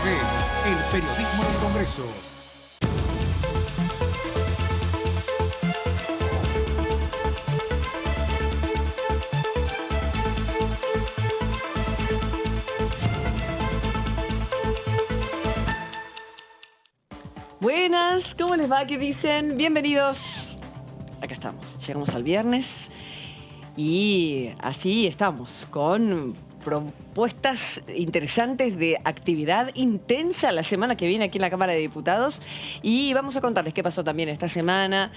TV, el periodismo del Congreso. Buenas, ¿cómo les va? ¿Qué dicen? Bienvenidos. Acá estamos, llegamos al viernes y así estamos con propuestas interesantes de actividad intensa la semana que viene aquí en la Cámara de Diputados y vamos a contarles qué pasó también esta semana,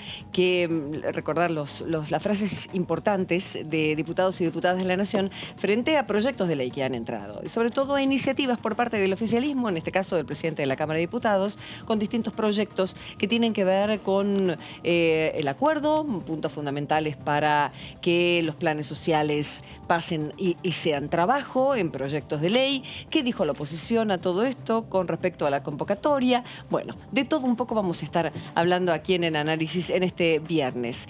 recordar las frases importantes de diputados y diputadas de la Nación frente a proyectos de ley que han entrado y sobre todo a iniciativas por parte del oficialismo, en este caso del presidente de la Cámara de Diputados, con distintos proyectos que tienen que ver con el acuerdo, puntos fundamentales para que los planes sociales pasen y sean trabajo en proyectos de ley. ¿Qué dijo la oposición a todo esto con respecto a la convocatoria? Bueno, de todo un poco vamos a estar hablando aquí en el análisis en este viernes.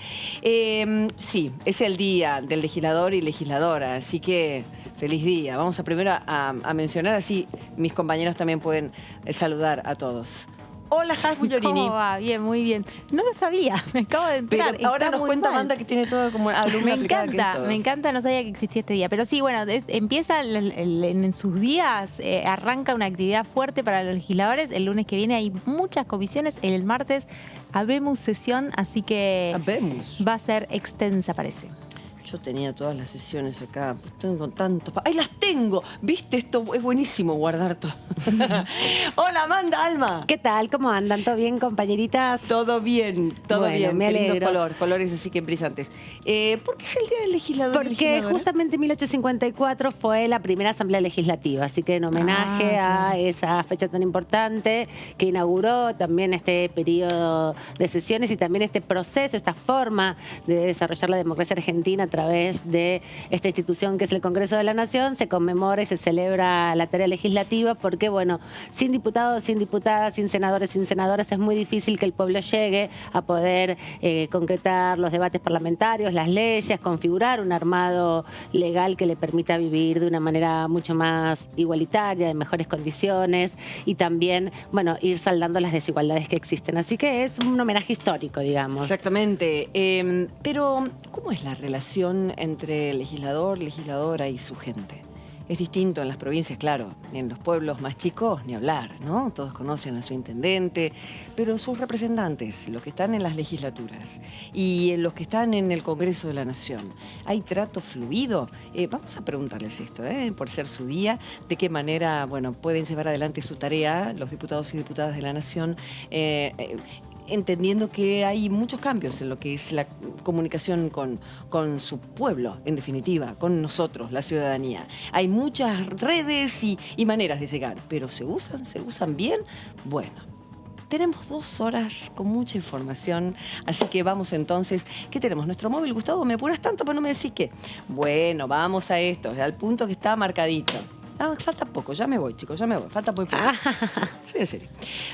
Sí, es el día del legislador y legisladora, así que feliz día. Vamos primero a mencionar, así mis compañeros también pueden saludar a todos. Hola, Jas Bugliorini. ¿Cómo va? Bien, muy bien. No lo sabía, me acabo de enterar. Pero ahora nos cuenta Amanda que tiene todo como alumna. Me encanta, no sabía que existía este día. Pero sí, bueno, empieza en sus días, arranca una actividad fuerte para los legisladores. El lunes que viene hay muchas comisiones. El martes habemos sesión, así que va a ser extensa, parece. Yo tenía todas las sesiones acá, tengo tantos... ¡Ay, las tengo! ¿Viste? Esto es buenísimo guardar todo. Hola, Amanda, Alma. ¿Qué tal? ¿Cómo andan? ¿Todo bien, compañeritas? Todo bien, todo bueno, bien. Me alegro. Lindo colores así que brillantes. ¿Por qué es el Día del Legislador? Porque justamente en 1854 fue la primera asamblea legislativa, así que en homenaje a esa fecha tan importante que inauguró también este periodo de sesiones y también este proceso, esta forma de desarrollar la democracia argentina a través de esta institución que es el Congreso de la Nación, se conmemora y se celebra la tarea legislativa porque, bueno, sin diputados, sin diputadas, sin senadores, sin senadoras, es muy difícil que el pueblo llegue a poder concretar los debates parlamentarios, las leyes, configurar un armado legal que le permita vivir de una manera mucho más igualitaria, de mejores condiciones y también, bueno, ir saldando las desigualdades que existen. Así que es un homenaje histórico, digamos. Exactamente. Pero, ¿cómo es la relación entre legislador, legisladora y su gente? Es distinto en las provincias, claro, en los pueblos más chicos, ni hablar, ¿no? Todos conocen a su intendente, pero sus representantes, los que están en las legislaturas y en los que están en el Congreso de la Nación, ¿hay trato fluido? Vamos a preguntarles esto, por ser su día, de qué manera, bueno, pueden llevar adelante su tarea los diputados y diputadas de la Nación, entendiendo que hay muchos cambios en lo que es la comunicación con su pueblo, en definitiva, con nosotros, la ciudadanía. Hay muchas redes y maneras de llegar, pero ¿se usan bien? Bueno, tenemos 2 horas con mucha información, así que vamos entonces. ¿Qué tenemos? Nuestro móvil, Gustavo, ¿me apuras tanto pero no me decís qué? Bueno, vamos a esto, al punto que está marcadito. Ah, falta poco, ya me voy, chicos, ya me voy, falta muy poco. Sí, en serio.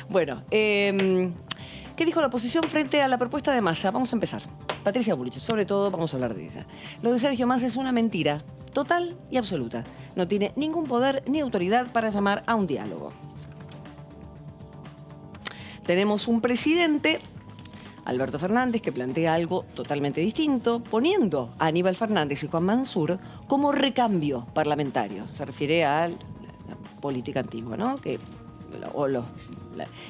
Bueno, ¿qué dijo la oposición frente a la propuesta de Massa? Vamos a empezar. Patricia Bullrich, sobre todo vamos a hablar de ella. Lo de Sergio Massa es una mentira total y absoluta. No tiene ningún poder ni autoridad para llamar a un diálogo. Tenemos un presidente, Alberto Fernández, que plantea algo totalmente distinto, poniendo a Aníbal Fernández y Juan Mansur como recambio parlamentario. Se refiere a la política antigua, ¿no?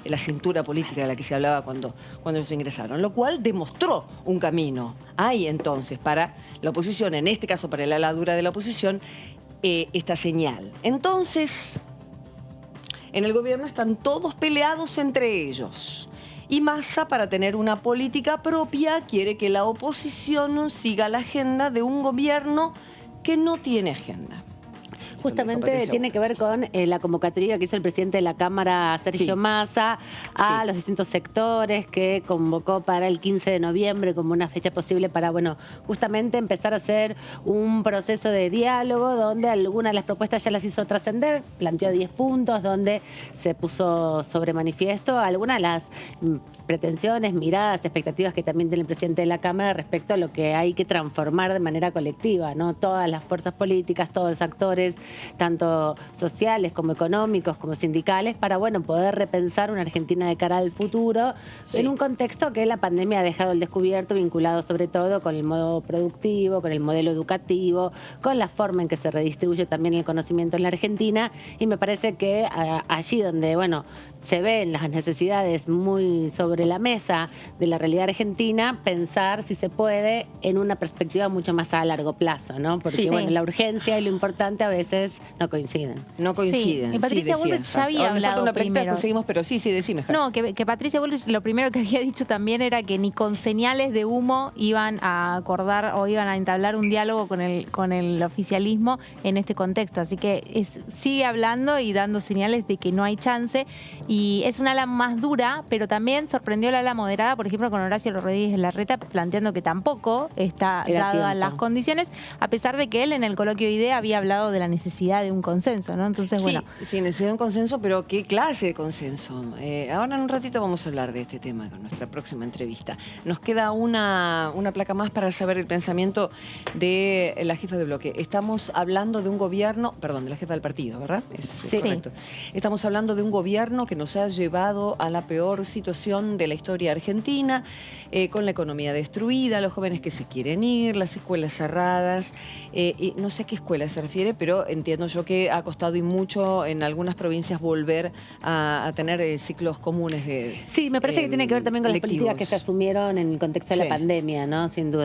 La cintura política de la que se hablaba cuando ellos ingresaron, lo cual demostró un camino. Hay entonces para la oposición, en este caso para el ala dura de la oposición, esta señal. Entonces, en el gobierno están todos peleados entre ellos. Y Massa, para tener una política propia, quiere que la oposición siga la agenda de un gobierno que no tiene agenda. Justamente tiene que ver con la convocatoria que hizo el presidente de la Cámara, Sergio Massa, a los distintos sectores que convocó para el 15 de noviembre como una fecha posible para, bueno, justamente empezar a hacer un proceso de diálogo donde algunas de las propuestas ya las hizo trascender, planteó 10 puntos donde se puso sobre manifiesto algunas de las pretensiones, miradas, expectativas que también tiene el presidente de la Cámara respecto a lo que hay que transformar de manera colectiva, ¿no? Todas las fuerzas políticas, todos los actores tanto sociales como económicos, como sindicales, para, bueno, poder repensar una Argentina de cara al futuro, en un contexto que la pandemia ha dejado al descubierto, vinculado sobre todo con el modo productivo, con el modelo educativo, con la forma en que se redistribuye también el conocimiento en la Argentina, y me parece que allí donde, bueno, se ven las necesidades muy sobre la mesa de la realidad argentina, pensar si se puede en una perspectiva mucho más a largo plazo, ¿no? Porque, bueno, la urgencia y lo importante a veces no coinciden. No coinciden. Sí. Y Patricia Bullrich ya había hablado primero. Seguimos, pero sí, decime. No, que Patricia Bullrich lo primero que había dicho también era que ni con señales de humo iban a acordar o iban a entablar un diálogo con el oficialismo en este contexto. Así que sigue hablando y dando señales de que no hay chance. Y es una ala más dura, pero también sorprendió la ala moderada, por ejemplo, con Horacio Rodríguez Larreta, planteando que tampoco está dadas las condiciones, a pesar de que él en el coloquio de IDEA había hablado de la necesidad de un consenso, ¿no? Entonces, bueno. Sí, necesidad de un consenso, pero ¿qué clase de consenso? Ahora en un ratito vamos a hablar de este tema con nuestra próxima entrevista. Nos queda una placa más para saber el pensamiento de la jefa de bloque. Estamos hablando de un gobierno, perdón, de la jefa del partido, ¿verdad? Es correcto. Estamos hablando de un gobierno que nos ha llevado a la peor situación de la historia argentina, con la economía destruida, los jóvenes que se quieren ir, las escuelas cerradas, y no sé a qué escuela se refiere, pero entiendo yo que ha costado y mucho en algunas provincias volver a tener ciclos comunes de Sí, me parece que tiene que ver también con las políticas que se asumieron en el contexto de la pandemia, ¿no? Sin duda.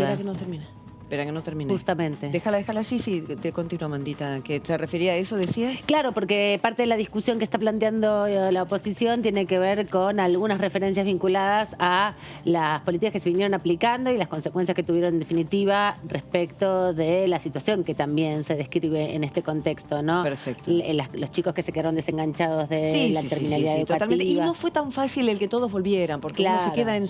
Espera que no termine. Justamente. Déjala así, sí, te continúo, Mandita. ¿Que te refería a eso, decías? Claro, porque parte de la discusión que está planteando la oposición tiene que ver con algunas referencias vinculadas a las políticas que se vinieron aplicando y las consecuencias que tuvieron en definitiva respecto de la situación que también se describe en este contexto, ¿no? Perfecto. Los chicos que se quedaron desenganchados de la terminalidad educativa. Totalmente. Y no fue tan fácil el que todos volvieran, porque uno se queda en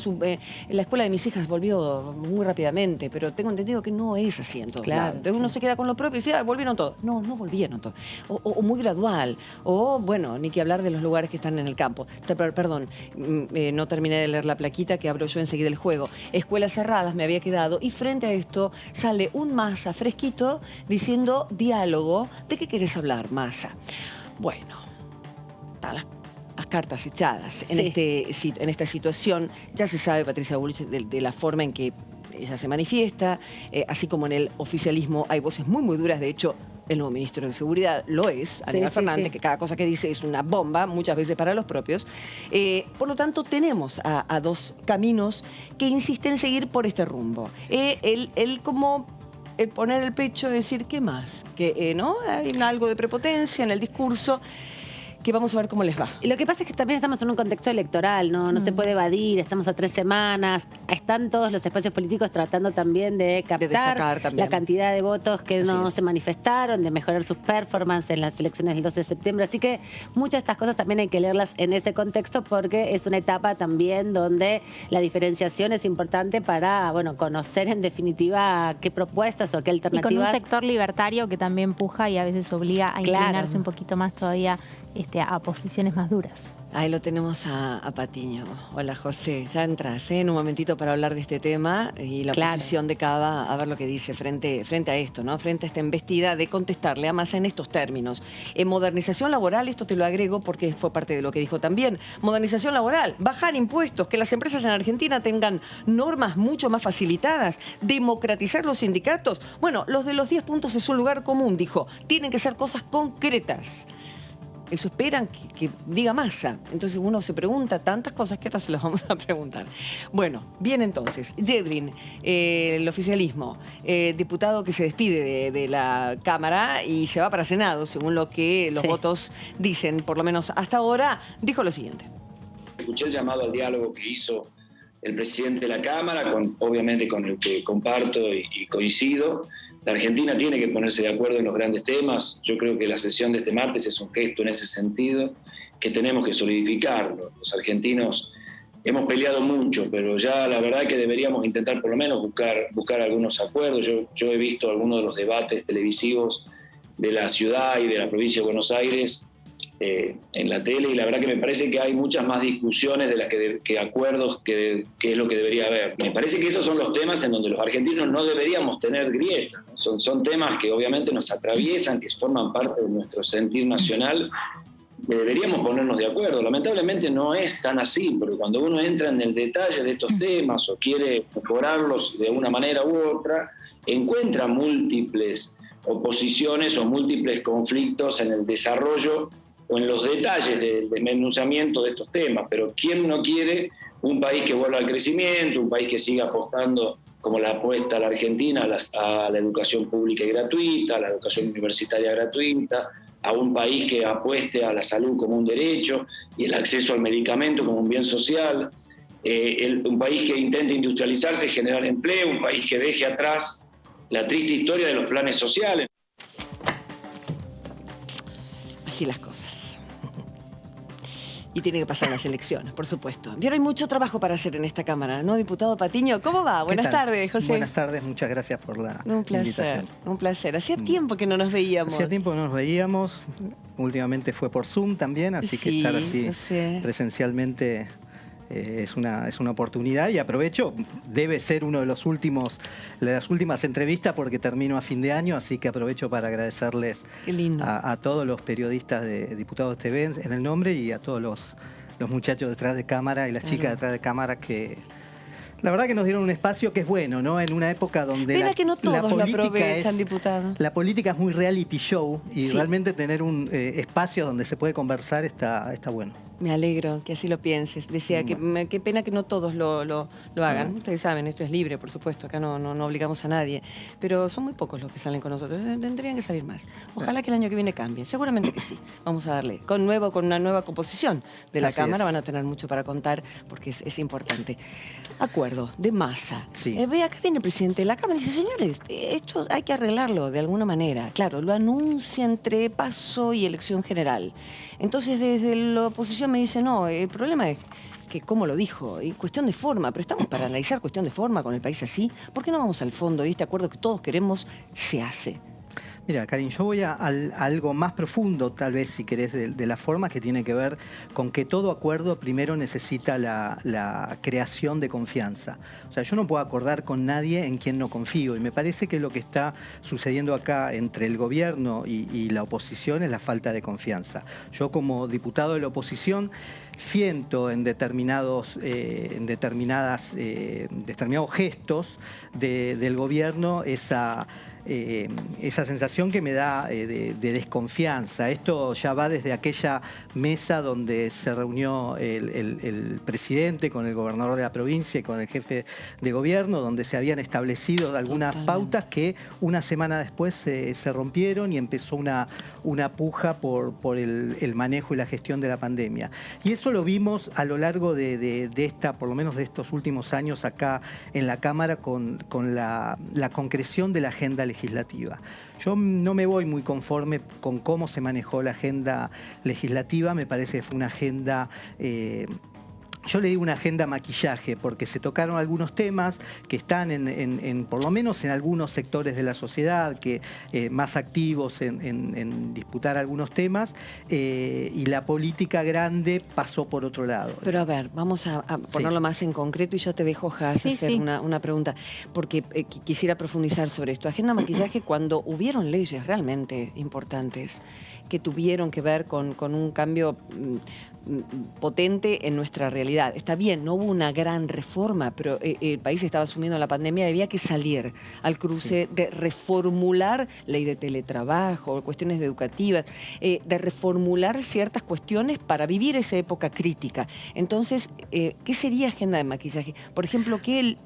la escuela de mis hijas volvió muy rápidamente, pero tengo entendido que no es así en todos lados. Entonces uno se queda con lo propio y dice, volvieron todos. No volvieron todos. O muy gradual. O, bueno, ni que hablar de los lugares que están en el campo. Perdón, no terminé de leer la plaquita que abro yo enseguida el juego. Escuelas cerradas me había quedado y frente a esto sale un Massa fresquito diciendo diálogo. ¿De qué querés hablar, Massa? Bueno, las cartas echadas en esta situación. Ya se sabe, Patricia Bullrich, de la forma en que ella se manifiesta, así como en el oficialismo hay voces muy, muy duras. De hecho, el nuevo ministro de Seguridad lo es, Aníbal Fernández, que cada cosa que dice es una bomba, muchas veces para los propios. Por lo tanto, tenemos a dos caminos que insisten en seguir por este rumbo. Él como poner el pecho y decir, ¿qué más? Que ¿no? Hay algo de prepotencia en el discurso, que vamos a ver cómo les va. Lo que pasa es que también estamos en un contexto electoral, no se puede evadir, estamos a 3 semanas, están todos los espacios políticos tratando también de captar la cantidad de votos que no se manifestaron, de mejorar sus performances en las elecciones del 12 de septiembre. Así que muchas de estas cosas también hay que leerlas en ese contexto, porque es una etapa también donde la diferenciación es importante para, bueno, conocer en definitiva qué propuestas o qué alternativas. Y con un sector libertario que también puja y a veces obliga a inclinarse un poquito más todavía a posiciones más duras. Ahí lo tenemos a Patiño. Hola, José. Ya entras en un momentito para hablar de este tema y la posición de Cava, a ver lo que dice frente a esto, ¿no? Frente a esta embestida de contestarle a Massa en estos términos. En modernización laboral, esto te lo agrego porque fue parte de lo que dijo también. Modernización laboral, bajar impuestos, que las empresas en Argentina tengan normas mucho más facilitadas, democratizar los sindicatos. Bueno, los de los 10 puntos es un lugar común, dijo. Tienen que ser cosas concretas. Eso esperan que diga Massa. Entonces uno se pregunta tantas cosas que ahora se las vamos a preguntar. Bueno, bien entonces. Yedlin, el oficialismo, diputado que se despide de la Cámara y se va para Senado, según lo que los votos dicen, por lo menos hasta ahora, dijo lo siguiente. Escuché el llamado al diálogo que hizo el presidente de la Cámara, obviamente con el que comparto y coincido. La Argentina tiene que ponerse de acuerdo en los grandes temas. Yo creo que la sesión de este martes es un gesto en ese sentido que tenemos que solidificarlo. Los argentinos hemos peleado mucho, pero ya la verdad que deberíamos intentar por lo menos buscar algunos acuerdos. Yo he visto algunos de los debates televisivos de la ciudad y de la provincia de Buenos Aires en la tele, y la verdad que me parece que hay muchas más discusiones de las que acuerdos, que es lo que debería haber. Me parece que esos son los temas en donde los argentinos no deberíamos tener grietas, ¿no? Son temas que obviamente nos atraviesan, que forman parte de nuestro sentir nacional, que deberíamos ponernos de acuerdo. Lamentablemente no es tan así, porque cuando uno entra en el detalle de estos temas o quiere mejorarlos de una manera u otra, encuentra múltiples oposiciones o múltiples conflictos en el desarrollo o en los detalles del desmenuzamiento de estos temas. Pero ¿quién no quiere un país que vuelva al crecimiento, un país que siga apostando, como la apuesta a la Argentina, a la educación pública y gratuita, a la educación universitaria gratuita, a un país que apueste a la salud como un derecho y el acceso al medicamento como un bien social, un país que intente industrializarse y generar empleo, un país que deje atrás la triste historia de los planes sociales? Así las cosas. Y tiene que pasar las elecciones, por supuesto. Pero hay mucho trabajo para hacer en esta Cámara, ¿no, diputado Patiño? ¿Cómo va? Buenas tardes, José. Buenas tardes, muchas gracias por la invitación. Un placer. Hacía tiempo que no nos veíamos. Hacía tiempo que no nos veíamos. Últimamente fue por Zoom también, así que estar así presencialmente es una oportunidad, y aprovecho, debe ser uno de las últimas entrevistas porque termino a fin de año, así que aprovecho para agradecerles a todos los periodistas de Diputados TV en el nombre, y a todos los muchachos detrás de cámara y las chicas detrás de cámara, que la verdad que nos dieron un espacio que es bueno, ¿no? En una época donde que no todos la política lo aprovechan, diputado. La política es muy reality show, y realmente tener un espacio donde se puede conversar está bueno. Me alegro que así lo pienses. Decía que qué pena que no todos lo hagan. Ustedes saben, esto es libre, por supuesto. Acá no obligamos a nadie. Pero son muy pocos los que salen con nosotros. Tendrían que salir más. Ojalá que el año que viene cambie. Seguramente que sí. Vamos a darle. Con una nueva composición de la Cámara van a tener mucho para contar, porque es importante. Acuerdo de masa. Ve, acá viene el presidente de la Cámara y dice: señores, esto hay que arreglarlo de alguna manera. Claro, lo anuncia entre paso y elección general. Entonces, desde la oposición me dice: no, el problema es que, como lo dijo, y cuestión de forma, pero estamos para analizar cuestión de forma con el país así. ¿Por qué no vamos al fondo y este acuerdo que todos queremos se hace? Mira, Karin, yo voy a algo más profundo, tal vez, si querés, de la forma, que tiene que ver con que todo acuerdo primero necesita la creación de confianza. O sea, yo no puedo acordar con nadie en quien no confío, y me parece que lo que está sucediendo acá entre el gobierno y la oposición es la falta de confianza. Yo, como diputado de la oposición, siento en determinados gestos del gobierno esa sensación que me da de desconfianza. Esto ya va desde aquella mesa donde se reunió el presidente con el gobernador de la provincia y con el jefe de gobierno, donde se habían establecido algunas pautas que una semana después se rompieron, y empezó una puja por el manejo y la gestión de la pandemia. Y eso lo vimos a lo largo de por lo menos de estos últimos años acá en la Cámara, con la concreción de la agenda legislativa. Yo no me voy muy conforme con cómo se manejó la agenda legislativa. Me parece que fue una agenda... yo le digo una agenda maquillaje, porque se tocaron algunos temas que están por lo menos en algunos sectores de la sociedad, que más activos en disputar algunos temas, y la política grande pasó por otro lado. Pero a ver, vamos a ponerlo más en concreto, y yo te dejo, Jas, hacer una pregunta, porque quisiera profundizar sobre esto. Agenda maquillaje cuando hubieron leyes realmente importantes que tuvieron que ver con un cambio potente en nuestra realidad. Está bien, no hubo una gran reforma, pero el país estaba sumido en la pandemia, había que salir al cruce de reformular ley de teletrabajo, cuestiones educativas, de reformular ciertas cuestiones para vivir esa época crítica. Entonces, ¿qué sería agenda de maquillaje? Por ejemplo, ¿qué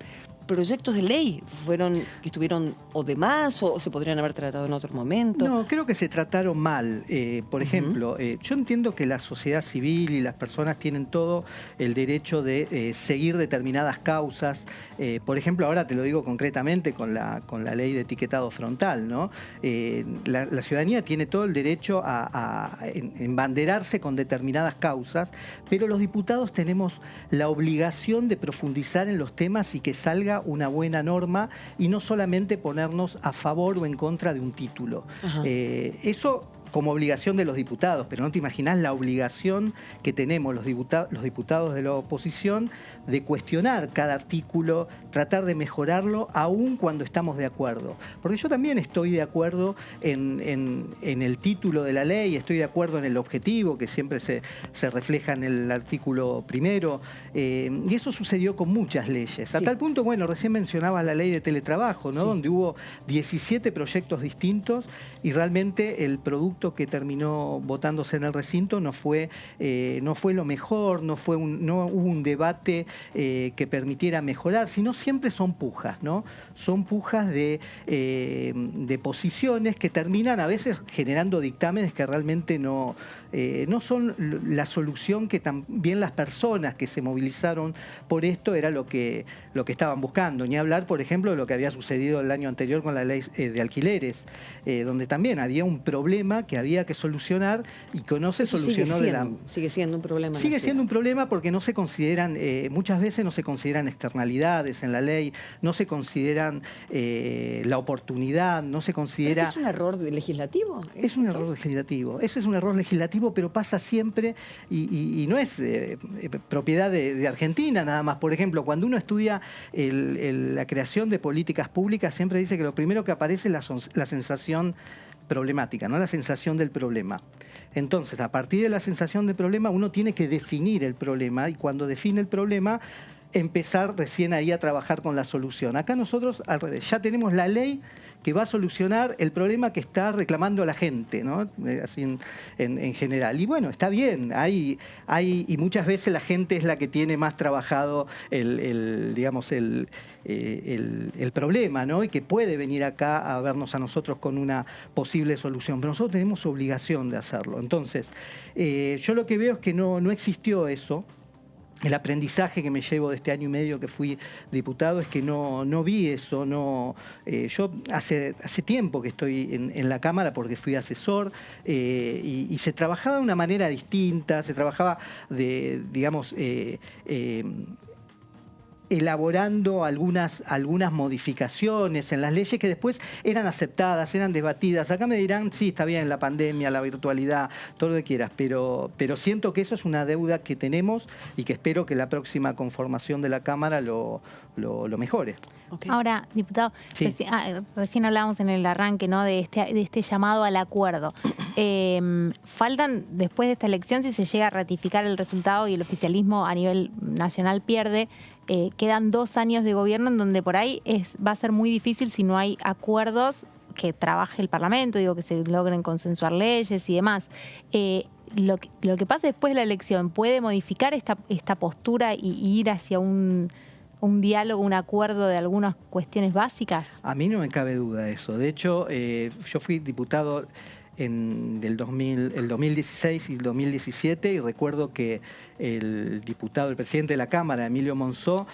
proyectos de ley que estuvieron o de más, o se podrían haber tratado en otro momento? No, creo que se trataron mal. Por ejemplo, yo entiendo que la sociedad civil y las personas tienen todo el derecho de seguir determinadas causas. Por ejemplo, ahora te lo digo concretamente con la ley de etiquetado frontal, ¿no? La ciudadanía tiene todo el derecho a embanderarse con determinadas causas, pero los diputados tenemos la obligación de profundizar en los temas y que salga una buena norma, y no solamente ponernos a favor o en contra de un título. Eso como obligación de los diputados, pero no te imaginás la obligación que tenemos los diputados de la oposición de cuestionar cada artículo, tratar de mejorarlo, aun cuando estamos de acuerdo. Porque yo también estoy de acuerdo en el título de la ley, estoy de acuerdo en el objetivo, que siempre se refleja en el artículo primero, y eso sucedió con muchas leyes. A tal punto, bueno, recién mencionaba la ley de teletrabajo, ¿no? Donde hubo 17 proyectos distintos y realmente el producto que terminó votándose en el recinto no fue lo mejor, no hubo un debate que permitiera mejorar, sino siempre son pujas, ¿no? Son pujas de posiciones que terminan a veces generando dictámenes que realmente no son la solución que también las personas que se movilizaron por esto era lo que estaban buscando. Ni hablar, por ejemplo, de lo que había sucedido el año anterior con la ley de alquileres, donde también había un problema que había que solucionar y que no se solucionó sigue siendo un problema. Sigue siendo un problema porque no se consideran, muchas veces no se consideran externalidades en la ley, no se consideran la oportunidad, no se considera... ¿Es un error legislativo? Es un error legislativo. Ese es un error legislativo, pero pasa siempre y no es propiedad de Argentina nada más. Por ejemplo, cuando uno estudia la creación de políticas públicas, siempre dice que lo primero que aparece es la sensación problemática, ¿no? La sensación del problema. Entonces, a partir de la sensación del problema, uno tiene que definir el problema y cuando define el problema, empezar recién ahí a trabajar con la solución. Acá nosotros, al revés, ya tenemos la ley que va a solucionar el problema que está reclamando la gente, ¿no? Así en general. Y bueno, está bien, y muchas veces la gente es la que tiene más trabajado el problema, ¿no? Y que puede venir acá a vernos a nosotros con una posible solución. Pero nosotros tenemos obligación de hacerlo. Entonces, yo lo que veo es que no existió eso. El aprendizaje que me llevo de este año y medio que fui diputado es que no vi eso. Yo hace tiempo que estoy en la Cámara porque fui asesor y se trabajaba de una manera distinta, se trabajaba elaborando algunas modificaciones en las leyes que después eran aceptadas, eran debatidas. Acá me dirán, sí, está bien, la pandemia, la virtualidad, todo lo que quieras, pero siento que eso es una deuda que tenemos y que espero que la próxima conformación de la Cámara lo mejore. Okay. Ahora, diputado, sí. Recién hablábamos en el arranque, ¿no? de este llamado al acuerdo. Faltan, después de esta elección, si se llega a ratificar el resultado y el oficialismo a nivel nacional pierde, quedan 2 años de gobierno en donde por ahí va a ser muy difícil si no hay acuerdos que trabaje el Parlamento, que se logren consensuar leyes y demás. Lo que pasa después de la elección, ¿puede modificar esta postura y ir hacia un diálogo, un acuerdo de algunas cuestiones básicas? A mí no me cabe duda de eso. De hecho, yo fui diputado el 2016 y el 2017 y recuerdo que el presidente de la Cámara, Emilio Monzó,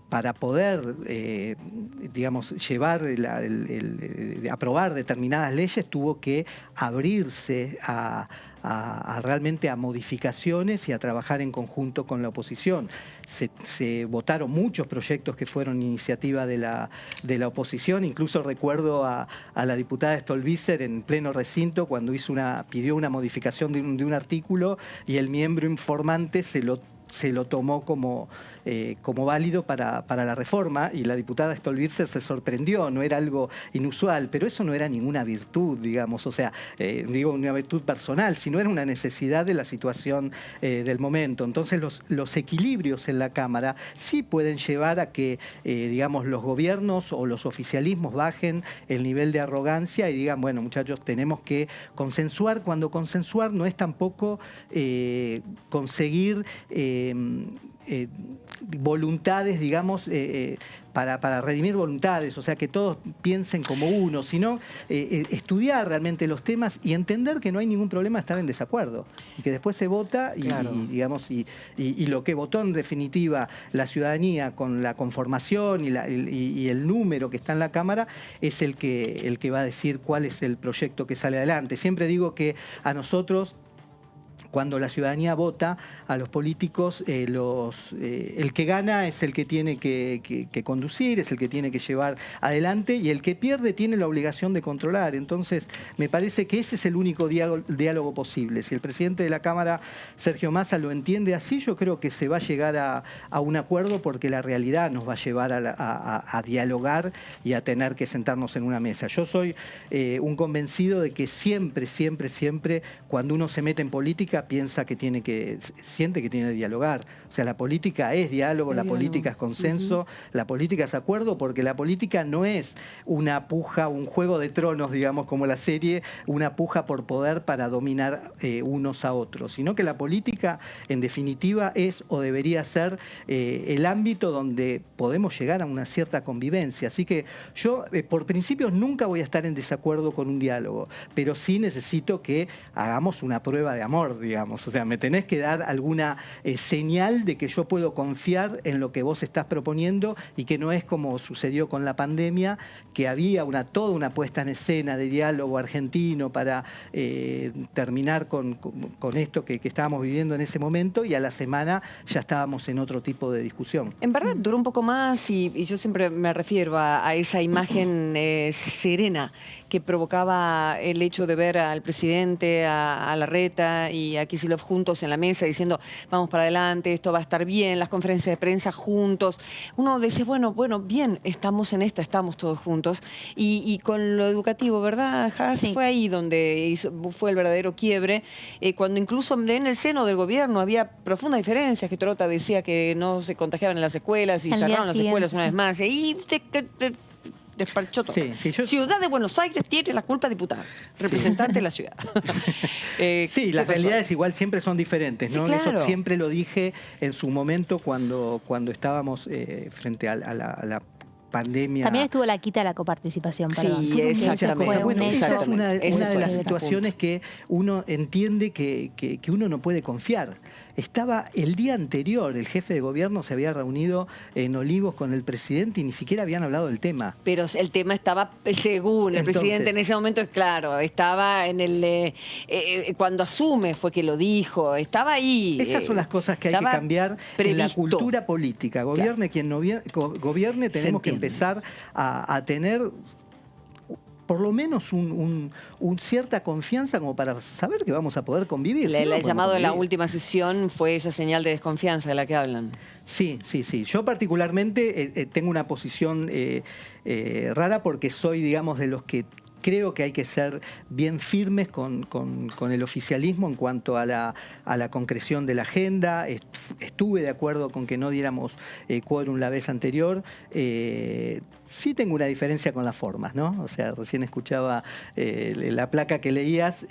para poder, aprobar determinadas leyes, tuvo que abrirse realmente a modificaciones y a trabajar en conjunto con la oposición. Se votaron muchos proyectos que fueron iniciativa de la oposición. Incluso recuerdo a la diputada Stolbizer en pleno recinto cuando pidió una modificación de un artículo y el miembro informante se lo tomó como válido para la reforma y la diputada Stolbizer se sorprendió, no era algo inusual, pero eso no era ninguna virtud, digamos, o sea, una virtud personal, sino era una necesidad de la situación del momento. Entonces los equilibrios en la Cámara sí pueden llevar a que, los gobiernos o los oficialismos bajen el nivel de arrogancia y digan, bueno, muchachos, tenemos que consensuar, cuando consensuar no es tampoco conseguir voluntades, para redimir voluntades, o sea, que todos piensen como uno, sino estudiar realmente los temas y entender que no hay ningún problema estar en desacuerdo y que después se vota y lo que votó en definitiva la ciudadanía con la conformación y el número que está en la Cámara es el que va a decir cuál es el proyecto que sale adelante. Siempre digo que a nosotros, cuando la ciudadanía vota a los políticos, el que gana es el que tiene que conducir, es el que tiene que llevar adelante, y el que pierde tiene la obligación de controlar. Entonces, me parece que ese es el único diálogo posible. Si el presidente de la Cámara, Sergio Massa, lo entiende así, yo creo que se va a llegar a un acuerdo, porque la realidad nos va a llevar a dialogar y a tener que sentarnos en una mesa. Yo soy un convencido de que siempre, cuando uno se mete en política, siente que tiene que dialogar. O sea, la política es diálogo, la política es consenso, la política es acuerdo, porque la política no es una puja, un juego de tronos, digamos, como la serie, una puja por poder para dominar unos a otros, sino que la política, en definitiva, es o debería ser el ámbito donde podemos llegar a una cierta convivencia. Así que yo, por principios, nunca voy a estar en desacuerdo con un diálogo, pero sí necesito que hagamos una prueba de amor, digamos. O sea, me tenés que dar alguna señal de que yo puedo confiar en lo que vos estás proponiendo, y que no es como sucedió con la pandemia, que había toda una puesta en escena de diálogo argentino para terminar con esto que estábamos viviendo en ese momento, y a la semana ya estábamos en otro tipo de discusión. En verdad duró un poco más, y yo siempre me refiero a esa imagen serena que provocaba el hecho de ver al presidente, a Larreta y a Kicillof juntos en la mesa diciendo vamos para adelante, esto va a estar bien, las conferencias de prensa juntos. Uno dice, bueno, bien, estamos en esta, estamos todos juntos. Y con lo educativo, ¿verdad, Has? Sí. Fue ahí donde fue el verdadero quiebre, cuando incluso en el seno del gobierno había profundas diferencias, que Trota decía que no se contagiaban en las escuelas y cerraron las escuelas una vez más. Y ahí desparchó todo. Ciudad de Buenos Aires tiene la culpa, diputado, representante de la ciudad. Sí, las realidades igual siempre son diferentes, ¿no? Sí, claro. Eso siempre lo dije en su momento cuando estábamos frente a la pandemia. También estuvo la quita de la coparticipación. Sí, exactamente. Bueno, esa es una de las situaciones que uno entiende que uno no puede confiar. Estaba el día anterior, el jefe de gobierno se había reunido en Olivos con el presidente y ni siquiera habían hablado del tema. Pero el tema estaba, según el presidente en ese momento, claro, estaba en cuando asume fue que lo dijo, estaba ahí. Esas son las cosas que hay que cambiar en la cultura política. Gobierne quien no gobierne, tenemos que empezar a tener por lo menos cierta confianza como para saber que vamos a poder convivir. El llamado de la última sesión fue esa señal de desconfianza de la que hablan. Sí. Yo particularmente tengo una posición rara, porque soy, digamos, de los que creo que hay que ser bien firmes con el oficialismo en cuanto a la concreción de la agenda. Estuve de acuerdo con que no diéramos quórum la vez anterior. Sí tengo una diferencia con las formas, ¿no? O sea, recién escuchaba la placa que leías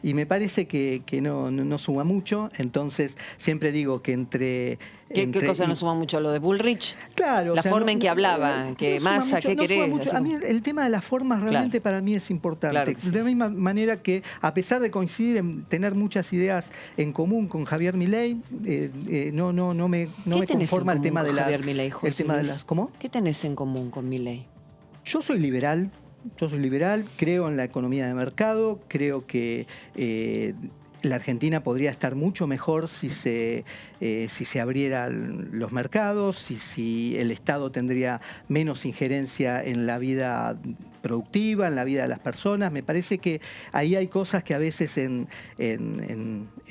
y me parece que no suma mucho. Entonces, siempre digo que entre... ¿Qué cosa no suma mucho? ¿Lo de Bullrich? Claro. La forma en que hablaba, que Massa, ¿qué querés? A mí el tema de las formas realmente para mí es importante. Claro, de la misma manera que, a pesar de coincidir en tener muchas ideas en común con Javier Milei, no me conforma el tema de las... ¿Cómo? ¿Qué tenés en común con Milei? Yo soy liberal, creo en la economía de mercado, creo que la Argentina podría estar mucho mejor si se abrieran los mercados, si el Estado tendría menos injerencia en la vida productiva, en la vida de las personas. Me parece que ahí hay cosas que a veces en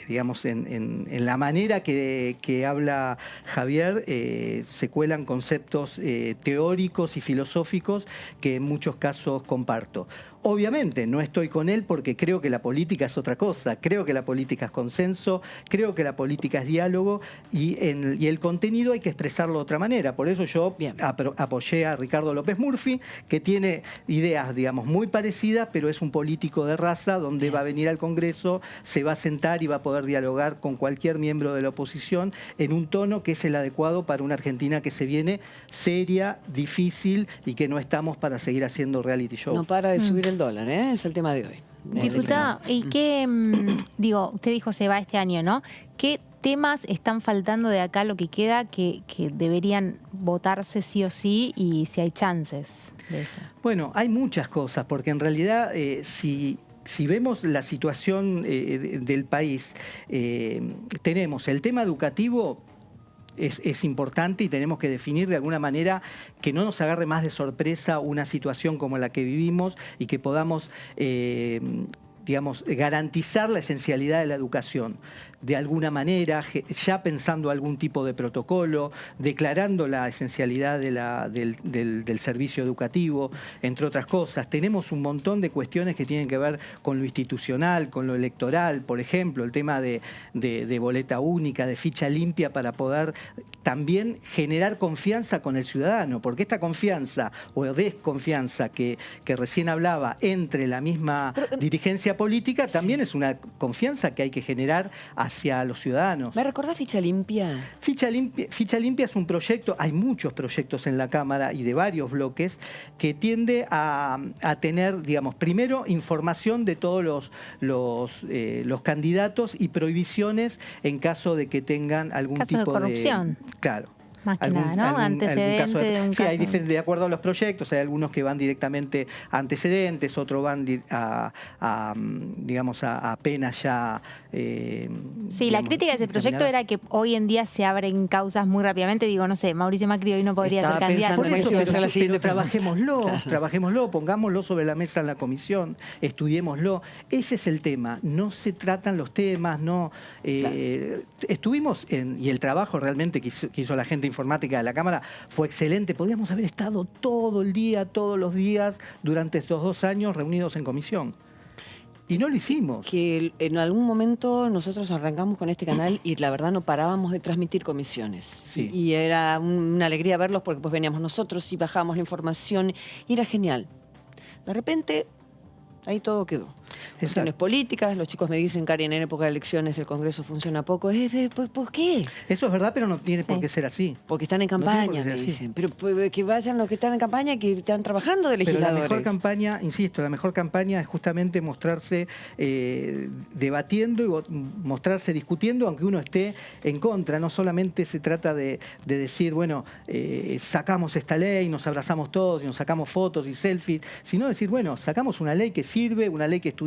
la manera que habla Javier se cuelan conceptos teóricos y filosóficos que en muchos casos comparto. Obviamente no estoy con él porque creo que la política es otra cosa, creo que la política es consenso, creo que la política es diálogo y el contenido hay que expresarlo de otra manera. Por eso yo apoyé a Ricardo López Murphy, que tiene ideas, digamos, muy parecidas, pero es un político de raza donde va a venir al Congreso, se va a sentar y va a poder dialogar con cualquier miembro de la oposición en un tono que es el adecuado para una Argentina que se viene seria, difícil y que no estamos para seguir haciendo reality shows. No para de subir el dólar, es el tema de hoy. Diputado, ¿y qué, usted dijo se va este año, ¿no? ¿Qué temas están faltando de acá lo que queda que deberían votarse sí o sí y si hay chances de eso? Bueno, hay muchas cosas, porque en realidad si si vemos la situación del país, tenemos el tema educativo. Es importante y tenemos que definir de alguna manera que no nos agarre más de sorpresa una situación como la que vivimos y que podamos, digamos, garantizar la esencialidad de la educación. De alguna manera, ya pensando algún tipo de protocolo, declarando la esencialidad del servicio educativo, entre otras cosas. Tenemos un montón de cuestiones que tienen que ver con lo institucional, con lo electoral, por ejemplo, el tema de boleta única, de ficha limpia, para poder también generar confianza con el ciudadano, porque esta confianza o desconfianza que recién hablaba entre la misma dirigencia política, también es una confianza que hay que generar hacia los ciudadanos. ¿Me recordás Ficha Limpia? Ficha Limpia es un proyecto, hay muchos proyectos en la Cámara y de varios bloques, que tiende a tener, digamos, primero información de todos los candidatos y prohibiciones en caso de que tengan algún Casos tipo de corrupción. Claro. Más que nada, ¿no? Antecedente de un sí, caso. hay de acuerdo a los proyectos, hay algunos que van directamente a antecedentes, otros van digamos, a penas ya. Sí, la crítica de ese proyecto era que hoy en día se abren causas muy rápidamente. Digo, no sé, Mauricio Macri hoy no podría Estaba ser candidato. pensando en eso, Pero, esa es la siguiente trabajémoslo, pongámoslo sobre la mesa en la comisión, estudiémoslo. Ese es el tema, no se tratan los temas, no. Estuvimos y el trabajo realmente que hizo la gente informática de la Cámara fue excelente. Podríamos haber estado todo el día, todos los días, durante estos 2 años reunidos en comisión. Y no lo hicimos. Que en algún momento nosotros arrancamos con este canal y la verdad no parábamos de transmitir comisiones. Sí. Y era una alegría verlos porque pues veníamos nosotros y bajábamos la información y era genial. De repente, ahí todo quedó. Cuestiones políticas, los chicos me dicen, Karen, en época de elecciones el Congreso funciona poco. ¿Por qué? Eso es verdad, pero no tiene por qué ser así. Porque están en No tiene por campaña, qué me ser así. dicen. Pero que vayan los que están en campaña, que están trabajando de Pero legisladores. la mejor campaña, insisto, la mejor campaña es justamente mostrarse debatiendo y mostrarse discutiendo, aunque uno esté en contra. No solamente se trata de decir, bueno, sacamos esta ley, nos abrazamos todos y nos sacamos fotos y selfies, sino decir, bueno, sacamos una ley que sirve, una ley que estudiamos,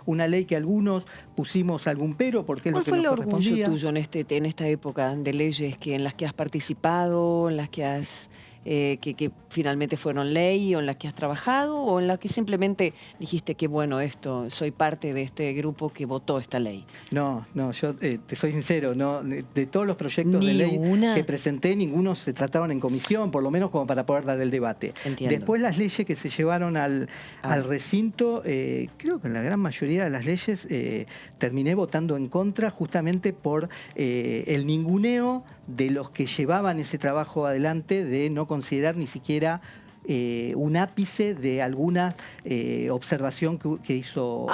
una ley que algunos pusimos algún pero porque es lo ¿Cuál que fue nos el orgullo correspondía. tuyo en esta época de leyes en las que has participado, en las que has que finalmente fueron ley, o en las que has trabajado, o en las que simplemente dijiste que bueno, soy parte de este grupo que votó esta ley? No, yo te soy sincero, no, de todos los proyectos de Ni ley una. que presenté, ninguno se trataban en comisión, por lo menos como para poder dar el debate. Entiendo. Después las leyes que se llevaron al recinto, creo que en la gran mayoría de las leyes terminé votando en contra justamente por el ninguneo de los que llevaban ese trabajo adelante, de no considerar ni siquiera un ápice de alguna observación que hizo.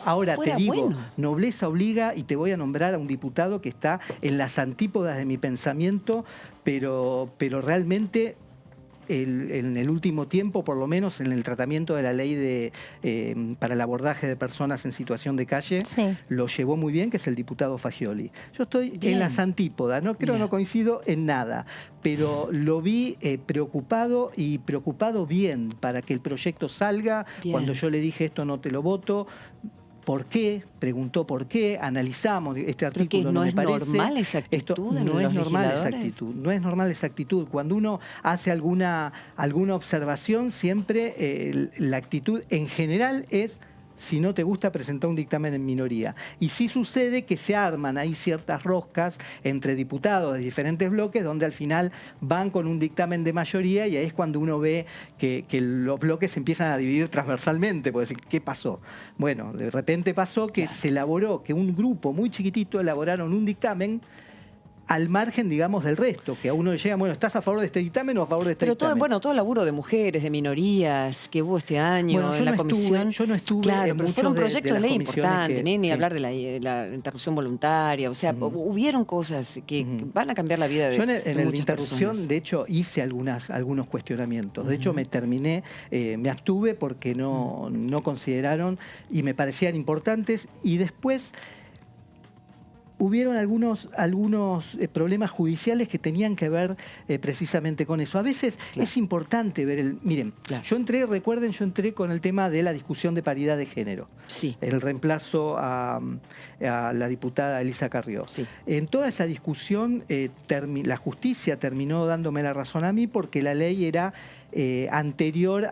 Ahora te digo, bueno. Nobleza obliga y te voy a nombrar a un diputado que está en las antípodas de mi pensamiento, pero realmente en el último tiempo, por lo menos en el tratamiento de la ley para el abordaje de personas en situación de calle, Sí. lo llevó muy bien, que es el diputado Fagioli. Yo estoy Bien. en las antípodas, no creo, Mira. no coincido en nada, pero lo vi preocupado y preocupado bien para que el proyecto salga. Bien. Cuando yo le dije esto no te lo voto. ¿Por qué? Preguntó por qué, analizamos, este artículo no me parece. ¿Normal esa actitud Esto en no es los normal esa legisladores? actitud, no es normal esa actitud. Cuando uno hace alguna observación, siempre la actitud en general es: si no te gusta, presenta un dictamen en minoría. Y sí sucede que se arman ahí ciertas roscas entre diputados de diferentes bloques, donde al final van con un dictamen de mayoría, y ahí es cuando uno ve que los bloques se empiezan a dividir transversalmente. Porque decir, ¿qué pasó? Bueno, de repente pasó que se elaboró, que un grupo muy chiquitito elaboraron un dictamen al margen, digamos, del resto, que a uno le llega, bueno, ¿estás a favor de este dictamen o a favor de este Pero dictamen? todo el laburo de mujeres, de minorías que hubo este año Bueno, en la comisión. yo no estuve claro, en pero muchos fueron de proyectos de las ley comisiones importantes, ni que- hablar de la interrupción voluntaria. O sea, hubieron cosas que van a cambiar la vida de Yo en de la muchas interrupción, personas. de hecho, hice algunos cuestionamientos. De hecho, me abstuve porque no consideraron y me parecían importantes. Y después, hubieron algunos problemas judiciales que tenían que ver precisamente con eso. A veces es importante ver Miren, yo entré con el tema de la discusión de paridad de género. Sí. El reemplazo a la diputada Elisa Carrió. Sí. En toda esa discusión, la justicia terminó dándome la razón a mí porque la ley era anterior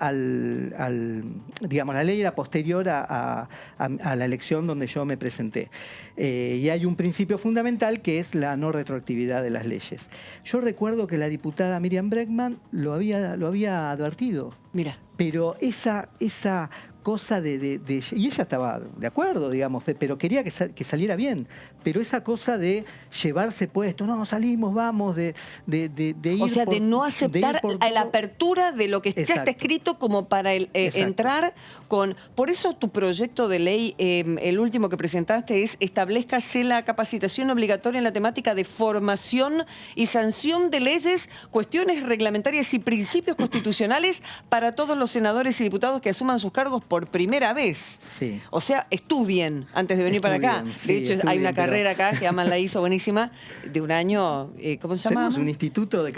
digamos, la ley era posterior a la elección donde yo me presenté. Y hay un principio fundamental que es la no retroactividad de las leyes. Yo recuerdo que la diputada Miriam Bregman lo había advertido. Mira. Pero esa cosa y ella estaba de acuerdo, digamos, pero quería que saliera bien. Pero esa cosa de llevarse puesto, no, salimos, vamos, de ir. O sea, de no aceptar la apertura de lo que ya está escrito como para entrar con. Por eso tu proyecto de ley, el último que presentaste, es establezcase la capacitación obligatoria en la temática de formación y sanción de leyes, cuestiones reglamentarias y principios constitucionales para todos los senadores y diputados que asuman sus cargos por primera vez. Sí. O sea, estudien antes de venir para acá. Sí, de hecho, hay una carrera acá que Aman la hizo buenísima, de un año, ¿cómo se llama? Tenemos un instituto de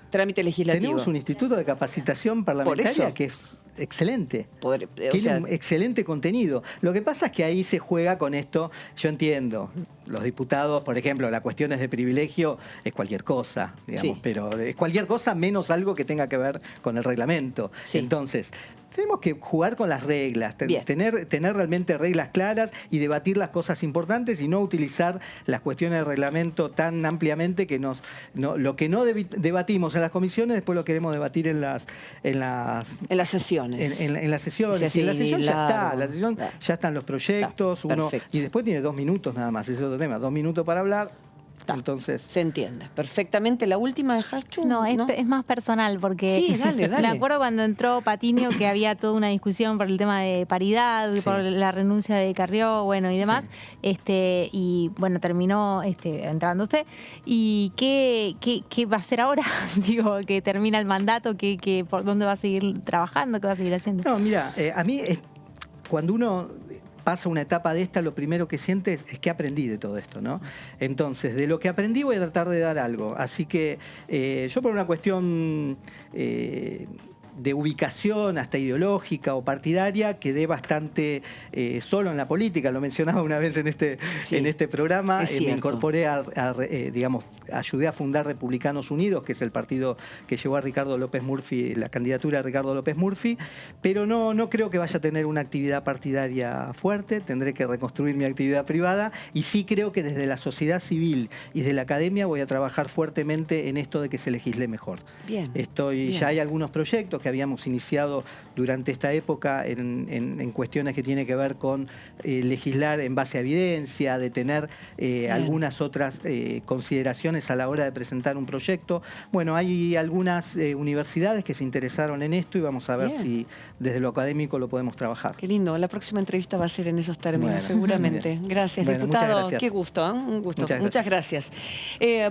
trámite legislativo. Tenemos un instituto de capacitación parlamentaria que es excelente. Tiene un excelente contenido. Lo que pasa es que ahí se juega con esto. Yo entiendo, los diputados, por ejemplo, las cuestiones de privilegio es cualquier cosa, digamos, pero es cualquier cosa menos algo que tenga que ver con el reglamento. Sí. Entonces, tenemos que jugar con las reglas, tener realmente reglas claras y debatir las cosas importantes y no utilizar las cuestiones del reglamento tan ampliamente que lo que no debatimos en las comisiones, después lo queremos debatir en las sesiones. En las sesiones. Sí, y en la sesión ya está. largo. La sesión ya están los proyectos. Y después tiene 2 minutos nada más. Ese es otro tema. 2 minutos para hablar. Entonces. Se entiende perfectamente. ¿La última de Harchu? No, es más personal porque Sí, dale. me acuerdo cuando entró Patiño que había toda una discusión por el tema de paridad, por la renuncia de Carrió, bueno, y demás. Y bueno, terminó entrando usted. ¿Y qué va a hacer ahora? Digo, que termina el mandato, ¿por dónde va a seguir trabajando? ¿Qué va a seguir haciendo? No, mira, a mí cuando uno pasa una etapa de esta, lo primero que siente es que aprendí de todo esto, ¿no? Entonces, de lo que aprendí voy a tratar de dar algo. Así que yo por una cuestión de ubicación hasta ideológica o partidaria quedé bastante solo en la política, lo mencionaba una vez en este programa. Me incorporé digamos, ayudé a fundar Republicanos Unidos, que es el partido que llevó a Ricardo López Murphy, la candidatura de Ricardo López Murphy, pero no creo que vaya a tener una actividad partidaria fuerte, tendré que reconstruir mi actividad privada y sí creo que desde la sociedad civil y de la academia voy a trabajar fuertemente en esto de que se legisle mejor. Bien. Ya hay algunos proyectos que habíamos iniciado durante esta época en cuestiones que tienen que ver con legislar en base a evidencia, de tener algunas otras consideraciones a la hora de presentar un proyecto. Bueno, hay algunas universidades que se interesaron en esto y vamos a ver si desde lo académico lo podemos trabajar. Qué lindo. La próxima entrevista va a ser en esos términos, seguramente. Gracias, bueno, diputado. muchas gracias. Qué gusto, ¿eh? Un gusto. Muchas gracias.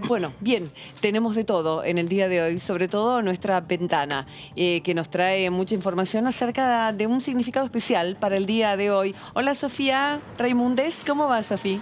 Bueno, bien, tenemos de todo en el día de hoy, sobre todo nuestra ventana, que nos trae mucha información acerca de un significado especial para el día de hoy. Hola, Sofía Raimundes. ¿Cómo va, Sofía?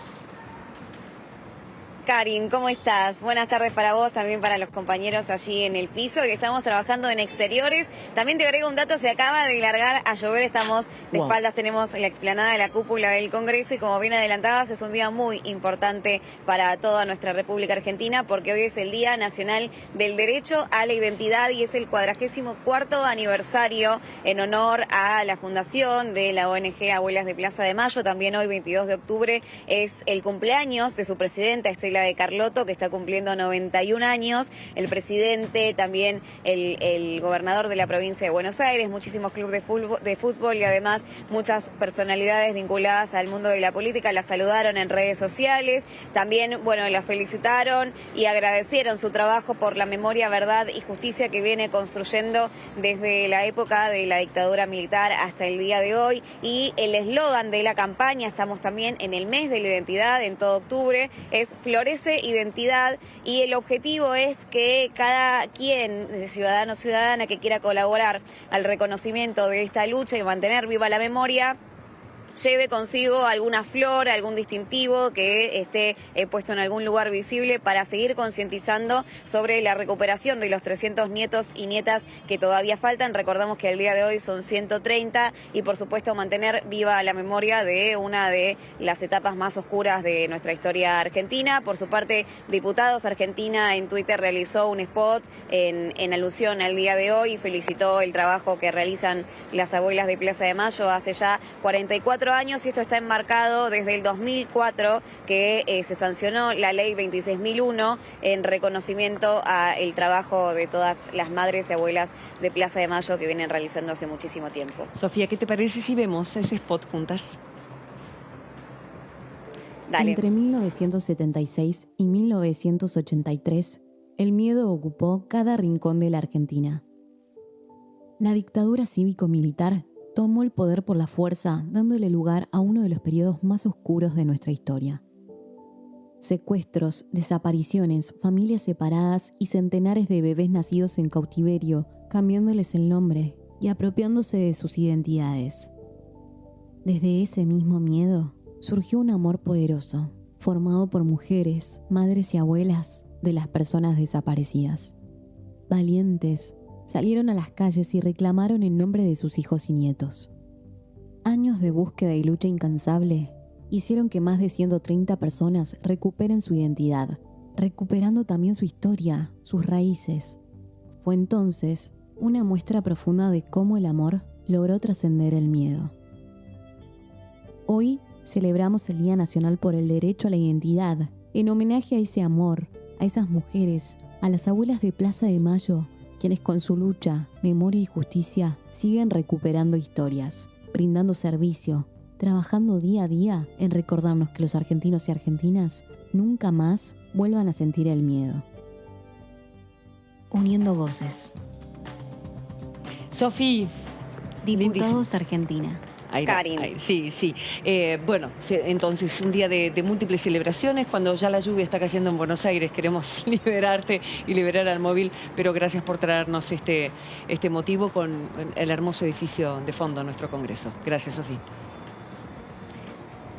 Karin, ¿cómo estás? Buenas tardes para vos, también para los compañeros allí en el piso, que estamos trabajando en exteriores. También te agrego un dato, se acaba de largar a llover, estamos de espaldas, tenemos la explanada de la cúpula del Congreso y como bien adelantabas, es un día muy importante para toda nuestra República Argentina porque hoy es el Día Nacional del Derecho a la Identidad y es el 44º aniversario en honor a la fundación de la ONG Abuelas de Plaza de Mayo. También hoy, 22 de octubre, es el cumpleaños de su presidenta, Estela de Carlotto, que está cumpliendo 91 años, el presidente, también el gobernador de la provincia de Buenos Aires, muchísimos clubes de fútbol y además muchas personalidades vinculadas al mundo de la política la saludaron en redes sociales, también, bueno, la felicitaron y agradecieron su trabajo por la memoria, verdad y justicia que viene construyendo desde la época de la dictadura militar hasta el día de hoy. Y el eslogan de la campaña, estamos también en el mes de la identidad, en todo octubre, es Florece Identidad, y el objetivo es que cada quien, ciudadano o ciudadana, que quiera colaborar al reconocimiento de esta lucha y mantener viva la memoria, lleve consigo alguna flor, algún distintivo que esté puesto en algún lugar visible para seguir concientizando sobre la recuperación de los 300 nietos y nietas que todavía faltan. Recordamos que el día de hoy son 130 y por supuesto mantener viva la memoria de una de las etapas más oscuras de nuestra historia argentina. Por su parte, Diputados Argentina en Twitter realizó un spot en alusión al día de hoy y felicitó el trabajo que realizan las abuelas de Plaza de Mayo hace ya 44 años, y esto está enmarcado desde el 2004 que se sancionó la ley 26.001 en reconocimiento al trabajo de todas las madres y abuelas de Plaza de Mayo que vienen realizando hace muchísimo tiempo. Sofía, ¿qué te parece si vemos ese spot juntas? Dale. Entre 1976 y 1983, el miedo ocupó cada rincón de la Argentina. La dictadura cívico-militar tomó el poder por la fuerza, dándole lugar a uno de los periodos más oscuros de nuestra historia. Secuestros, desapariciones, familias separadas y centenares de bebés nacidos en cautiverio, cambiándoles el nombre y apropiándose de sus identidades. Desde ese mismo miedo surgió un amor poderoso, formado por mujeres, madres y abuelas de las personas desaparecidas. Valientes, salieron a las calles y reclamaron en nombre de sus hijos y nietos. Años de búsqueda y lucha incansable hicieron que más de 130 personas recuperen su identidad, recuperando también su historia, sus raíces. Fue entonces una muestra profunda de cómo el amor logró trascender el miedo. Hoy celebramos el Día Nacional por el Derecho a la Identidad, en homenaje a ese amor, a esas mujeres, a las abuelas de Plaza de Mayo, quienes con su lucha, memoria y justicia siguen recuperando historias, brindando servicio, trabajando día a día en recordarnos que los argentinos y argentinas nunca más vuelvan a sentir el miedo. Uniendo voces. Sofía. Diputados Argentina. Karin. Sí. Bueno, entonces un día de múltiples celebraciones. Cuando ya la lluvia está cayendo en Buenos Aires, queremos liberarte y liberar al móvil, pero gracias por traernos este motivo con el hermoso edificio de fondo, nuestro Congreso. Gracias, Sofía.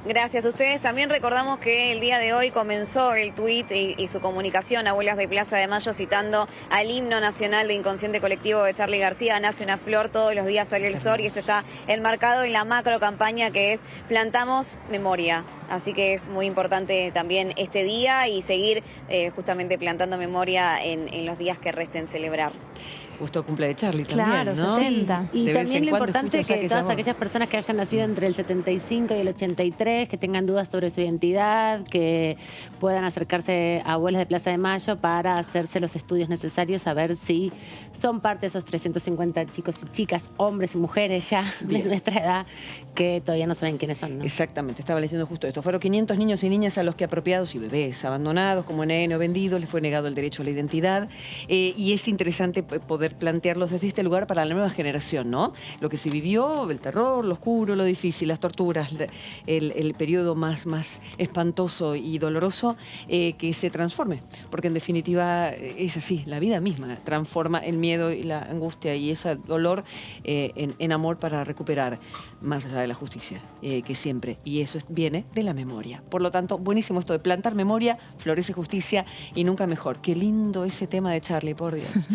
Gracias a ustedes. También recordamos que el día de hoy comenzó el tuit y su comunicación Abuelas de Plaza de Mayo citando al himno nacional de Inconsciente Colectivo de Charly García, Nace una flor, todos los días sale el sol, y esto está enmarcado en la macro campaña que es Plantamos Memoria. Así que es muy importante también este día y seguir justamente plantando memoria en los días que resten celebrar. Justo cumple de Charly Claro, también, ¿no? 60. Y De vez también en lo cuando importante es escuchas que aquella todas voz. aquellas personas que hayan nacido entre el 75 y el 83, que tengan dudas sobre su identidad, que puedan acercarse a Abuelas de Plaza de Mayo para hacerse los estudios necesarios, a ver si son parte de esos 350 chicos y chicas, hombres y mujeres ya de nuestra edad, que todavía no saben quiénes son, ¿no? Exactamente, estaba leyendo justo esto. Fueron 500 niños y niñas a los que apropiados y bebés abandonados como nene o vendidos les fue negado el derecho a la identidad. Y es interesante poder plantearlos desde este lugar para la nueva generación, ¿no? Lo que se vivió, el terror, lo oscuro, lo difícil, las torturas, el periodo más espantoso y doloroso, que se transforme. Porque en definitiva es así, la vida misma transforma el miedo y la angustia y ese dolor en amor para recuperar más allá de la justicia, que siempre. Y eso viene de la memoria. Por lo tanto, buenísimo esto de plantar memoria, florece justicia y nunca mejor. Qué lindo ese tema de Charly, por Dios.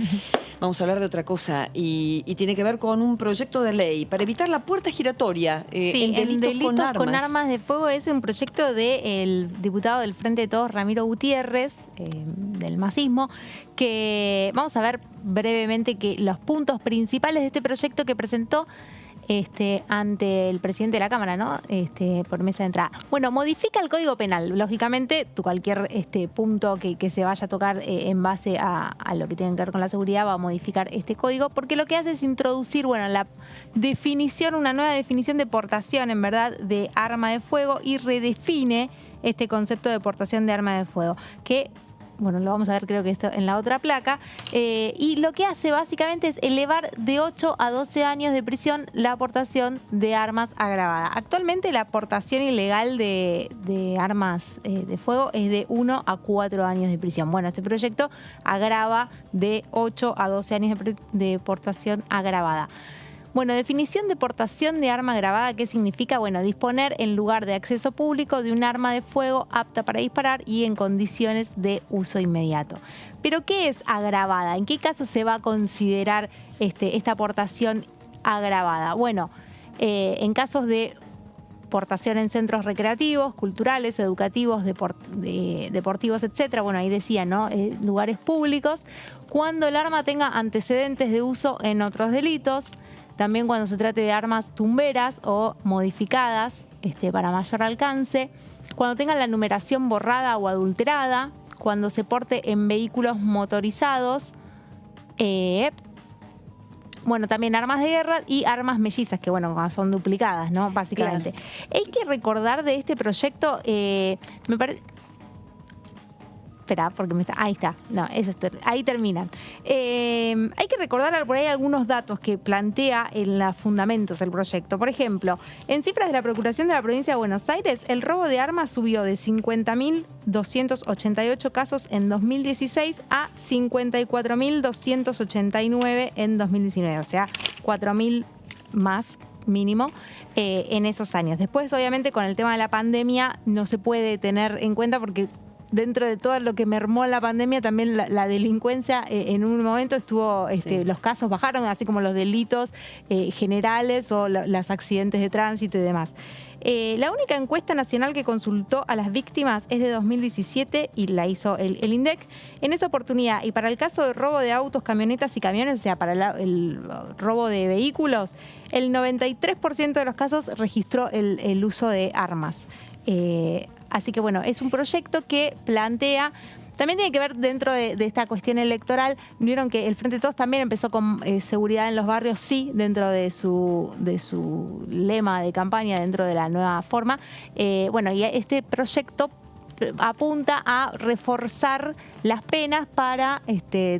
Vamos a hablar de otra cosa y tiene que ver con un proyecto de ley para evitar la puerta giratoria en delitos con armas de fuego. Es un proyecto del diputado del Frente de Todos, Ramiro Gutiérrez, del masismo, que vamos a ver brevemente que los puntos principales de este proyecto que presentó ante el presidente de la Cámara, ¿no? Por mesa de entrada. Bueno, modifica el Código Penal. Lógicamente, cualquier punto que se vaya a tocar en base a lo que tiene que ver con la seguridad va a modificar este código, porque lo que hace es introducir, la definición, una nueva definición de portación, en verdad, de arma de fuego, y redefine este concepto de portación de arma de fuego, que lo vamos a ver, creo que esto en la otra placa, y lo que hace básicamente es elevar de 8 a 12 años de prisión la aportación de armas agravada. Actualmente la aportación ilegal de armas de fuego es de 1 a 4 años de prisión. Bueno, este proyecto agrava de 8 a 12 años de portación agravada. Bueno, definición de portación de arma agravada, ¿qué significa? Bueno, disponer en lugar de acceso público de un arma de fuego apta para disparar y en condiciones de uso inmediato. Pero ¿qué es agravada? ¿En qué caso se va a considerar esta portación agravada? Bueno, en casos de portación en centros recreativos, culturales, educativos, deportivos, etcétera. Bueno, ahí decía, ¿no? Lugares públicos. Cuando el arma tenga antecedentes de uso en otros delitos. También cuando se trate de armas tumberas o modificadas para mayor alcance. Cuando tengan la numeración borrada o adulterada. Cuando se porte en vehículos motorizados. Bueno, también armas de guerra y armas mellizas, que bueno, son duplicadas, ¿no? Básicamente. Claro. Hay que recordar de este proyecto, me parece... Espera, porque me está... Ahí está. No, eso ahí terminan. Hay que recordar por ahí algunos datos que plantea en los fundamentos el proyecto. Por ejemplo, en cifras de la Procuración de la Provincia de Buenos Aires, el robo de armas subió de 50.288 casos en 2016 a 54.289 en 2019. O sea, 4.000 más mínimo en esos años. Después, obviamente, con el tema de la pandemia no se puede tener en cuenta porque dentro de todo lo que mermó la pandemia, también la delincuencia en un momento estuvo, los casos bajaron, así como los delitos generales o los accidentes de tránsito y demás. La única encuesta nacional que consultó a las víctimas es de 2017 y la hizo el INDEC. En esa oportunidad, y para el caso de robo de autos, camionetas y camiones, o sea, para el robo de vehículos, el 93% de los casos registró el uso de armas. Así que bueno, es un proyecto que plantea, también tiene que ver dentro de esta cuestión electoral. Vieron que el Frente de Todos también empezó con seguridad en los barrios, sí, dentro de su lema de campaña, dentro de la nueva forma. Bueno, y este proyecto apunta a reforzar las penas para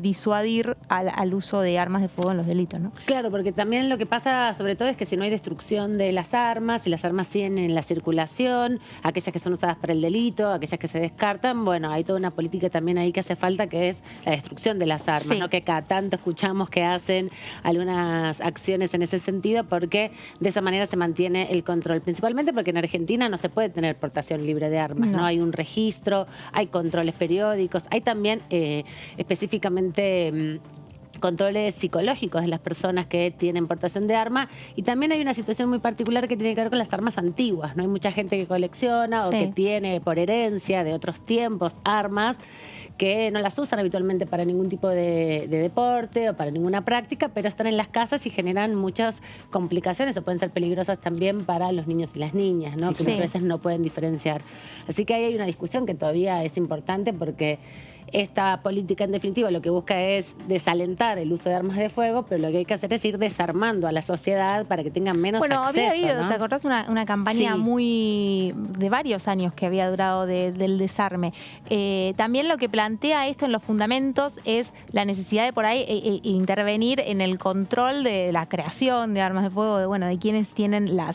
disuadir al uso de armas de fuego en los delitos, ¿no? Claro, porque también lo que pasa sobre todo es que si no hay destrucción de las armas, si las armas siguen en la circulación, aquellas que son usadas para el delito, aquellas que se descartan, bueno, hay toda una política también ahí que hace falta, que es la destrucción de las armas, sí, ¿no? Que cada tanto escuchamos que hacen algunas acciones en ese sentido, porque de esa manera se mantiene el control, principalmente porque en Argentina no se puede tener portación libre de armas, no hay un registro, hay controles periódicos, hay también específicamente controles psicológicos de las personas que tienen portación de arma, y también hay una situación muy particular que tiene que ver con las armas antiguas, ¿no? Hay mucha gente que colecciona, sí, o que tiene por herencia de otros tiempos armas que no las usan habitualmente para ningún tipo de deporte o para ninguna práctica, pero están en las casas y generan muchas complicaciones o pueden ser peligrosas también para los niños y las niñas, ¿no? Sí, que muchas veces no pueden diferenciar. Así que ahí hay una discusión que todavía es importante, porque esta política, en definitiva, lo que busca es desalentar el uso de armas de fuego, pero lo que hay que hacer es ir desarmando a la sociedad para que tengan menos acceso. Bueno, había habido, ¿no? ¿Te acordás? Una campaña, sí, muy de varios años que había durado del desarme. También lo que plantea esto en los fundamentos es la necesidad de por ahí intervenir en el control de la creación de armas de fuego, de quienes tienen la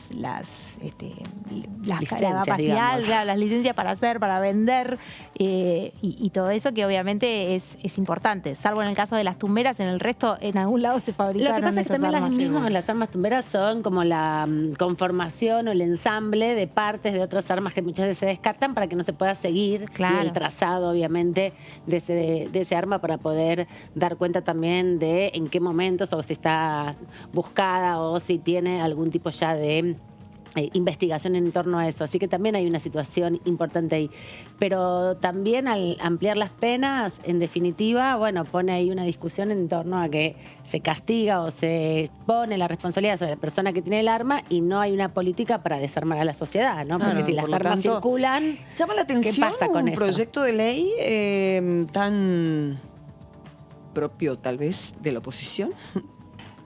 capacidad, las licencias para hacer, para vender y todo eso, que obviamente es importante, salvo en el caso de las tumberas. En el resto, en algún lado se fabricaron. Lo que pasa es que también las armas tumberas son como la conformación o el ensamble de partes de otras armas que muchas veces se descartan para que no se pueda seguir, claro, el trazado, obviamente, de ese arma, para poder dar cuenta también de en qué momentos, o si está buscada, o si tiene algún tipo ya de investigación en torno a eso. Así que también hay una situación importante ahí. Pero también al ampliar las penas, en definitiva, bueno, pone ahí una discusión en torno a que se castiga o se pone la responsabilidad sobre la persona que tiene el arma y no hay una política para desarmar a la sociedad, ¿no? Porque si las armas circulan, llama la atención, ¿qué pasa con eso? Un proyecto de ley tan propio, tal vez, de la oposición.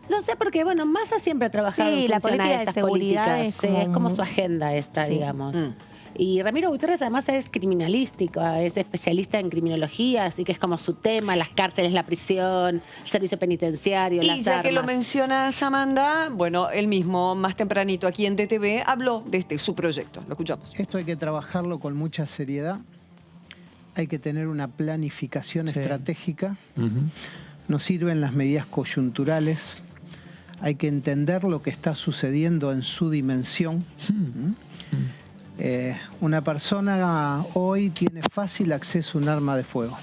No sé, porque bueno, Massa siempre ha trabajado en la política de seguridad políticas. Es como su agenda esta, sí, digamos. Y Ramiro Gutiérrez además es criminalístico, es especialista en criminología, así que es como su tema, las cárceles, la prisión, el servicio penitenciario, las armas. Y ya que lo mencionas, Amanda, bueno, él mismo, más tempranito aquí en DTV, habló de su proyecto. Lo escuchamos. Esto hay que trabajarlo con mucha seriedad, hay que tener una planificación estratégica, no sirven las medidas coyunturales. hay que entender lo que está sucediendo en su dimensión. Una persona hoy tiene fácil acceso a un arma de fuego.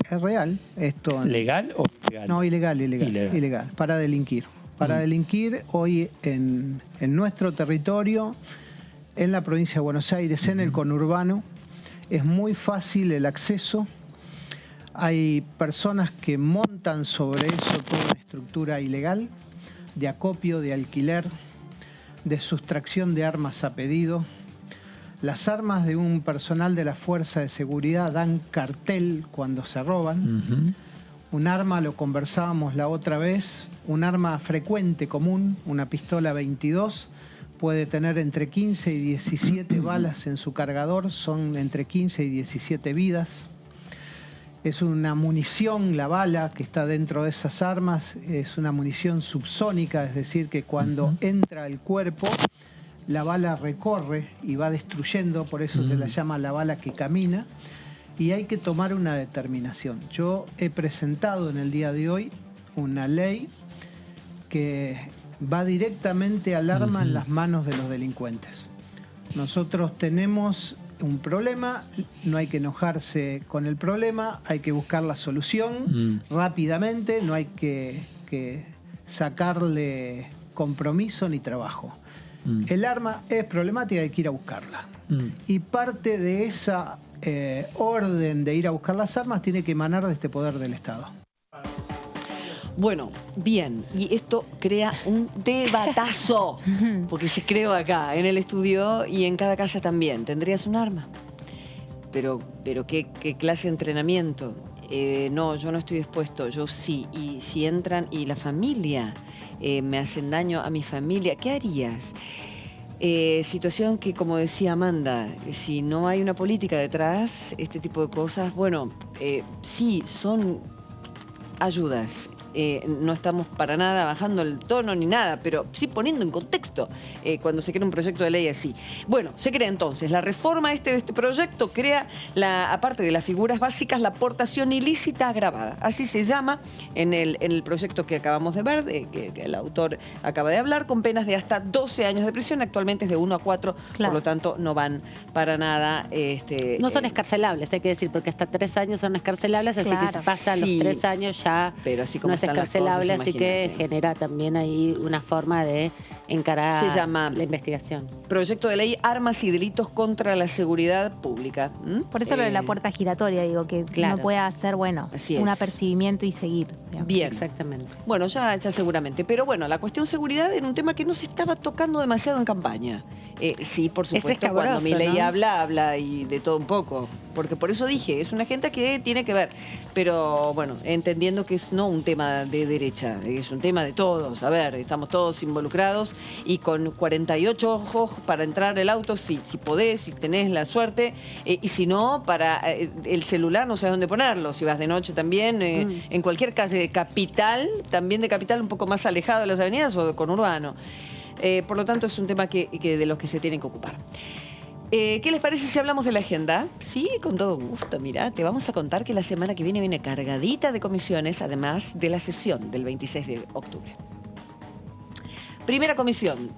Es real esto. ¿Legal o ilegal? No, ilegal. Para delinquir. Para delinquir hoy en nuestro territorio, en la provincia de Buenos Aires, en el conurbano, es muy fácil el acceso. Hay personas que montan sobre eso toda una estructura ilegal de acopio, de alquiler, de sustracción de armas a pedido. Las armas de un personal de la Fuerza de Seguridad dan cartel cuando se roban. Un arma, lo conversábamos la otra vez, un arma frecuente, común, una pistola 22, puede tener entre 15 y 17 balas en su cargador, son entre 15 y 17 vidas. Es una munición, la bala que está dentro de esas armas, es una munición subsónica, es decir, que cuando entra al cuerpo, la bala recorre y va destruyendo, por eso se la llama la bala que camina, y hay que tomar una determinación. Yo he presentado en el día de hoy una ley que va directamente al arma en las manos de los delincuentes. Nosotros tenemos un problema, no hay que enojarse con el problema, hay que buscar la solución rápidamente, no hay que sacarle compromiso ni trabajo. El arma es problemática, hay que ir a buscarla. Y parte de esa orden de ir a buscar las armas tiene que emanar de este poder del Estado. Bueno, bien, y esto crea un debatazo, porque se creó acá, en el estudio y en cada casa también. ¿Tendrías un arma? Pero ¿qué clase de entrenamiento? No, yo no estoy dispuesto, yo sí. Y si entran y la familia, me hacen daño a mi familia, ¿qué harías? Situación que, como decía Amanda, si no hay una política detrás, este tipo de cosas, bueno, sí, son ayudas. No estamos para nada bajando el tono ni nada, pero sí poniendo en contexto cuando se crea un proyecto de ley así. Bueno, se crea entonces la reforma de este proyecto, crea, aparte de las figuras básicas, la aportación ilícita agravada. Así se llama en el proyecto que acabamos de ver, que el autor acaba de hablar, con penas de hasta 12 años de prisión. Actualmente es de 1 a 4, por lo tanto no van para nada. No son escarcelables, hay que decir, porque hasta 3 años son escarcelables, así que si pasan los 3 años ya pero así como no es escarcelable, así que genera también ahí una forma de encarar se llama la investigación. Proyecto de ley Armas y Delitos contra la Seguridad Pública. Por eso lo de la puerta giratoria, digo, que no pueda hacer, bueno, un apercibimiento y seguir. Digamos. Bien. Exactamente. Bueno, ya seguramente. Pero bueno, la cuestión seguridad era un tema que no se estaba tocando demasiado en campaña. Sí, por supuesto, cuando Milei habla y de todo un poco. Porque por eso dije, es una agenda que tiene que ver. Pero bueno, entendiendo que es no un tema de derecha, es un tema de todos. A ver, estamos todos involucrados y con 48 ojos para entrar el auto, si podés, si tenés la suerte, y si no, para el celular no sabes dónde ponerlo. Si vas de noche también, en cualquier calle de capital, también de capital un poco más alejado de las avenidas o de conurbano. Por lo tanto, es un tema que de los que se tienen que ocupar. ¿Qué les parece si hablamos de la agenda? Sí, con todo gusto. Mira, te vamos a contar que la semana que viene cargadita de comisiones, además de la sesión del 26 de octubre. Primera comisión,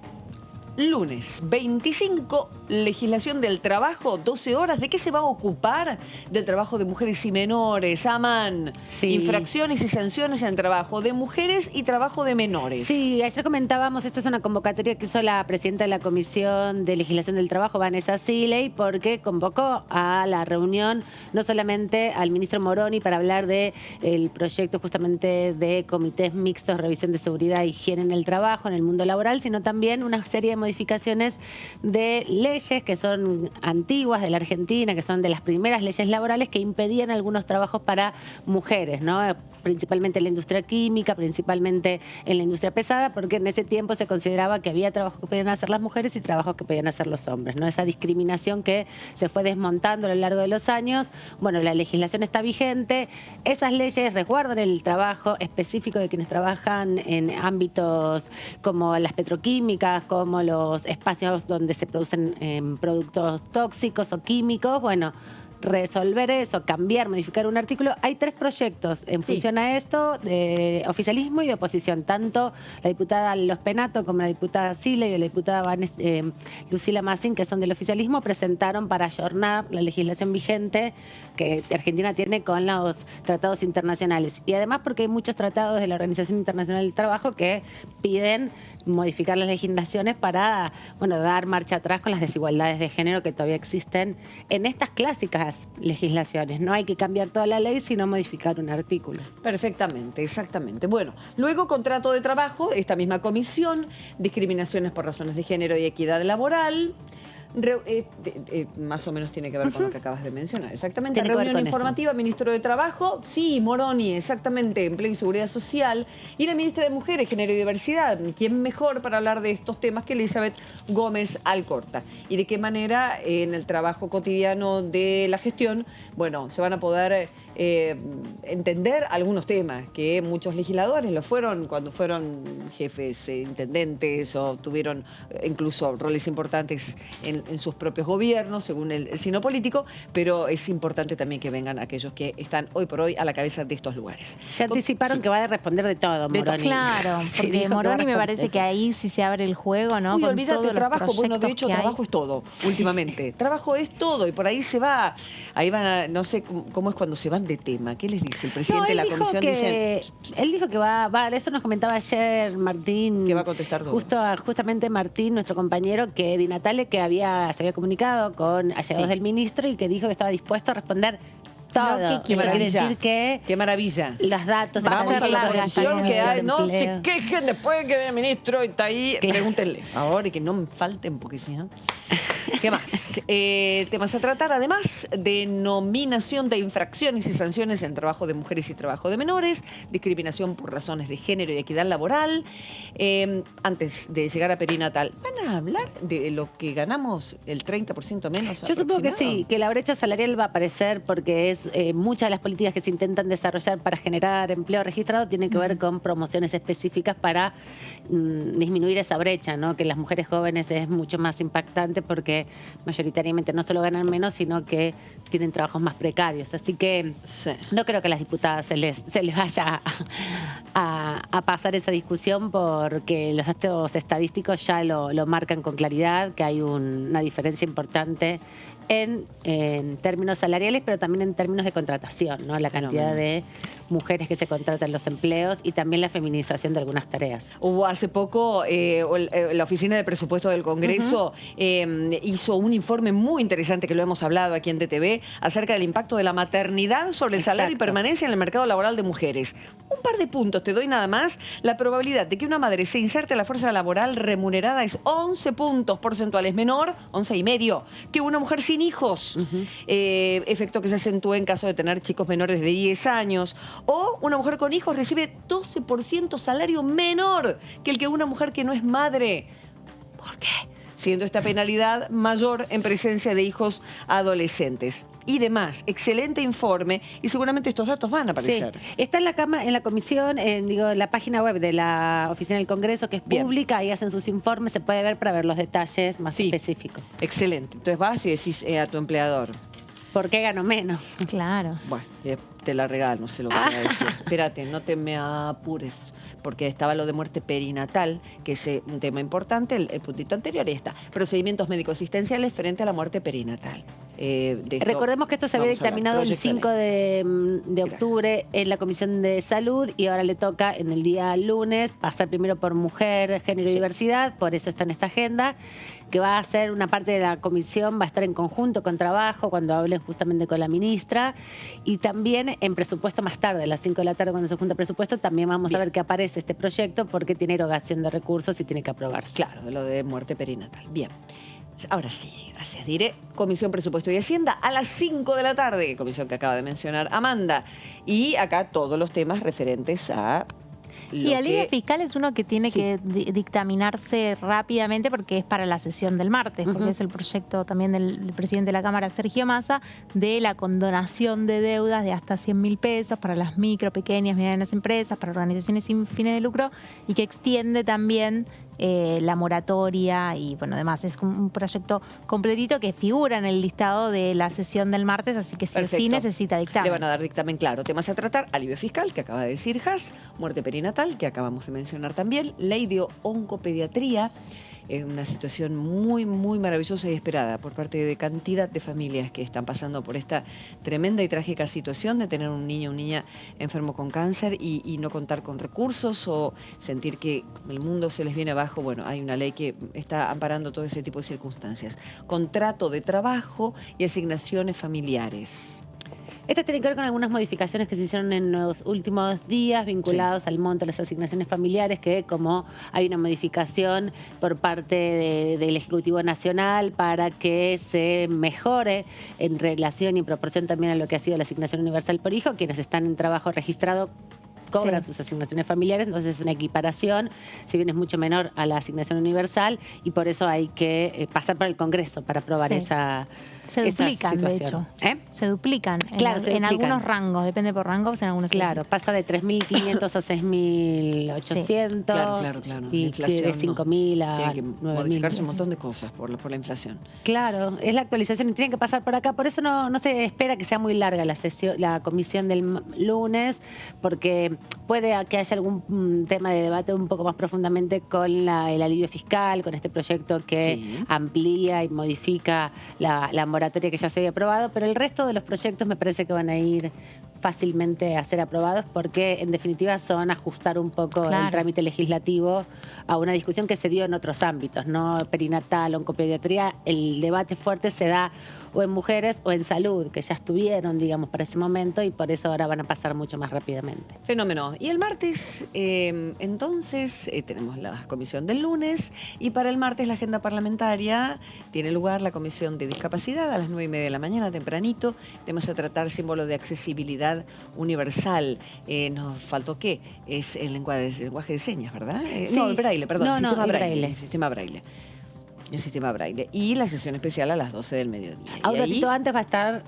lunes 25, legislación del trabajo, 12 horas. ¿De qué se va a ocupar? Del trabajo de mujeres y menores. Aman, infracciones y sanciones en trabajo de mujeres y trabajo de menores. Sí, ayer comentábamos, esta es una convocatoria que hizo la presidenta de la Comisión de Legislación del Trabajo, Vanessa Siley, porque convocó a la reunión no solamente al ministro Moroni para hablar del proyecto justamente de comités mixtos de revisión de seguridad e higiene en el trabajo, en el mundo laboral, sino también una serie de modificaciones de leyes que son antiguas de la Argentina, que son de las primeras leyes laborales que impedían algunos trabajos para mujeres, ¿no? Principalmente en la industria química, principalmente en la industria pesada, porque en ese tiempo se consideraba que había trabajos que podían hacer las mujeres y trabajos que podían hacer los hombres, ¿no? Esa discriminación que se fue desmontando a lo largo de los años. Bueno, la legislación está vigente, esas leyes resguardan el trabajo específico de quienes trabajan en ámbitos como las petroquímicas, como los espacios donde se producen productos tóxicos o químicos. Bueno, resolver eso, cambiar, modificar un artículo. Hay 3 proyectos en función a esto, de oficialismo y de oposición. Tanto la diputada Los Penato como la diputada Sile y la diputada Lucila Massín, que son del oficialismo, presentaron para ayornar la legislación vigente que Argentina tiene con los tratados internacionales. Y además porque hay muchos tratados de la Organización Internacional del Trabajo que piden modificar las legislaciones para, bueno, dar marcha atrás con las desigualdades de género que todavía existen en estas clásicas legislaciones. No hay que cambiar toda la ley, sino modificar un artículo. Perfectamente, exactamente. Bueno, luego contrato de trabajo, esta misma comisión, discriminaciones por razones de género y equidad laboral. Más o menos tiene que ver con lo que acabas de mencionar. Exactamente. Tiene que ver Reunión con informativa, ministro de Trabajo, sí, Moroni, exactamente, Empleo y Seguridad Social, y la ministra de Mujeres, Género y Diversidad. ¿Quién mejor para hablar de estos temas que Elizabeth Gómez Alcorta? Y de qué manera en el trabajo cotidiano de la gestión, bueno, se van a poder entender algunos temas que muchos legisladores lo fueron cuando fueron jefes, intendentes o tuvieron incluso roles importantes en sus propios gobiernos, según el signo político, pero es importante también que vengan aquellos que están hoy por hoy a la cabeza de estos lugares. Ya anticiparon sí, que va a responder de todo, Moroni. Claro, Sí, porque dijo que Moroni va a me responder. parece que ahí sí se abre el juego, ¿no? Uy, Con olvídate, todos los trabajo, bueno, de proyectos hecho, que hay. trabajo es todo, últimamente. Trabajo es todo, y por ahí se va, ahí van a, no sé cómo es cuando se van de tema. ¿Qué les dice el presidente de la comisión? Él dijo que va, eso nos comentaba ayer Martín. Que va a contestar todo. Justamente Martín, nuestro compañero, que Di Natale, que se había comunicado con allegados del ministro y que dijo que estaba dispuesto a responder todo. Lo que quiera. Quiere decir que qué maravilla. los datos Vamos están a la larga posición esta que hay, no desempleo. se quejen después que el ministro está ahí. Pregúntenle ahora y que no me falten porque si no. ¿Qué más? Temas a tratar, además, denominación de infracciones y sanciones en trabajo de mujeres y trabajo de menores, discriminación por razones de género y equidad laboral. Antes de llegar a perinatal, ¿van a hablar de lo que ganamos el 30% menos? Yo supongo que aproximado? sí, que la brecha salarial va a aparecer porque es muchas de las políticas que se intentan desarrollar para generar empleo registrado tienen que ver con promociones específicas para disminuir esa brecha, ¿no? Que en las mujeres jóvenes es mucho más impactante porque mayoritariamente no solo ganan menos, sino que tienen trabajos más precarios. Así que Sí. no creo que a las diputadas se les vaya a pasar esa discusión porque los datos estadísticos ya lo marcan con claridad, que hay una diferencia importante en términos salariales, pero también en términos de contratación, ¿no? La cantidad de mujeres que se contratan en los empleos y también la feminización de algunas tareas. Hubo hace poco, la Oficina de Presupuesto del Congreso hizo un informe muy interesante que lo hemos hablado aquí en DTV acerca del impacto de la maternidad sobre el salario y Exacto. permanencia en el mercado laboral de mujeres. Un par de puntos, te doy nada más. La probabilidad de que una madre se inserte en la fuerza laboral remunerada es 11 puntos porcentuales menor, 11,5, que una mujer sin hijos. Efecto que se acentúa en caso de tener chicos menores de 10 años. O una mujer con hijos recibe 12% salario menor que el que una mujer que no es madre. ¿Por qué? Siendo esta penalidad mayor en presencia de hijos adolescentes. Y demás, excelente informe y seguramente estos datos van a aparecer. Sí. Está en la comisión, en la página web de la Oficina del Congreso, que es Bien. pública, ahí hacen sus informes, se puede ver para ver los detalles más Sí. específicos. Excelente. Entonces vas y decís a tu empleador, ¿Por qué gano menos? Claro. bueno, te la regalo, no sé lo que te voy a decir. Espérate, no te me apures, porque estaba lo de muerte perinatal, que es un tema importante, el puntito anterior, y está. Procedimientos médicos asistenciales frente a la muerte perinatal. De esto Recordemos que esto se había vamos a hablar. dictaminado el Proyecto de 5 de octubre en la Comisión de Salud y ahora le toca en el día lunes pasar primero por mujer, género y diversidad, por eso está en esta agenda, que va a ser una parte de la comisión, va a estar en conjunto con trabajo cuando hablen justamente con la ministra y también en presupuesto más tarde, a las 5 de la tarde cuando se junta presupuesto, también vamos a ver que aparece este proyecto porque tiene erogación de recursos y tiene que aprobarse. Claro, de lo de muerte perinatal. Bien. Ahora sí, gracias. Diré Comisión Presupuesto y Hacienda a las 5 de la tarde, comisión que acaba de mencionar Amanda. Y acá todos los temas referentes a... Y el IVA que... fiscal es uno que tiene Sí. que dictaminarse rápidamente porque es para la sesión del martes, porque es el proyecto también del presidente de la Cámara, Sergio Massa, de la condonación de deudas de hasta 100.000 pesos para las micro, pequeñas, medianas empresas, para organizaciones sin fines de lucro y que extiende también la moratoria y bueno, además es un proyecto completito que figura en el listado de la sesión del martes, así que sí o sí necesita dictamen. Le van a dar dictamen, claro. Temas a tratar: alivio fiscal, que acaba de decir Has, muerte perinatal, que acabamos de mencionar también, ley de oncopediatría. Es una situación muy, muy maravillosa y esperada por parte de cantidad de familias que están pasando por esta tremenda y trágica situación de tener un niño o niña enfermo con cáncer y no contar con recursos o sentir que el mundo se les viene abajo. Bueno, hay una ley que está amparando todo ese tipo de circunstancias. Contrato de trabajo y asignaciones familiares. Esto tiene que ver con algunas modificaciones que se hicieron en los últimos días vinculados al monto de las asignaciones familiares, que como hay una modificación por parte del Ejecutivo Nacional para que se mejore en relación y en proporción también a lo que ha sido la asignación universal por hijo, quienes están en trabajo registrado cobran sus asignaciones familiares, entonces es una equiparación, si bien es mucho menor a la asignación universal, y por eso hay que pasar por el Congreso para aprobar esa se duplican, de hecho. Se duplican. Claro, en algunos rangos, depende por rangos, en algunos. Claro, pasa de 3.500 a 6.800. Sí. Claro. Y inflación, de 5.000 a 9.000. Tiene que modificarse un montón de cosas por la inflación. Claro, es la actualización y tienen que pasar por acá. Por eso no se espera que sea muy larga la comisión del lunes, porque puede que haya algún tema de debate un poco más profundamente con el alivio fiscal, con este proyecto que amplía y modifica la moratoria que ya se había aprobado, pero el resto de los proyectos me parece que van a ir fácilmente a ser aprobados porque en definitiva son ajustar un poco el trámite legislativo a una discusión que se dio en otros ámbitos, ¿no? Perinatal, oncopediatría, el debate fuerte se da o en mujeres o en salud, que ya estuvieron, digamos, para ese momento y por eso ahora van a pasar mucho más rápidamente. Fenómeno. Y el martes, entonces, tenemos la comisión del lunes y para el martes la agenda parlamentaria tiene lugar la comisión de discapacidad a las 9:30 de la mañana, tempranito. Temas a tratar: símbolo de accesibilidad universal. Nos faltó ¿qué? Es el lenguaje de señas, ¿verdad? No, el braille, perdón. Sistema braille. El sistema braille. Y la sesión especial a las 12 del mediodía. A un ratito antes va a estar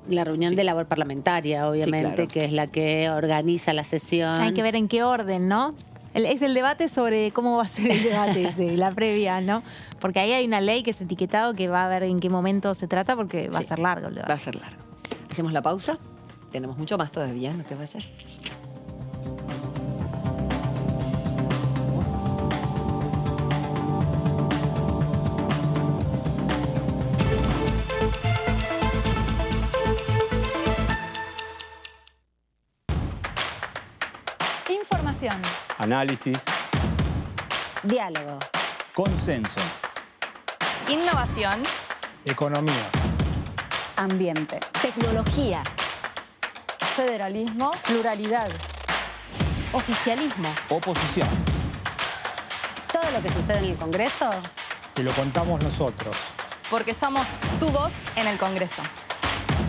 la reunión de labor parlamentaria, obviamente, que es la que organiza la sesión. Hay que ver en qué orden, ¿no? Es el debate sobre cómo va a ser el debate, la previa, ¿no? Porque ahí hay una ley que es etiquetado que va a ver en qué momento se trata porque va a ser largo el debate. Va a ser largo. Hacemos la pausa. Tenemos mucho más todavía, no te vayas. Información. Análisis. Diálogo. Consenso. Innovación. Economía. Ambiente. Tecnología. Federalismo. Pluralidad. Oficialismo. Oposición. Todo lo que sucede en el Congreso. Y lo contamos nosotros. Porque somos tu voz en el Congreso.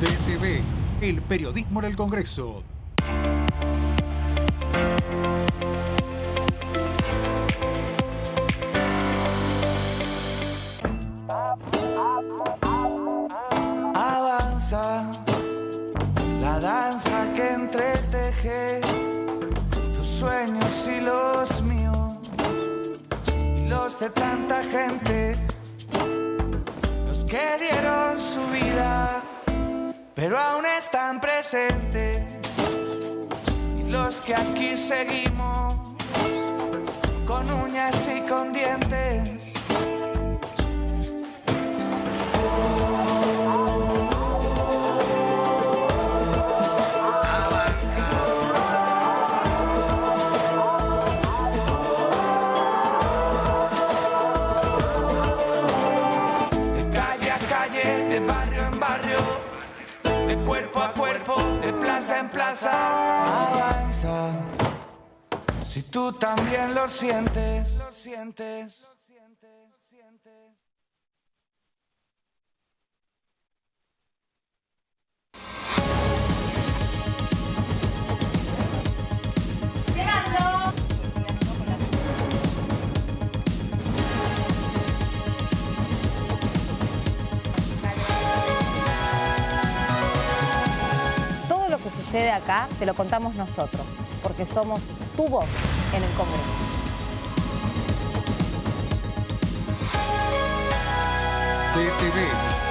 DTV, el periodismo en el Congreso. Avanza la danza que entreteje tus sueños y los míos y los de tanta gente, los que dieron su vida pero aún están presentes, y los que aquí seguimos con uñas y con dientes. Cuerpo a cuerpo, de plaza en plaza, avanza. Si tú también lo sientes, Lo que sucede acá te lo contamos nosotros, porque somos tu voz en el Congreso. DTV,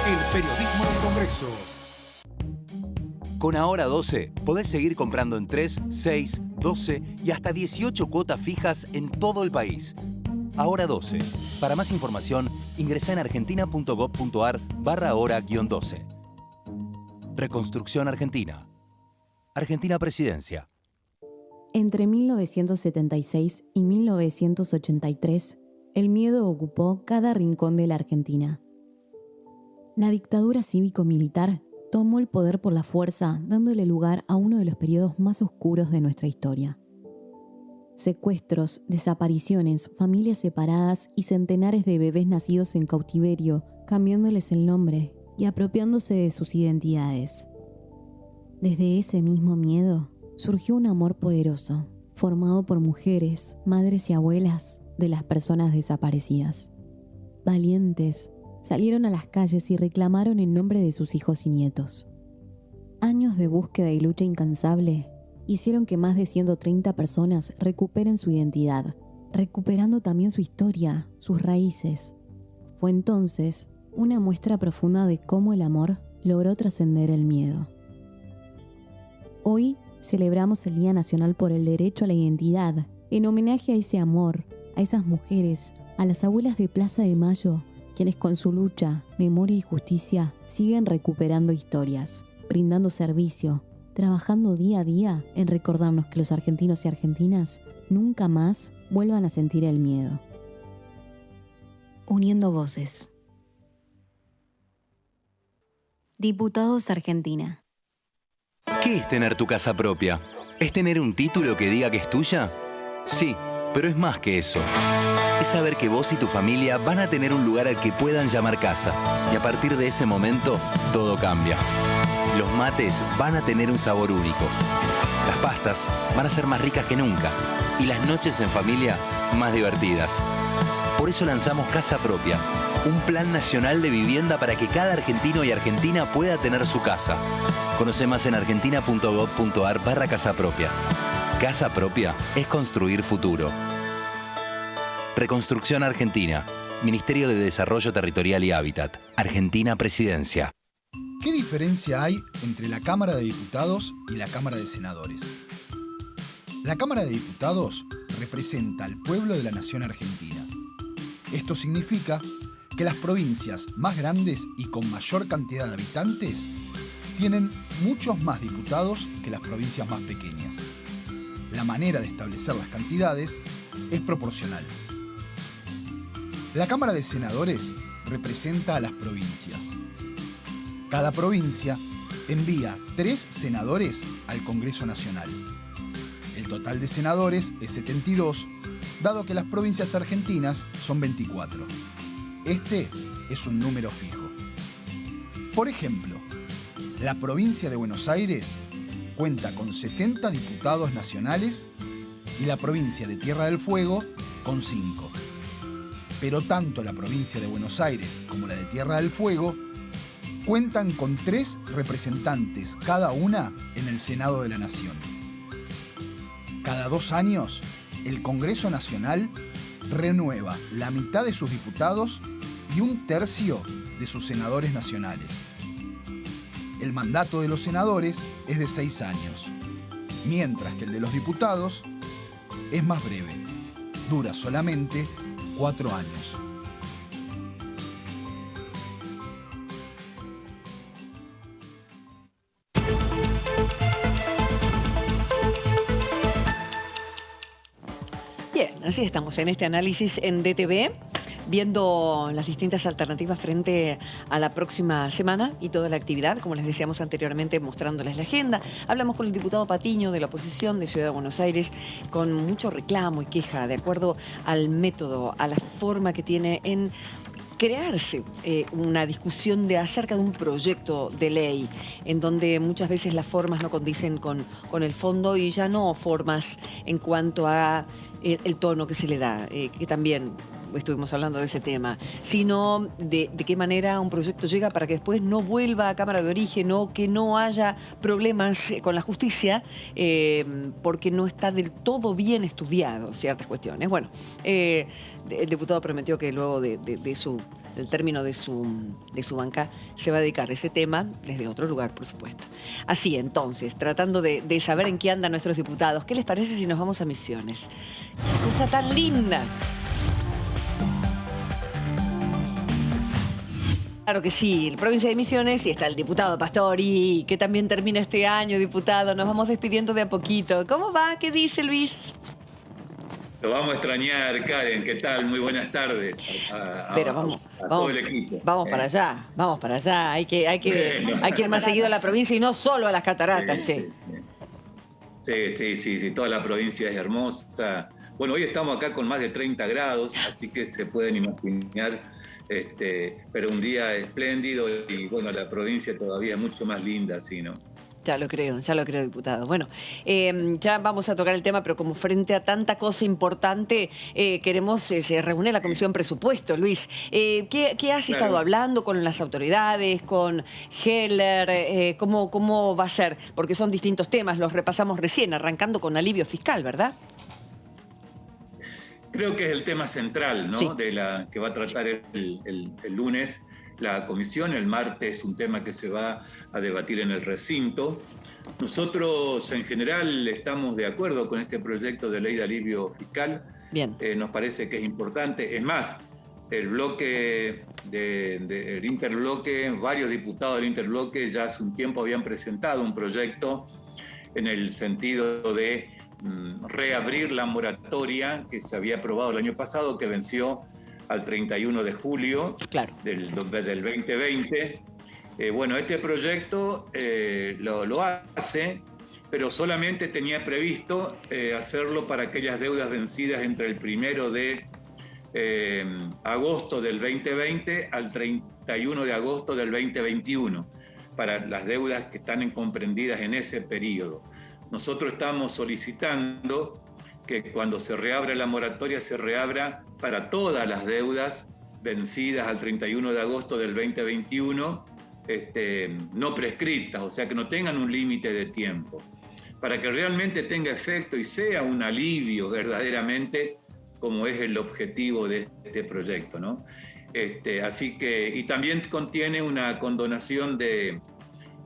el periodismo del Congreso. Con Ahora 12 podés seguir comprando en 3, 6, 12 y hasta 18 cuotas fijas en todo el país. Ahora 12. Para más información, ingresá en argentina.gov.ar/ahora-12. Reconstrucción Argentina. Argentina Presidencia. Entre 1976 y 1983, el miedo ocupó cada rincón de la Argentina. La dictadura cívico-militar tomó el poder por la fuerza, dándole lugar a uno de los periodos más oscuros de nuestra historia. Secuestros, desapariciones, familias separadas y centenares de bebés nacidos en cautiverio, cambiándoles el nombre y apropiándose de sus identidades. Desde ese mismo miedo surgió un amor poderoso, formado por mujeres, madres y abuelas de las personas desaparecidas. Valientes, salieron a las calles y reclamaron en nombre de sus hijos y nietos. Años de búsqueda y lucha incansable hicieron que más de 130 personas recuperen su identidad, recuperando también su historia, sus raíces. Fue entonces una muestra profunda de cómo el amor logró trascender el miedo. Hoy celebramos el Día Nacional por el Derecho a la Identidad, en homenaje a ese amor, a esas mujeres, a las abuelas de Plaza de Mayo, quienes con su lucha, memoria y justicia siguen recuperando historias, brindando servicio, trabajando día a día en recordarnos que los argentinos y argentinas nunca más vuelvan a sentir el miedo. Uniendo voces. Diputados Argentina. ¿Qué es tener tu casa propia? ¿Es tener un título que diga que es tuya? Sí, pero es más que eso. Es saber que vos y tu familia van a tener un lugar al que puedan llamar casa. Y a partir de ese momento, todo cambia. Los mates van a tener un sabor único. Las pastas van a ser más ricas que nunca. Y las noches en familia, más divertidas. Por eso lanzamos Casa Propia, un plan nacional de vivienda para que cada argentino y argentina pueda tener su casa. Conoce más en argentina.gov.ar/Casa Propia. Casa Propia es construir futuro. Reconstrucción Argentina. Ministerio de Desarrollo Territorial y Hábitat. Argentina Presidencia. ¿Qué diferencia hay entre la Cámara de Diputados y la Cámara de Senadores? La Cámara de Diputados representa al pueblo de la nación argentina. Esto significa que las provincias más grandes y con mayor cantidad de habitantes tienen muchos más diputados que las provincias más pequeñas. La manera de establecer las cantidades es proporcional. La Cámara de Senadores representa a las provincias. Cada provincia envía 3 senadores al Congreso Nacional. El total de senadores es 72, dado que las provincias argentinas son 24. Este es un número fijo. Por ejemplo, la provincia de Buenos Aires cuenta con 70 diputados nacionales y la provincia de Tierra del Fuego con 5. Pero tanto la provincia de Buenos Aires como la de Tierra del Fuego cuentan con 3 representantes cada una en el Senado de la Nación. Cada 2 años, el Congreso Nacional renueva la mitad de sus diputados y 1/3 de sus senadores nacionales. El mandato de los senadores es de 6 años, mientras que el de los diputados es más breve, dura solamente 4 años. Bien, así estamos en este análisis en DTV, viendo las distintas alternativas frente a la próxima semana y toda la actividad, como les decíamos anteriormente, mostrándoles la agenda. Hablamos con el diputado Patiño de la oposición de Ciudad de Buenos Aires, con mucho reclamo y queja de acuerdo al método, a la forma que tiene en crearse una discusión acerca de un proyecto de ley en donde muchas veces las formas no condicen con el fondo, y ya no formas en cuanto a el tono que se le da, que también estuvimos hablando de ese tema, sino de qué manera un proyecto llega para que después no vuelva a Cámara de Origen o que no haya problemas con la justicia porque no está del todo bien estudiado ciertas cuestiones. Bueno, el diputado prometió que luego del término de su banca se va a dedicar a ese tema desde otro lugar, por supuesto. Así entonces, tratando de saber en qué andan nuestros diputados, ¿qué les parece si nos vamos a Misiones? ¡Qué cosa tan linda! Claro que sí, la provincia de Misiones, y está el diputado Pastori, que también termina este año, diputado. Nos vamos despidiendo de a poquito. ¿Cómo va? ¿Qué dice Luis? Lo vamos a extrañar, Karen. ¿Qué tal? Muy buenas tardes Pero a todo el equipo. Vamos para allá. Hay que ir más seguido a la provincia y no solo a las cataratas, che. Sí, toda la provincia es hermosa. Bueno, hoy estamos acá con más de 30 grados, así que se pueden imaginar, pero un día espléndido y bueno, la provincia todavía es mucho más linda, así, ¿no? Ya lo creo, diputado. Bueno, ya vamos a tocar el tema, pero como frente a tanta cosa importante, queremos se reúne la Comisión Presupuesto, Luis. ¿Qué has estado hablando con las autoridades, con Heller? ¿Cómo va a ser? Porque son distintos temas, los repasamos recién, arrancando con alivio fiscal, ¿verdad? Creo que es el tema central, ¿no? Sí. Que va a tratar el lunes la comisión. El martes es un tema que se va a debatir en el recinto. Nosotros en general estamos de acuerdo con este proyecto de ley de alivio fiscal. Bien. Nos parece que es importante. Es más, el bloque el interbloque, varios diputados del interbloque ya hace un tiempo habían presentado un proyecto en el sentido de reabrir la moratoria que se había aprobado el año pasado, que venció al 31 de julio del 2020. Bueno, este proyecto lo hace, pero solamente tenía previsto hacerlo para aquellas deudas vencidas entre el 1 de agosto del 2020 al 31 de agosto del 2021, para las deudas que están comprendidas en ese periodo. Nosotros estamos solicitando que cuando se reabra la moratoria se reabra para todas las deudas vencidas al 31 de agosto del 2021, no prescriptas, o sea que no tengan un límite de tiempo, para que realmente tenga efecto y sea un alivio verdaderamente, como es el objetivo de este proyecto, ¿no? Así que, y también contiene una condonación de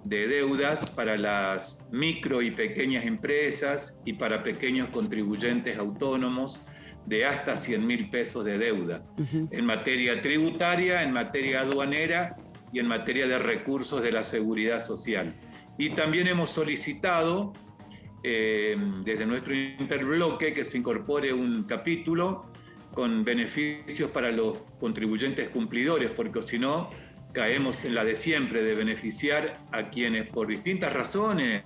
deudas para las micro y pequeñas empresas y para pequeños contribuyentes autónomos de hasta 100.000 pesos de deuda, en materia tributaria, en materia aduanera y en materia de recursos de la seguridad social. Y también hemos solicitado desde nuestro interbloque que se incorpore un capítulo con beneficios para los contribuyentes cumplidores, porque si no caemos en la de siempre, de beneficiar a quienes por distintas razones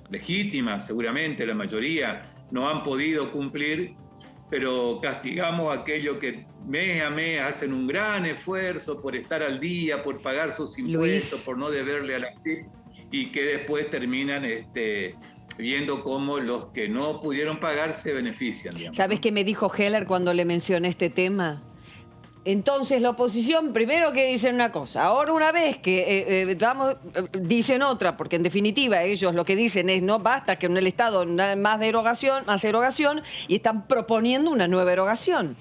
legítimas, seguramente la mayoría, no han podido cumplir, pero castigamos a aquellos que mes a mes hacen un gran esfuerzo por estar al día, por pagar sus impuestos, Luis, por no deberle a la FIP, y que después terminan viendo cómo los que no pudieron pagar se benefician, digamos. ¿Sabes qué me dijo Heller cuando le mencioné este tema? Entonces la oposición, primero que dicen una cosa, ahora una vez que dicen otra, porque en definitiva ellos lo que dicen es no basta que en el Estado más erogación, y están proponiendo una nueva erogación.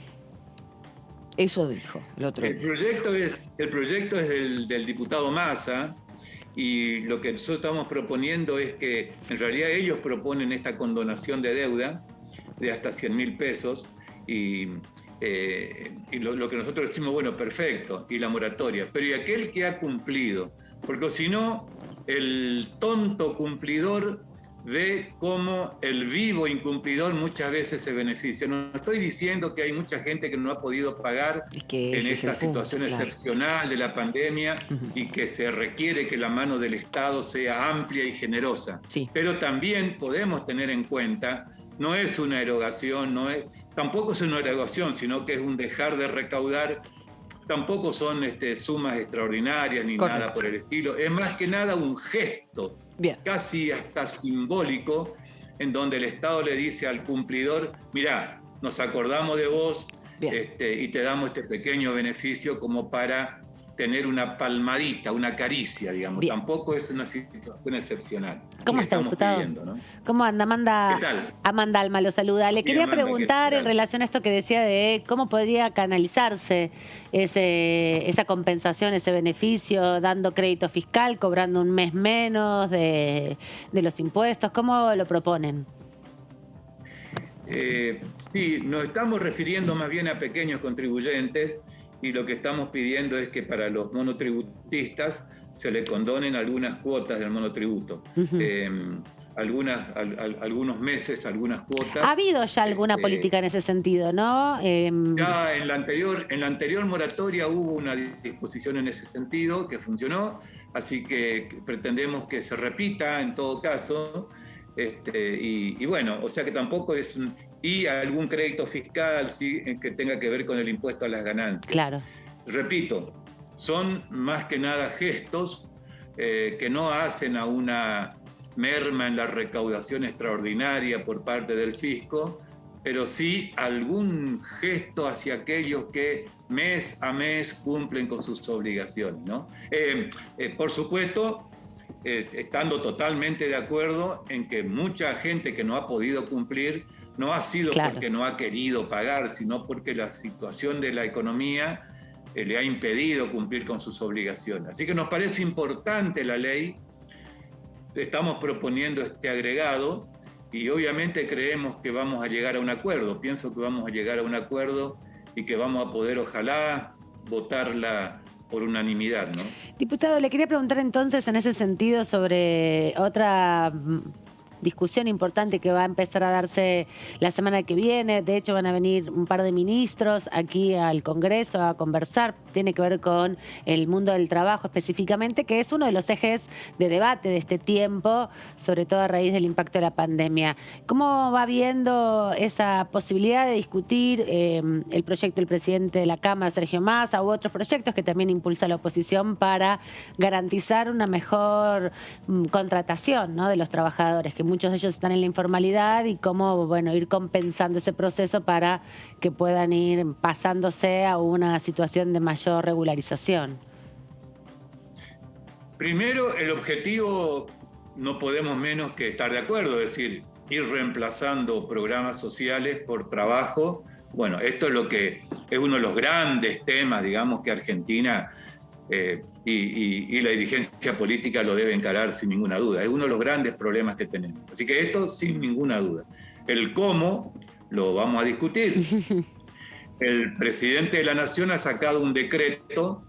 Eso dijo el otro día. El proyecto es del diputado Massa, y lo que nosotros estamos proponiendo es que en realidad ellos proponen esta condonación de deuda de hasta 100.000 pesos y lo que nosotros decimos, bueno, perfecto, y la moratoria, pero y aquel que ha cumplido, porque si no, el tonto cumplidor ve cómo el vivo incumplidor muchas veces se beneficia. No estoy diciendo que hay mucha gente que no ha podido pagar en esta situación excepcional de la pandemia y que se requiere que la mano del Estado sea amplia y generosa, pero también podemos tener en cuenta, no es una erogación, tampoco es una erogación, sino que es un dejar de recaudar. Tampoco son sumas extraordinarias ni nada por el estilo. Es más que nada un gesto, casi hasta simbólico, en donde el Estado le dice al cumplidor, mirá, nos acordamos de vos, y te damos este pequeño beneficio como para tener una palmadita, una caricia, digamos. Bien. Tampoco es una situación excepcional. ¿Cómo está, diputado? Pidiendo, ¿no? ¿Cómo anda? ¿Qué tal? Amanda Alma lo saluda. Le Sí, quería Amanda, preguntar ¿qué tal? en relación a esto que decía de cómo podría canalizarse esa compensación, ese beneficio, dando crédito fiscal, cobrando un mes menos de los impuestos. ¿Cómo lo proponen? Sí, nos estamos refiriendo más bien a pequeños contribuyentes y lo que estamos pidiendo es que para los monotributistas se le condonen algunas cuotas del monotributo. Algunos meses, algunas cuotas. Ha habido ya alguna política en ese sentido, ¿no? Ya en la anterior moratoria hubo una disposición en ese sentido que funcionó, así que pretendemos que se repita en todo caso. Y bueno, o sea que tampoco es y algún crédito fiscal sí, que tenga que ver con el impuesto a las ganancias. Claro. Repito, son más que nada gestos que no hacen a una merma en la recaudación extraordinaria por parte del fisco, pero sí algún gesto hacia aquellos que mes a mes cumplen con sus obligaciones, ¿no? Por supuesto, estando totalmente de acuerdo en que mucha gente que no ha podido cumplir no ha sido porque no ha querido pagar, sino porque la situación de la economía le ha impedido cumplir con sus obligaciones. Así que nos parece importante la ley, estamos proponiendo este agregado y obviamente creemos que vamos a llegar a un acuerdo. Pienso que vamos a llegar a un acuerdo y que vamos a poder, ojalá, votarla por unanimidad, ¿no? Diputado, le quería preguntar entonces en ese sentido sobre otra discusión importante que va a empezar a darse la semana que viene. De hecho, van a venir un par de ministros aquí al Congreso a conversar. Tiene que ver con el mundo del trabajo específicamente, que es uno de los ejes de debate de este tiempo, sobre todo a raíz del impacto de la pandemia. ¿Cómo va viendo esa posibilidad de discutir el proyecto del presidente de la Cámara, Sergio Massa, u otros proyectos que también impulsa la oposición para garantizar una mejor contratación, ¿no?, de los trabajadores, que muchos de ellos están en la informalidad, y cómo, bueno, ir compensando ese proceso para que puedan ir pasándose a una situación de mayor regularización? Primero, el objetivo no podemos menos que estar de acuerdo, es decir, ir reemplazando programas sociales por trabajo. Bueno, esto es lo que es uno de los grandes temas, digamos, que Argentina y la dirigencia política lo debe encarar sin ninguna duda. Es uno de los grandes problemas que tenemos. Así que esto sin ninguna duda. El cómo lo vamos a discutir. El presidente de la Nación ha sacado un decreto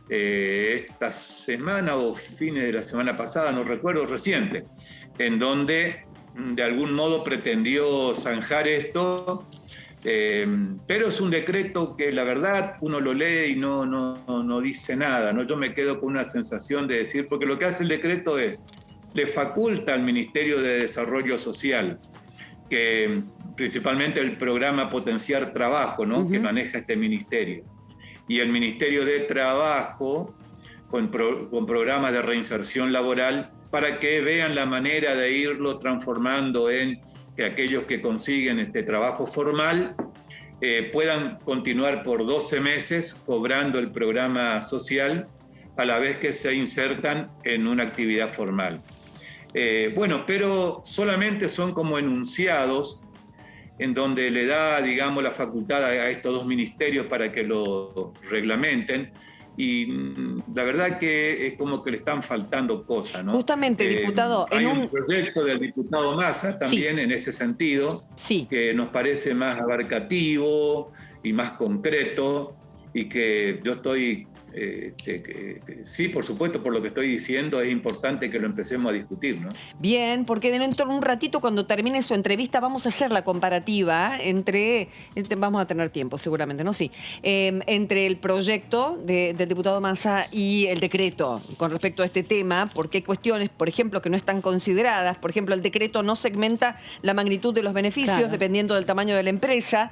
esta semana o fines de la semana pasada, no recuerdo, reciente, en donde de algún modo pretendió zanjar esto. Pero es un decreto que la verdad uno lo lee y no dice nada, ¿no? Yo me quedo con una sensación de decir, porque lo que hace el decreto es, le faculta al Ministerio de Desarrollo Social, que principalmente el programa Potenciar Trabajo, ¿no?, que maneja este ministerio, y el Ministerio de Trabajo con programas de reinserción laboral, para que vean la manera de irlo transformando en que aquellos que consiguen este trabajo formal puedan continuar por 12 meses cobrando el programa social a la vez que se insertan en una actividad formal. Bueno, pero solamente son como enunciados en donde le da, digamos, la facultad a estos dos ministerios para que lo reglamenten. Y la verdad que es como que le están faltando cosas, ¿no? Justamente, diputado. Hay un proyecto del diputado Massa también en ese sentido, que nos parece más abarcativo y más concreto, y que yo estoy, sí, por supuesto, por lo que estoy diciendo, es importante que lo empecemos a discutir, ¿no? Bien, porque dentro de un ratito, cuando termine su entrevista, vamos a hacer la comparativa entre, vamos a tener tiempo seguramente, ¿no? Sí, entre el proyecto del diputado Massa y el decreto con respecto a este tema, porque hay cuestiones, por ejemplo, que no están consideradas. Por ejemplo, el decreto no segmenta la magnitud de los beneficios dependiendo del tamaño de la empresa.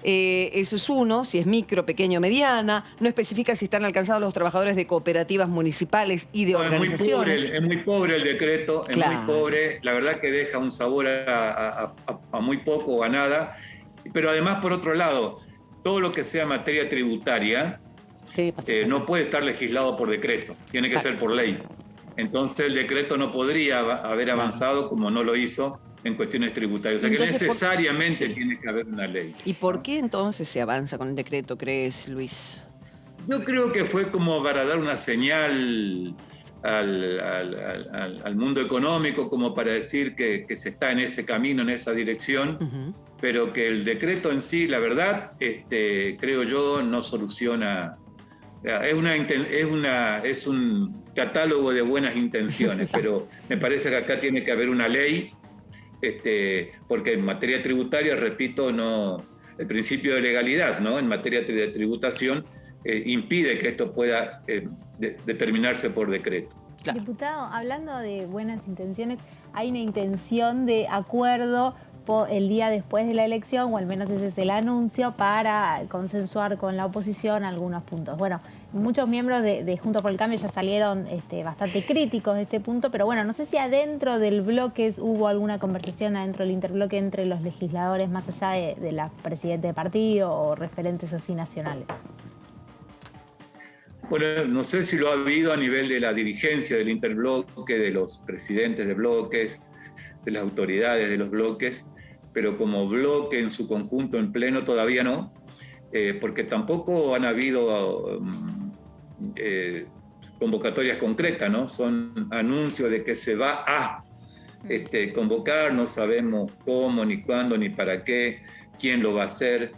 Eso es uno, si es micro, pequeño, mediana. No especifica si están alcanzados los trabajadores de cooperativas municipales y de organizaciones. Es muy pobre el decreto, es muy pobre. La verdad que deja un sabor a muy poco o a nada. Pero además, por otro lado, todo lo que sea materia tributaria no puede estar legislado por decreto, tiene que ser por ley. Entonces el decreto no podría haber avanzado como no lo hizo en cuestiones tributarias. O sea que necesariamente tiene que haber una ley. ¿Y por qué entonces se avanza con el decreto, crees, Luis? Yo creo que fue como para dar una señal al mundo económico, como para decir que se está en ese camino, en esa dirección, pero que el decreto en sí, la verdad, creo yo, no soluciona. Es un catálogo de buenas intenciones, pero me parece que acá tiene que haber una ley, porque en materia tributaria, repito, el principio de legalidad, ¿no? En materia de tributación impide que esto pueda determinarse por decreto. Claro. Diputado, hablando de buenas intenciones, hay una intención de acuerdo el día después de la elección, o al menos ese es el anuncio, para consensuar con la oposición algunos puntos. Bueno, muchos miembros de Juntos por el Cambio ya salieron bastante críticos de este punto, pero bueno, no sé si adentro del bloque hubo alguna conversación adentro del interbloque entre los legisladores, más allá de la presidenta de partido o referentes así nacionales. Bueno, no sé si lo ha habido a nivel de la dirigencia del interbloque, de los presidentes de bloques, de las autoridades de los bloques, pero como bloque en su conjunto en pleno todavía no, porque tampoco han habido convocatorias concretas, ¿no? Son anuncios de que se va a convocar, no sabemos cómo, ni cuándo, ni para qué, quién lo va a hacer,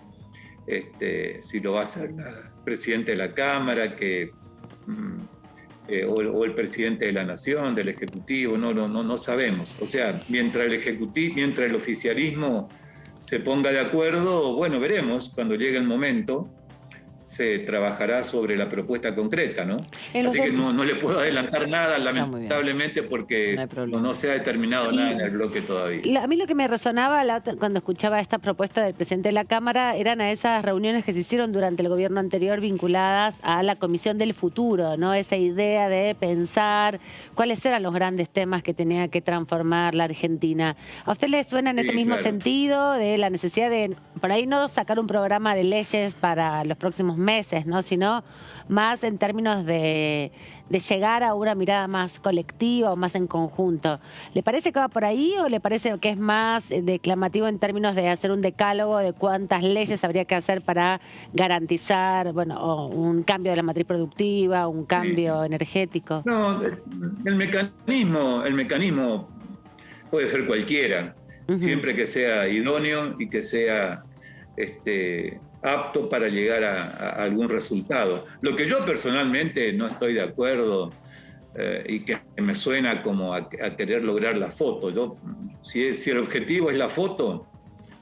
si lo va a hacer la presidente de la Cámara, o el presidente de la Nación, del Ejecutivo, no sabemos. O sea, mientras el oficialismo se ponga de acuerdo, bueno, veremos, cuando llegue el momento, se trabajará sobre la propuesta concreta, ¿no? Así que no le puedo adelantar nada, lamentablemente, porque no se ha determinado nada en el bloque todavía. A mí lo que me resonaba cuando escuchaba esta propuesta del presidente de la Cámara eran a esas reuniones que se hicieron durante el gobierno anterior vinculadas a la Comisión del Futuro, ¿no? Esa idea de pensar cuáles eran los grandes temas que tenía que transformar la Argentina. ¿A usted le suena en ese mismo sentido de la necesidad de, por ahí no sacar un programa de leyes para los próximos meses, ¿no? Sino más en términos de llegar a una mirada más colectiva o más en conjunto? ¿Le parece que va por ahí o le parece que es más declamativo en términos de hacer un decálogo de cuántas leyes habría que hacer para garantizar, bueno, un cambio de la matriz productiva, un cambio energético? No, el mecanismo puede ser cualquiera, siempre que sea idóneo y que sea apto para llegar a algún resultado. Lo que yo personalmente no estoy de acuerdo y que me suena como a querer lograr la foto. Si el objetivo es la foto,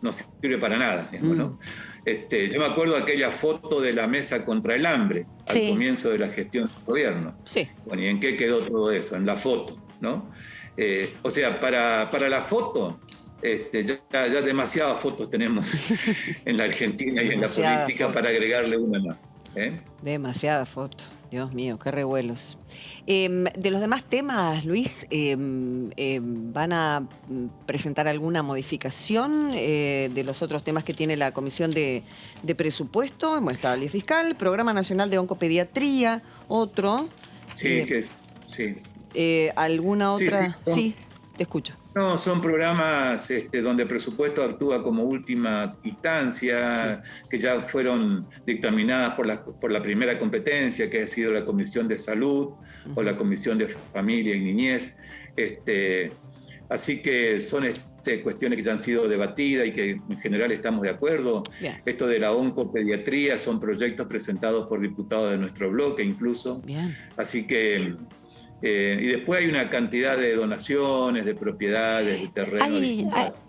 no sirve para nada, digamos, ¿no? Yo me acuerdo de aquella foto de la mesa contra el hambre, al comienzo de la gestión del gobierno. Sí. Bueno, ¿y en qué quedó todo eso? En la foto, ¿no? O sea, para la foto, ya demasiadas fotos tenemos en la Argentina y en la política para agregarle una más. Demasiadas fotos. Dios mío, qué revuelos. De los demás temas, Luis, ¿van a presentar alguna modificación de los otros temas que tiene la Comisión de Presupuesto? Estabilidad Fiscal, Programa Nacional de Oncopediatría, otro. Sí, sí. ¿Alguna otra? Sí, te escucho. No, son programas donde el presupuesto actúa como última instancia, que ya fueron dictaminadas por la primera competencia, que ha sido la Comisión de Salud o la Comisión de Familia y Niñez. Así que son cuestiones que ya han sido debatidas y que en general estamos de acuerdo. Bien. Esto de la oncopediatría son proyectos presentados por diputados de nuestro bloque incluso. Bien. Así que... y después hay una cantidad de donaciones, de propiedades, de terreno.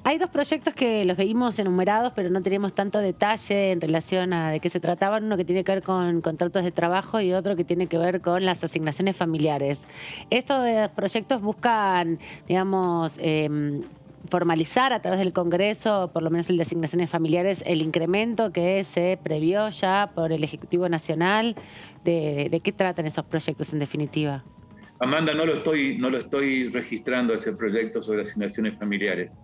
Hay dos proyectos que los veíamos enumerados, pero no tenemos tanto detalle en relación a de qué se trataban. Uno que tiene que ver con contratos de trabajo y otro que tiene que ver con las asignaciones familiares. Estos proyectos buscan, digamos, formalizar a través del Congreso, por lo menos el de asignaciones familiares, el incremento que se previó ya por el Ejecutivo Nacional. ¿De qué tratan esos proyectos en definitiva? Amanda, no lo estoy registrando ese proyecto sobre asignaciones familiares.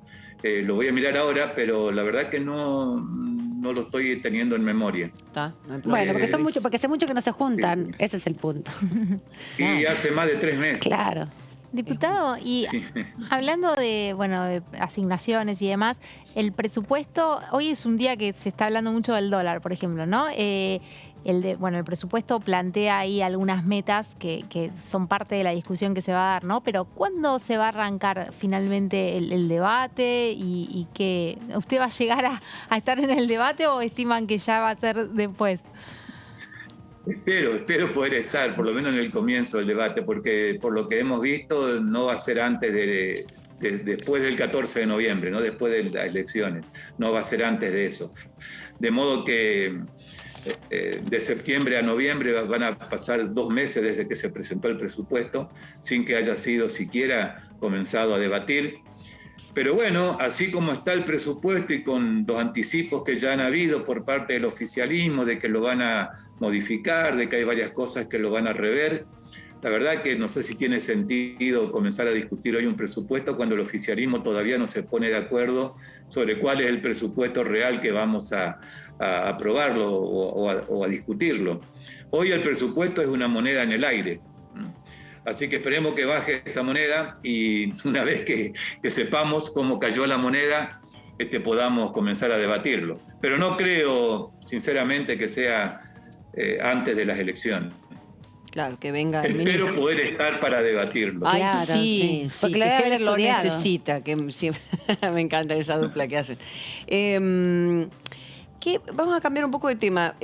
Lo voy a mirar ahora, pero la verdad que no no lo estoy teniendo en memoria. Bueno, porque hace mucho que no se juntan, ese es el punto. Y hace más de 3 meses. Claro. Diputado, y hablando de asignaciones y demás, el presupuesto, hoy es un día que se está hablando mucho del dólar, por ejemplo, ¿no? El presupuesto plantea ahí algunas metas que son parte de la discusión que se va a dar, ¿no? Pero ¿cuándo se va a arrancar finalmente el debate y que usted va a llegar a estar en el debate o estiman que ya va a ser después? Espero poder estar, por lo menos en el comienzo del debate, porque por lo que hemos visto no va a ser antes después del 14 de noviembre, no después de las elecciones, no va a ser antes de eso. De modo que de septiembre a noviembre van a pasar 2 meses desde que se presentó el presupuesto, sin que haya sido siquiera comenzado a debatir. Pero bueno, así como está el presupuesto y con los anticipos que ya han habido por parte del oficialismo de que lo van a modificar, de que hay varias cosas que lo van a rever, la verdad que no sé si tiene sentido comenzar a discutir hoy un presupuesto cuando el oficialismo todavía no se pone de acuerdo sobre cuál es el presupuesto real que vamos a aprobarlo o a discutirlo. Hoy el presupuesto es una moneda en el aire. Así que esperemos que baje esa moneda y una vez que sepamos cómo cayó la moneda, podamos comenzar a debatirlo. Pero no creo, sinceramente, que sea antes de las elecciones. Claro, que venga el ministro. Espero poder estar para debatirlo. Ay, Claro, sí, porque que Heller lo estudiado. necesita, que siempre me encanta esa dupla que hacen. Vamos a cambiar un poco de tema.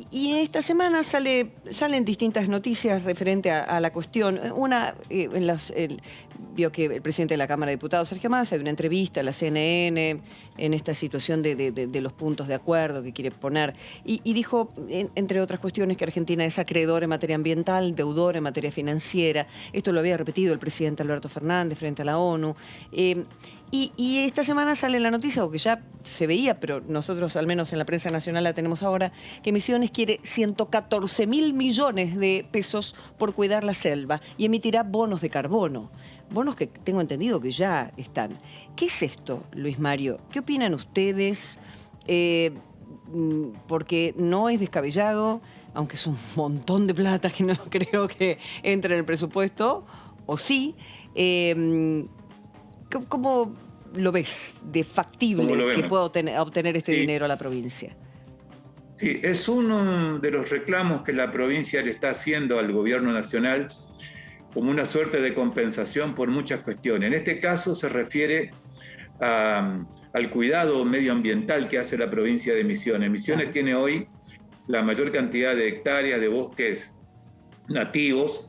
Y esta semana salen distintas noticias referente a la cuestión. Una, vio que el presidente de la Cámara de Diputados, Sergio Massa, de una entrevista a la CNN en esta situación de los puntos de acuerdo que quiere poner. Y dijo, entre otras cuestiones, que Argentina es acreedor en materia ambiental, deudor en materia financiera. Esto lo había repetido el presidente Alberto Fernández frente a la ONU. Y esta semana sale la noticia, o que ya se veía, pero nosotros al menos en la prensa nacional la tenemos ahora, que Misiones quiere 114.000 millones de pesos por cuidar la selva y emitirá bonos de carbono. Bonos que tengo entendido que ya están. ¿Qué es esto, Luis Mario? ¿Qué opinan ustedes? Porque no es descabellado, aunque es un montón de plata que no creo que entre en el presupuesto, o sí. ¿Cómo lo ves de factible que pueda obtener este dinero a la provincia? Sí, es uno de los reclamos que la provincia le está haciendo al gobierno nacional como una suerte de compensación por muchas cuestiones. En este caso se refiere al cuidado medioambiental que hace la provincia de Misiones. Misiones tiene hoy la mayor cantidad de hectáreas de bosques nativos,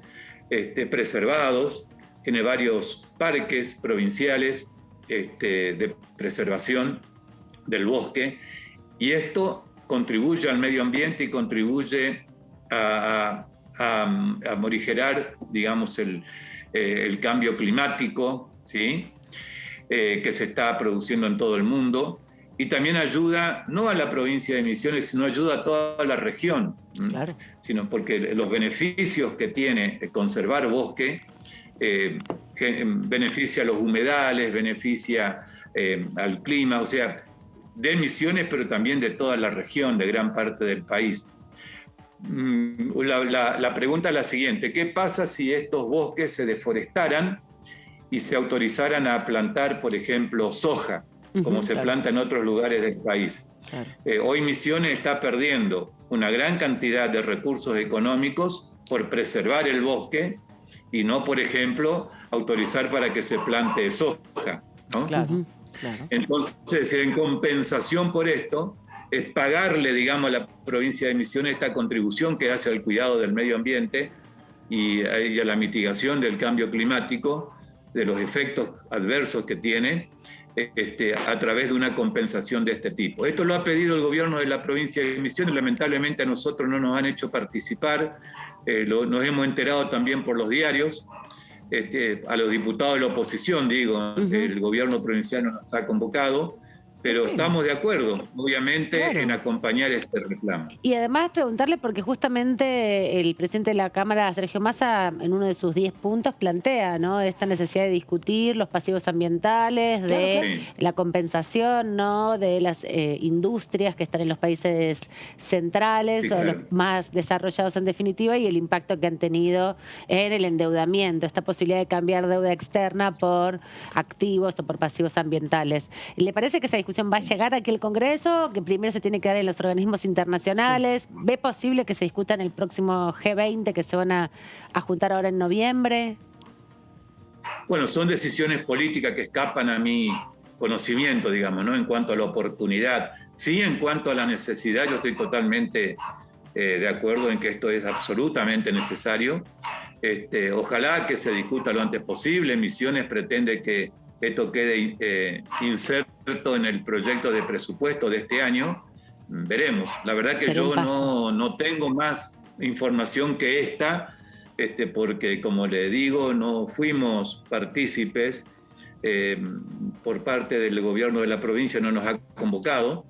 preservados, tiene varios parques provinciales de preservación del bosque, y esto contribuye al medio ambiente y contribuye a morigerar, digamos, el cambio climático, ¿sí? Que se está produciendo en todo el mundo, y también ayuda no a la provincia de Misiones, sino ayuda a toda la región, claro. Sino porque los beneficios que tiene conservar bosque beneficia a los humedales, beneficia al clima, o sea, de Misiones, pero también de toda la región, de gran parte del país. La pregunta es la siguiente: ¿qué pasa si estos bosques se deforestaran y se autorizaran a plantar, por ejemplo, soja, como se planta en otros lugares del país? Claro. Hoy Misiones está perdiendo una gran cantidad de recursos económicos por preservar el bosque y no, por ejemplo, autorizar para que se plante soja, ¿no? Claro, claro. Entonces, en compensación por esto, es pagarle, digamos, a la provincia de Misiones esta contribución que hace al cuidado del medio ambiente y a la mitigación del cambio climático, de los efectos adversos que tiene, a través de una compensación de este tipo. Esto lo ha pedido el gobierno de la provincia de Misiones, lamentablemente a nosotros no nos han hecho participar, nos hemos enterado también por los diarios, a los diputados de la oposición, digo, el gobierno provincial no nos ha convocado, pero estamos de acuerdo, obviamente, en acompañar este reclamo. Y además preguntarle, porque justamente el presidente de la Cámara, Sergio Massa, en uno de sus 10 puntos plantea, ¿no?, esta necesidad de discutir los pasivos ambientales, de la compensación, ¿no?, de las industrias que están en los países centrales o los más desarrollados en definitiva, y el impacto que han tenido en el endeudamiento, esta posibilidad de cambiar deuda externa por activos o por pasivos ambientales. ¿Le parece que esa discusión va a llegar aquí al Congreso, que primero se tiene que dar en los organismos internacionales? ¿Ve posible que se discuta en el próximo G20 que se van a juntar ahora en noviembre? Bueno, son decisiones políticas que escapan a mi conocimiento, digamos, ¿no?, en cuanto a la oportunidad. Sí, en cuanto a la necesidad, yo estoy totalmente de acuerdo en que esto es absolutamente necesario. Ojalá que se discuta lo antes posible. Misiones pretende que esto quede inserto en el proyecto de presupuesto de este año. Veremos. La verdad que yo no tengo más información que esta, porque, como le digo, no fuimos partícipes. Por parte del gobierno de la provincia no nos ha convocado,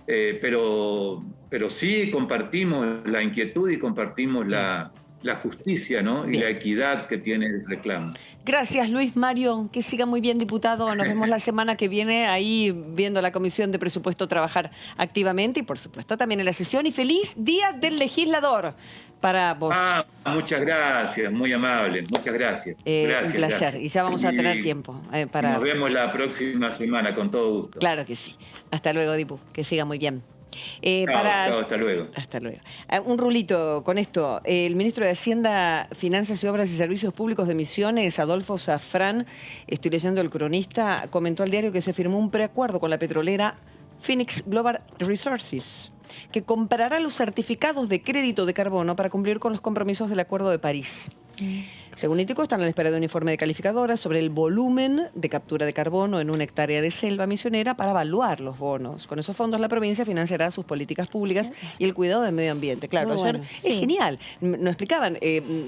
pero sí compartimos la inquietud y compartimos la justicia, ¿no?, y la equidad que tiene el reclamo. Gracias, Luis Mario. Que siga muy bien, diputado. Nos vemos la semana que viene ahí viendo la Comisión de Presupuesto trabajar activamente y, por supuesto, también en la sesión. Y feliz Día del Legislador para vos. Muchas gracias, muy amable. Muchas gracias. Gracias, un placer. Gracias. Y ya vamos a tener tiempo para... Nos vemos la próxima semana, con todo gusto. Claro que sí. Hasta luego, Dipu. Que siga muy bien. Chao, hasta luego. Hasta luego. Un rulito con esto. El ministro de Hacienda, Finanzas y Obras y Servicios Públicos de Misiones, Adolfo Zafrán, estoy leyendo El Cronista, comentó al diario que se firmó un preacuerdo con la petrolera Phoenix Global Resources, que comprará los certificados de crédito de carbono para cumplir con los compromisos del Acuerdo de París. Según indicó, están a la espera de un informe de calificadora sobre el volumen de captura de carbono en una hectárea de selva misionera para evaluar los bonos. Con esos fondos la provincia financiará sus políticas públicas y el cuidado del medio ambiente. Claro, ayer es genial. Nos explicaban,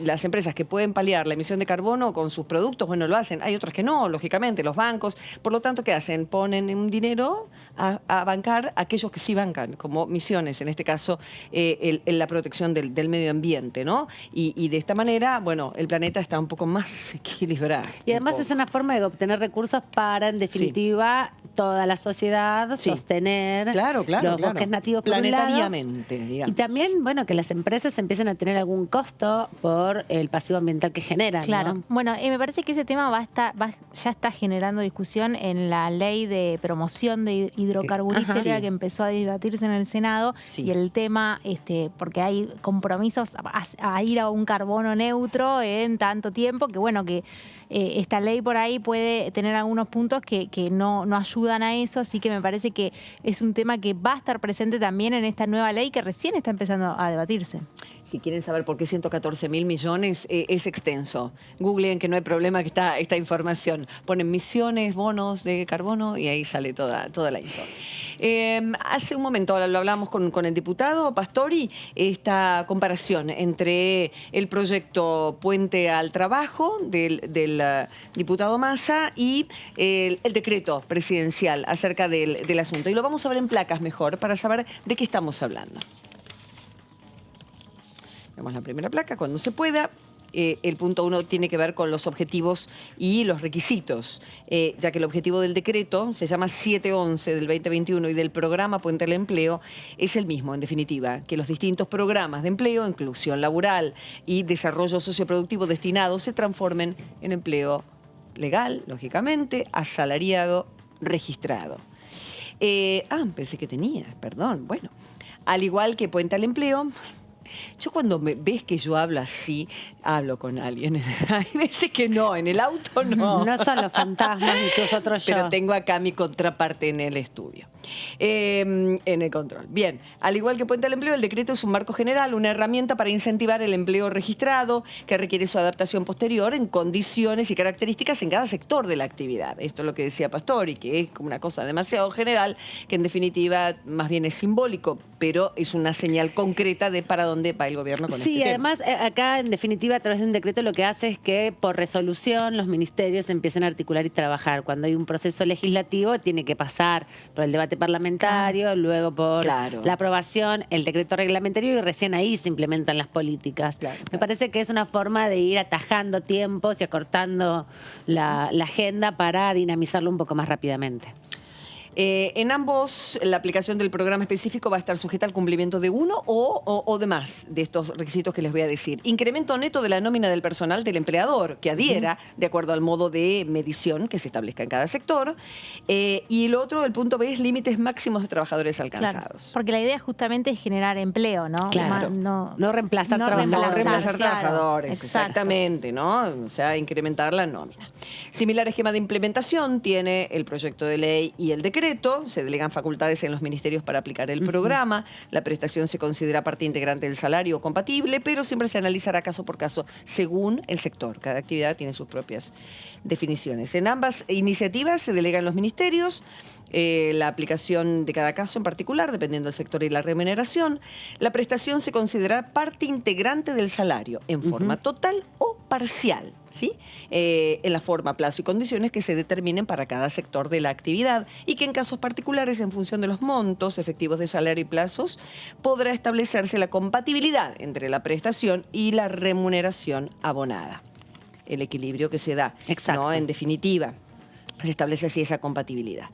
las empresas que pueden paliar la emisión de carbono con sus productos, bueno, lo hacen. Hay otras que no, lógicamente, los bancos. Por lo tanto, ¿qué hacen? Ponen un dinero a bancar a aquellos que sí bancan, como Misiones, en este caso, la protección del medio ambiente, ¿no? Y de esta manera, bueno, el planeta está un poco más equilibrado. Y además es una forma de obtener recursos para, en definitiva, toda la sociedad sostener los bosques nativos planetariamente, digamos. Y también, bueno, que las empresas empiecen a tener algún costo por el pasivo ambiental que generan. Claro. ¿no? Bueno, me parece que ese tema ya está generando discusión en la ley de promoción de hidrocarburífera que empezó a debatirse en el Senado. Y el tema, porque hay compromisos a ir a un carbono neutro en tanto tiempo, que bueno, que esta ley por ahí puede tener algunos puntos que no ayudan a eso, así que me parece que es un tema que va a estar presente también en esta nueva ley que recién está empezando a debatirse. Si quieren saber por qué 114.000 millones, es extenso. Googleen, que no hay problema, que está esta información. Ponen Misiones, bonos de carbono y ahí sale toda la info. Hace un momento lo hablamos con el diputado Pastori, esta comparación entre el proyecto Puente al Trabajo del diputado Massa y el decreto presidencial acerca del asunto. Y lo vamos a ver en placas mejor para saber de qué estamos hablando. Vemos la primera placa cuando se pueda. El punto 1 tiene que ver con los objetivos y los requisitos, ya que el objetivo del decreto se llama 711 del 2021 y del programa Puente al Empleo es el mismo, en definitiva, que los distintos programas de empleo, inclusión laboral y desarrollo socioproductivo destinados se transformen en empleo legal, lógicamente, asalariado, registrado. Pensé que tenía, perdón. Bueno, al igual que Puente al Empleo, yo cuando ves que yo hablo así, hablo con alguien. Hay veces que no, en el auto no. No son los fantasmas ni tus otros yo. Pero tengo acá mi contraparte en el estudio, en el control. Bien, al igual que Puente al Empleo, el decreto es un marco general, una herramienta para incentivar el empleo registrado que requiere su adaptación posterior en condiciones y características en cada sector de la actividad. Esto es lo que decía Pastori, que es como una cosa demasiado general, que en definitiva más bien es simbólico. pero es una señal concreta de para dónde va el gobierno con este tema. Sí, además acá en definitiva a través de un decreto lo que hace es que por resolución los ministerios empiecen a articular y trabajar. Cuando hay un proceso legislativo tiene que pasar por el debate parlamentario, luego por la aprobación, el decreto reglamentario y recién ahí se implementan las políticas. Me parece que es una forma de ir atajando tiempos y acortando la agenda para dinamizarlo un poco más rápidamente. En ambos, la aplicación del programa específico va a estar sujeta al cumplimiento de uno o de más de estos requisitos que les voy a decir. Incremento neto de la nómina del personal del empleador que adhiera de acuerdo al modo de medición que se establezca en cada sector. Y el otro, el punto B, es límites máximos de trabajadores alcanzados. Claro, porque la idea justamente es generar empleo, ¿no? Claro. No reemplazar trabajadores. No reemplazar trabajadores, exacto. exactamente, ¿no? O sea, incrementar la nómina. Similar esquema de implementación tiene el proyecto de ley y el decreto. Se delegan facultades en los ministerios para aplicar el programa. La prestación se considera parte integrante del salario compatible, pero siempre se analizará caso por caso según el sector. Cada actividad tiene sus propias definiciones. En ambas iniciativas se delegan los ministerios. La aplicación de cada caso en particular, dependiendo del sector y la remuneración. La prestación se considera parte integrante del salario en forma total o parcial, ¿sí? En la forma, plazo y condiciones que se determinen para cada sector de la actividad y que en casos particulares, en función de los montos efectivos de salario y plazos, podrá establecerse la compatibilidad entre la prestación y la remuneración abonada. El equilibrio que se da, ¿no? En definitiva. Se establece así esa compatibilidad.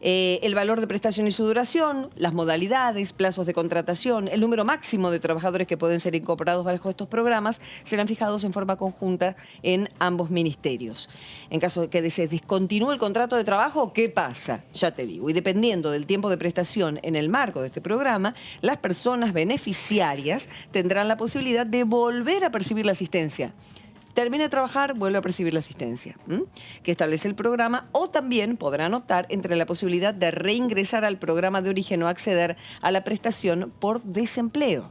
El valor de prestación y su duración, las modalidades, plazos de contratación, el número máximo de trabajadores que pueden ser incorporados bajo estos programas serán fijados en forma conjunta en ambos ministerios. En caso de que se descontinúe el contrato de trabajo, ¿qué pasa? Ya te digo, y dependiendo del tiempo de prestación en el marco de este programa, las personas beneficiarias tendrán la posibilidad de volver a percibir la asistencia. Termina de trabajar, vuelve a percibir la asistencia que establece el programa, o también podrán optar entre la posibilidad de reingresar al programa de origen o acceder a la prestación por desempleo.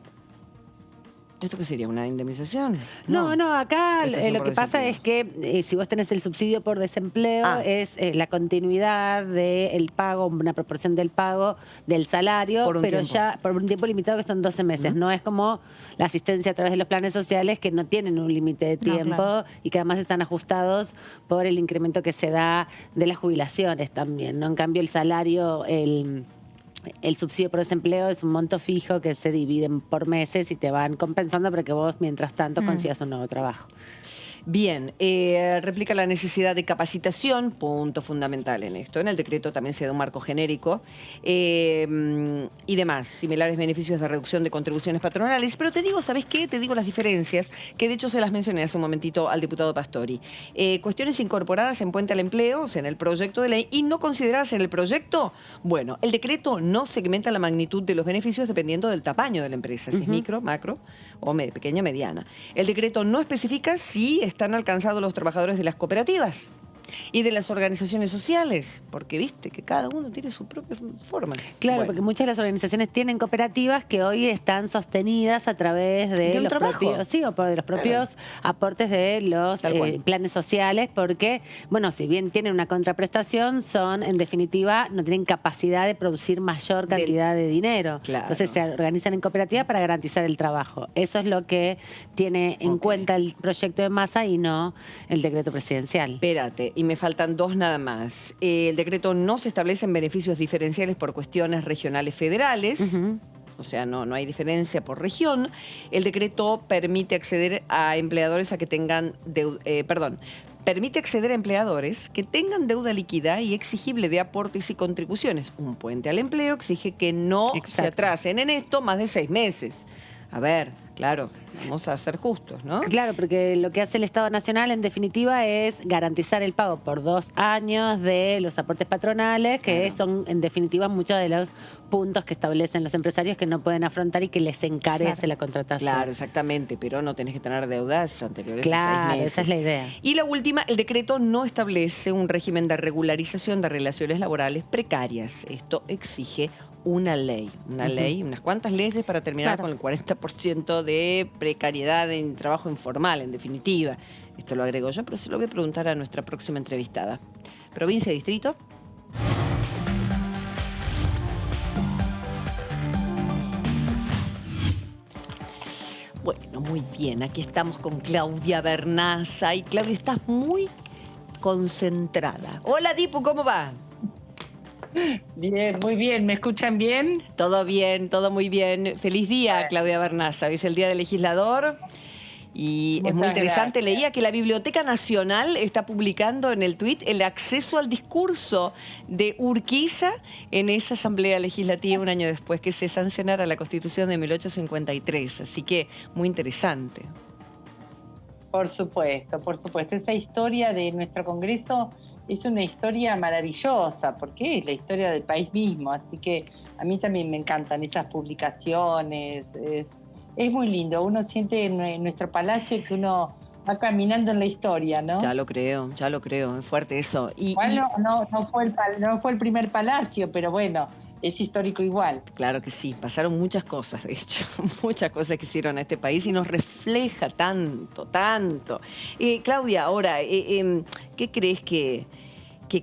¿Esto qué sería? ¿Una indemnización? No, acá lo que pasa es que si vos tenés el subsidio por desempleo es la continuidad del pago, una proporción del pago del salario, pero ya por un tiempo limitado que son 12 meses. No es como la asistencia a través de los planes sociales que no tienen un límite de tiempo y que además están ajustados por el incremento que se da de las jubilaciones también, ¿no? En cambio el salario, el subsidio por desempleo es un monto fijo que se dividen por meses y te van compensando para que vos, mientras tanto, consigas un nuevo trabajo. Bien, replica la necesidad de capacitación, punto fundamental en esto. En el decreto también se da un marco genérico y demás, similares beneficios de reducción de contribuciones patronales. Pero te digo, ¿sabes qué? Te digo las diferencias, que de hecho se las mencioné hace un momentito al diputado Pastori. Cuestiones incorporadas en Puente al Empleo, o sea, en el proyecto de ley, y no consideradas en el proyecto. Bueno, el decreto no segmenta la magnitud de los beneficios dependiendo del tamaño de la empresa, si es micro, macro o pequeña, mediana. El decreto no especifica si están alcanzados los trabajadores de las cooperativas y de las organizaciones sociales, porque viste que cada uno tiene su propia forma. Claro, porque muchas de las organizaciones tienen cooperativas que hoy están sostenidas a través de los propios, o por los propios aportes de los planes sociales, porque, bueno, si bien tienen una contraprestación, son, en definitiva, no tienen capacidad de producir mayor cantidad de dinero. Entonces se organizan en cooperativa para garantizar el trabajo. Eso es lo que tiene en cuenta el proyecto de Massa y no el decreto presidencial. Espérate. Y me faltan dos nada más. El decreto no se establecen beneficios diferenciales por cuestiones regionales federales. O sea, no hay diferencia por región. El decreto permite acceder a empleadores a que tengan permite acceder a empleadores que tengan deuda líquida y exigible de aportes y contribuciones. Un puente al empleo exige que no se atrasen en esto más de 6 meses. A ver, claro, vamos a ser justos, ¿no? Claro, porque lo que hace el Estado Nacional, en definitiva, es garantizar el pago por 2 años de los aportes patronales, que son, en definitiva, muchos de los puntos que establecen los empresarios que no pueden afrontar y que les encarece la contratación. Claro, exactamente, pero no tenés que tener deudas anteriores a 6 meses. Esa es la idea. Y la última, el decreto no establece un régimen de regularización de relaciones laborales precarias. Esto exige una ley, unas cuantas leyes para terminar con el 40% de precariedad en trabajo informal, en definitiva. Esto lo agrego yo, pero se lo voy a preguntar a nuestra próxima entrevistada. Provincia y distrito. Bueno, muy bien. Aquí estamos con Claudia Vernaza. Y Claudia, estás muy concentrada. Hola, Dipu, ¿cómo va? Bien, muy bien. ¿Me escuchan bien? Todo bien, todo muy bien. Feliz día, Claudia Vernaza. Hoy es el Día del Legislador. Y es muy interesante. Gracias. Leía que la Biblioteca Nacional está publicando en el tuit el acceso al discurso de Urquiza en esa Asamblea Legislativa un año después que se sancionara la Constitución de 1853. Así que muy interesante. Por supuesto, por supuesto. Esa historia de nuestro Congreso es una historia maravillosa, porque es la historia del país mismo. Así que a mí también me encantan esas publicaciones. Es muy lindo. Uno siente en nuestro palacio que uno va caminando en la historia, ¿no? Ya lo creo. Es fuerte eso. Igual no fue el primer palacio, pero bueno, es histórico igual. Claro que sí, pasaron muchas cosas, de hecho, muchas cosas que hicieron a este país y nos refleja tanto. Claudia, ahora, ¿qué crees que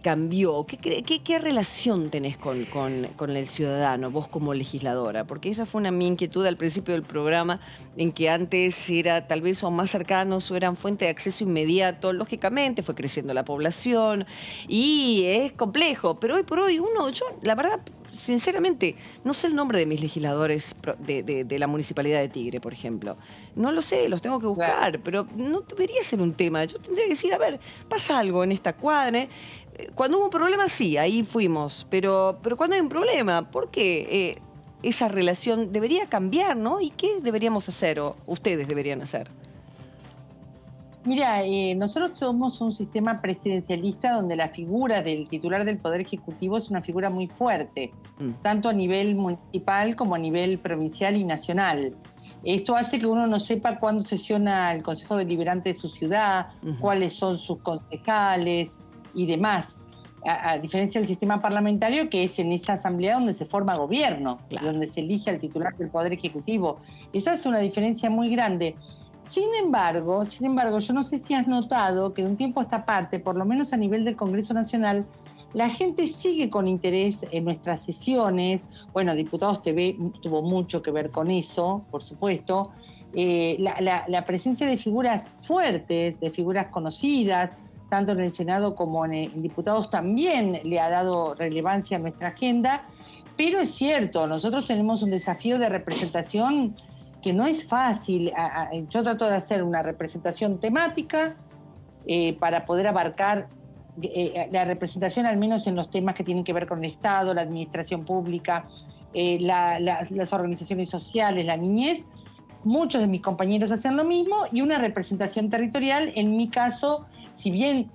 cambió? ¿Qué relación tenés con el ciudadano, vos como legisladora? Porque esa fue mi inquietud al principio del programa, en que antes era tal vez o más cercanos o eran fuente de acceso inmediato. Lógicamente fue creciendo la población y es complejo, pero hoy por hoy yo la verdad, sinceramente, no sé el nombre de mis legisladores de la Municipalidad de Tigre, por ejemplo. No lo sé, los tengo que buscar, pero no debería ser un tema. Yo tendría que decir, a ver, pasa algo en esta cuadra. Cuando hubo un problema, sí, ahí fuimos. Pero cuando hay un problema, ¿por qué esa relación debería cambiar, no? ¿Y qué deberíamos hacer o ustedes deberían hacer? Mira, nosotros somos un sistema presidencialista donde la figura del titular del Poder Ejecutivo es una figura muy fuerte, tanto a nivel municipal como a nivel provincial y nacional. Esto hace que uno no sepa cuándo sesiona el Consejo Deliberante de su ciudad, cuáles son sus concejales y demás. A diferencia del sistema parlamentario, que es en esa asamblea donde se forma gobierno, donde se elige al titular del Poder Ejecutivo. Esa es una diferencia muy grande. Sin embargo, yo no sé si has notado que de un tiempo a esta parte, por lo menos a nivel del Congreso Nacional, la gente sigue con interés en nuestras sesiones. Bueno, Diputados TV tuvo mucho que ver con eso, por supuesto. La presencia de figuras fuertes, de figuras conocidas, tanto en el Senado como en Diputados, también le ha dado relevancia a nuestra agenda. Pero es cierto, nosotros tenemos un desafío de representación que no es fácil. Yo trato de hacer una representación temática para poder abarcar la representación al menos en los temas que tienen que ver con el Estado, la administración pública, las organizaciones sociales, la niñez. Muchos de mis compañeros hacen lo mismo, y una representación territorial. En mi caso, si bien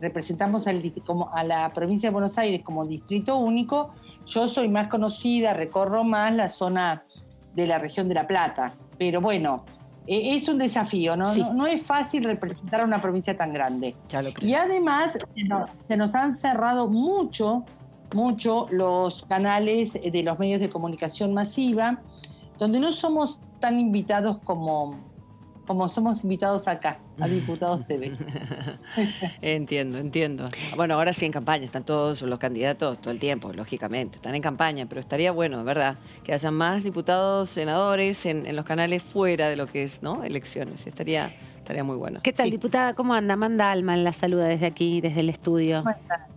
representamos a la provincia de Buenos Aires como distrito único, yo soy más conocida, recorro más la zona de la región de La Plata. Pero bueno, es un desafío, ¿no? Sí. No es fácil representar a una provincia tan grande. Ya lo creo. Y además se nos han cerrado mucho los canales de los medios de comunicación masiva, donde no somos tan invitados como somos invitados acá, a Diputados TV. Entiendo. Bueno, ahora sí en campaña, están todos los candidatos todo el tiempo, lógicamente, están en campaña, pero estaría bueno, ¿verdad?, que haya más diputados, senadores en los canales fuera de lo que es, ¿no?, elecciones. Estaría muy bueno. ¿Qué tal, sí, diputada? ¿Cómo anda? Amanda Alman la saluda desde aquí, desde el estudio. ¿Cómo está?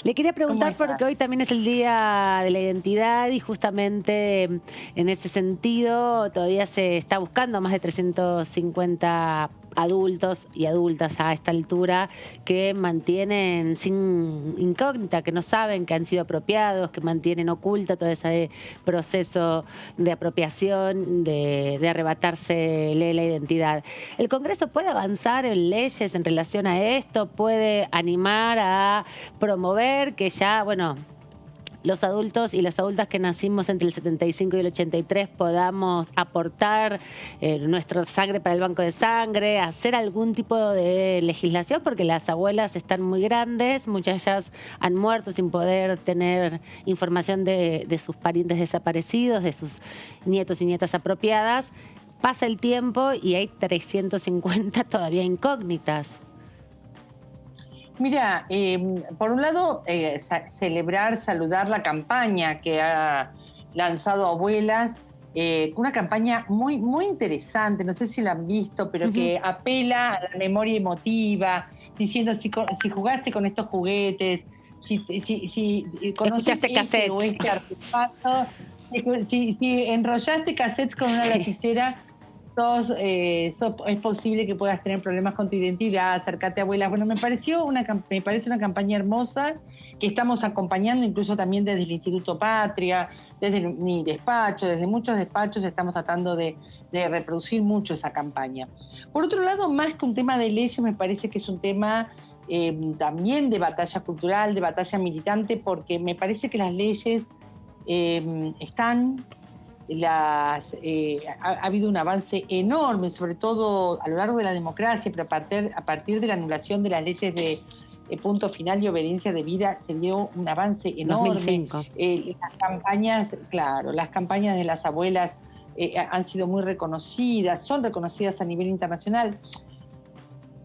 Le quería preguntar porque hoy también es el Día de la Identidad y justamente en ese sentido todavía se está buscando más de 350 adultos y adultas a esta altura que mantienen sin incógnita, que no saben que han sido apropiados, que mantienen oculta todo ese proceso de apropiación, de arrebatarse la identidad. ¿El Congreso puede avanzar en leyes en relación a esto? ¿Puede animar a promover que ya, bueno, los adultos y las adultas que nacimos entre el 75 y el 83 podamos aportar nuestra sangre para el banco de sangre, hacer algún tipo de legislación? Porque las abuelas están muy grandes, muchas de ellas han muerto sin poder tener información de sus parientes desaparecidos, de sus nietos y nietas apropiadas. Pasa el tiempo y hay 350 todavía incógnitas. Mira, por un lado, saludar la campaña que ha lanzado Abuelas una campaña muy, muy interesante, no sé si lo han visto, pero que apela a la memoria emotiva, diciendo si jugaste con estos juguetes, si escuchaste cassettes o este artefacto, si enrollaste cassettes con una lapicera, es posible que puedas tener problemas con tu identidad, acércate a abuelas. Bueno, me parece una campaña hermosa que estamos acompañando incluso también desde el Instituto Patria, desde mi despacho, desde muchos despachos estamos tratando de reproducir mucho esa campaña. Por otro lado, más que un tema de leyes, me parece que es un tema también de batalla cultural, de batalla militante, porque me parece que las leyes ha habido un avance enorme, sobre todo a lo largo de la democracia, pero a partir de la anulación de las leyes de punto final y obediencia de vida se dio un avance enorme. 2005. Las campañas de las abuelas han sido muy reconocidas, son reconocidas a nivel internacional.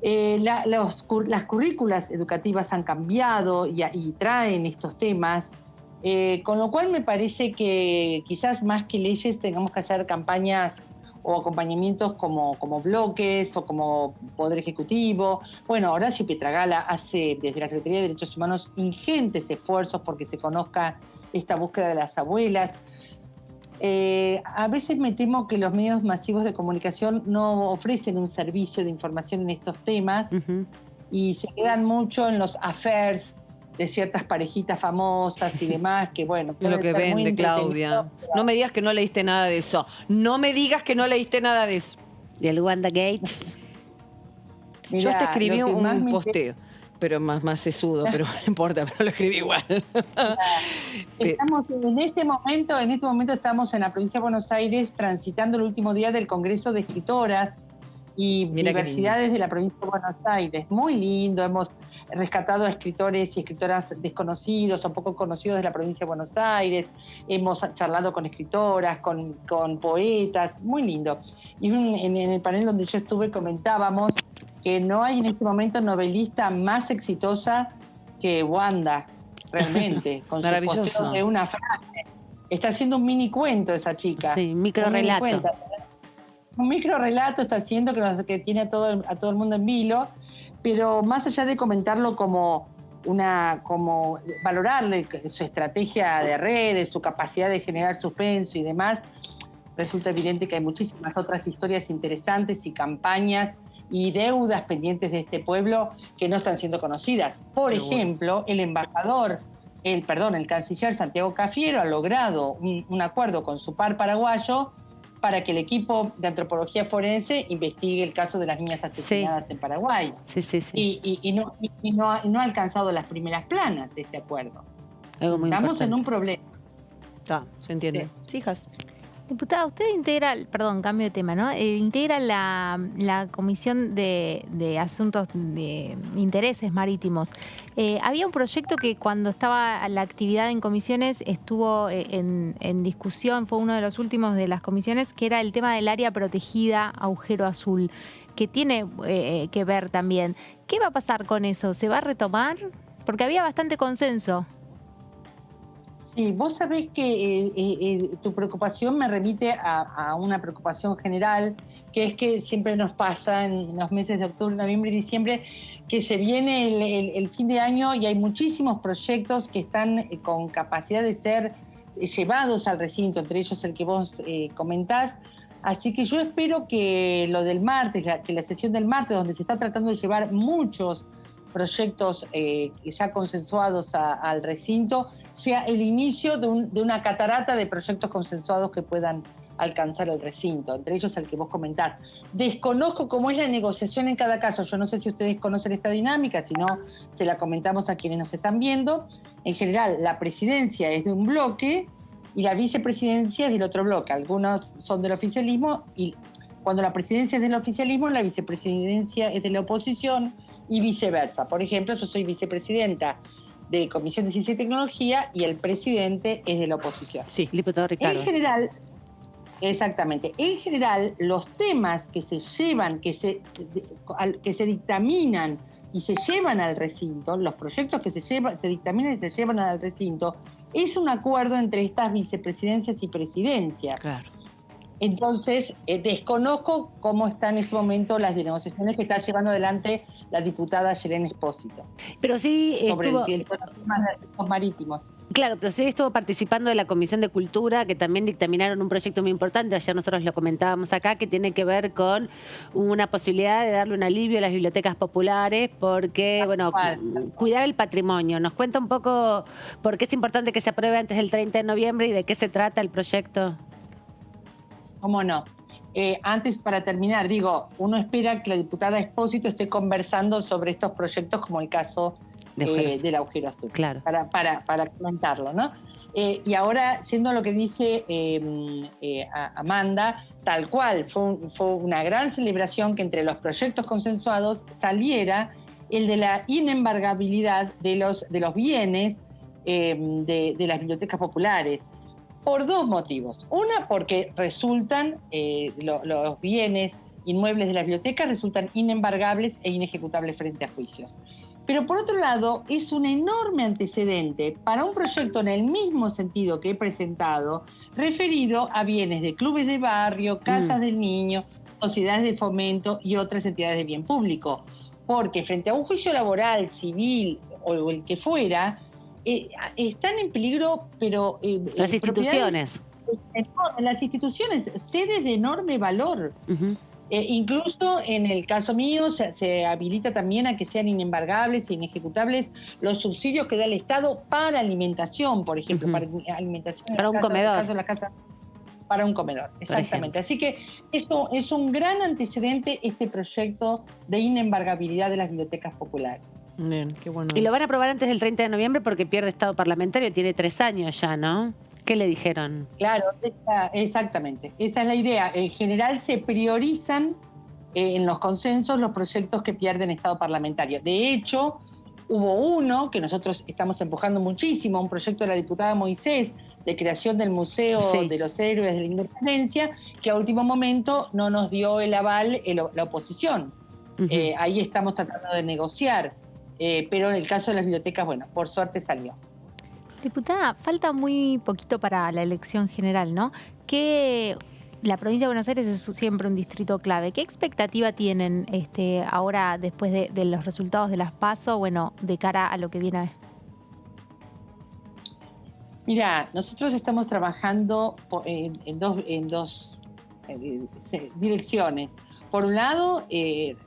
Las currículas educativas han cambiado y traen estos temas, con lo cual me parece que quizás más que leyes tengamos que hacer campañas o acompañamientos como bloques o como Poder Ejecutivo. Bueno, Horacio Pietragala hace desde la Secretaría de Derechos Humanos ingentes esfuerzos porque se conozca esta búsqueda de las abuelas. A veces me temo que los medios masivos de comunicación no ofrecen un servicio de información en estos temas y se quedan mucho en los affairs de ciertas parejitas famosas y demás, que bueno... Es lo que vende, Claudia. No me digas que no leíste nada de eso. No me digas que no leíste nada de eso. Del WandaGate. Mirá, yo hasta escribí un posteo, pero más sesudo, pero no importa, pero lo escribí igual. Estamos en este momento estamos en la provincia de Buenos Aires transitando el último día del Congreso de Escritoras y Diversidades de la provincia de Buenos Aires. Muy lindo, hemos rescatado a escritores y escritoras desconocidos o poco conocidos de la provincia de Buenos Aires, hemos charlado con escritoras, con poetas, muy lindo. Y en el panel donde yo estuve comentábamos que no hay en este momento novelista más exitosa que Wanda, realmente, con su posteo de una frase. Está haciendo un mini cuento esa chica. Sí, microrelato. Un microrelato está haciendo que tiene a todo el mundo en vilo, pero más allá de comentarlo como valorarle su estrategia de redes, su capacidad de generar suspenso y demás, resulta evidente que hay muchísimas otras historias interesantes y campañas y deudas pendientes de este pueblo que no están siendo conocidas. Por ejemplo, el canciller Santiago Cafiero ha logrado un acuerdo con su par paraguayo para que el equipo de antropología forense investigue el caso de las niñas asesinadas en Paraguay. Y no ha alcanzado las primeras planas de este acuerdo. Estamos en un problema. Se entiende. Sí, hijas. Diputada, usted integra, cambio de tema, ¿no? Integra la Comisión de Asuntos de Intereses Marítimos. Había un proyecto que cuando estaba la actividad en comisiones estuvo en discusión, fue uno de los últimos de las comisiones, que era el tema del área protegida Agujero Azul, que tiene que ver también. ¿Qué va a pasar con eso? ¿Se va a retomar? Porque había bastante consenso. Sí, vos sabés que tu preocupación me remite a una preocupación general, que es que siempre nos pasa en los meses de octubre, noviembre y diciembre, que se viene el fin de año y hay muchísimos proyectos que están con capacidad de ser llevados al recinto, entre ellos el que vos comentás. Así que yo espero que lo del martes, que la sesión del martes, donde se está tratando de llevar muchos proyectos ya consensuados al recinto, sea el inicio de una catarata de proyectos consensuados que puedan alcanzar el recinto, entre ellos el que vos comentás. Desconozco cómo es la negociación en cada caso, yo no sé si ustedes conocen esta dinámica, si no, se la comentamos a quienes nos están viendo. En general, la presidencia es de un bloque y la vicepresidencia es del otro bloque. Algunos son del oficialismo y cuando la presidencia es del oficialismo, la vicepresidencia es de la oposición y viceversa. Por ejemplo, yo soy vicepresidenta de Comisión de Ciencia y Tecnología y el presidente es de la oposición. Sí, diputado Ricardo. En general, exactamente. En general, los temas que se llevan, que se dictaminan y se llevan al recinto, los proyectos que se dictaminan y se llevan al recinto, es un acuerdo entre estas vicepresidencias y presidencias. Claro. Entonces, desconozco cómo están en este momento las negociaciones que está llevando adelante la diputada Yelén Espósito. Pero sí sobre estuvo... el tema de los marítimos. Claro, pero sí estuvo participando de la Comisión de Cultura, que también dictaminaron un proyecto muy importante, ayer nosotros lo comentábamos acá, que tiene que ver con una posibilidad de darle un alivio a las bibliotecas populares, porque, bueno, cuidar el patrimonio. ¿Nos cuenta un poco por qué es importante que se apruebe antes del 30 de noviembre y de qué se trata el proyecto? ¿Cómo no? Antes, para terminar, digo, uno espera que la diputada Espósito esté conversando sobre estos proyectos como el caso del agujero azul. Claro. Para comentarlo, ¿no? Y ahora, yendo a lo que dice Amanda, tal cual, fue una gran celebración que entre los proyectos consensuados saliera el de la inembargabilidad de los bienes de las bibliotecas populares. Por dos motivos. Una, porque resultan, los bienes inmuebles de las bibliotecas resultan inembargables e inejecutables frente a juicios. Pero por otro lado, es un enorme antecedente para un proyecto en el mismo sentido que he presentado, referido a bienes de clubes de barrio, casas del niño, sociedades de fomento y otras entidades de bien público. Porque frente a un juicio laboral, civil o el que fuera, están en peligro, pero... las instituciones. Las instituciones, sedes de enorme valor. Incluso en el caso mío se habilita también a que sean inembargables e inejecutables los subsidios que da el Estado para alimentación, por ejemplo, para alimentación. Para un comedor. Para un comedor, exactamente. Así que esto es un gran antecedente, este proyecto de inembargabilidad de las bibliotecas populares. Bien, qué bueno. Y lo van a aprobar antes del 30 de noviembre porque pierde estado parlamentario, tiene 3 años ya, ¿no? ¿Qué le dijeron? Claro, exactamente. Esa es la idea. En general se priorizan en los consensos los proyectos que pierden estado parlamentario. De hecho, hubo uno que nosotros estamos empujando muchísimo, un proyecto de la diputada Moisés de creación del Museo de los Héroes de la Independencia, que a último momento no nos dio el aval la oposición. Ahí estamos tratando de negociar. Pero en el caso de las bibliotecas, bueno, por suerte salió. Diputada, falta muy poquito para la elección general, ¿no? Que la provincia de Buenos Aires es siempre un distrito clave. ¿Qué expectativa tienen ahora, después de los resultados de las PASO, bueno, de cara a lo que viene? Mira, nosotros estamos trabajando en dos direcciones. Por un lado,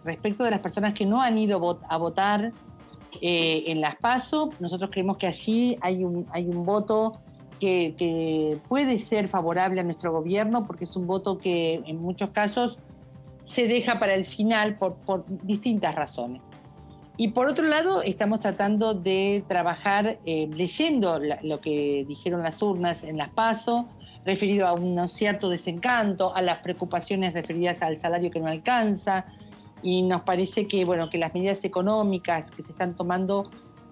respecto de las personas que no han ido a votar en las PASO, nosotros creemos que allí hay un voto que puede ser favorable a nuestro gobierno, porque es un voto que en muchos casos se deja para el final por distintas razones. Y por otro lado, estamos tratando de trabajar leyendo lo que dijeron las urnas en las PASO, referido a un cierto desencanto, a las preocupaciones referidas al salario que no alcanza, y nos parece que, bueno, que las medidas económicas que se están tomando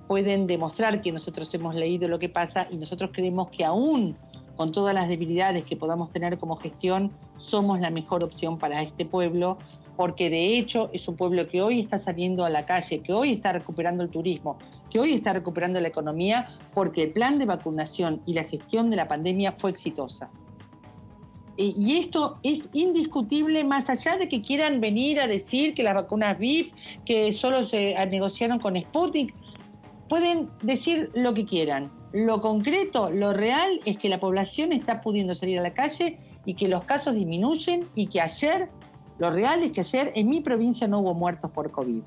pueden demostrar que nosotros hemos leído lo que pasa, y nosotros creemos que aún con todas las debilidades que podamos tener como gestión, somos la mejor opción para este pueblo, porque de hecho es un pueblo que hoy está saliendo a la calle, que hoy está recuperando el turismo, que hoy está recuperando la economía, porque el plan de vacunación y la gestión de la pandemia fue exitosa. Y esto es indiscutible, más allá de que quieran venir a decir que las vacunas VIP, que solo se negociaron con Sputnik, pueden decir lo que quieran. Lo concreto, lo real, es que la población está pudiendo salir a la calle y que los casos disminuyen, y que ayer, lo real es que ayer en mi provincia no hubo muertos por COVID.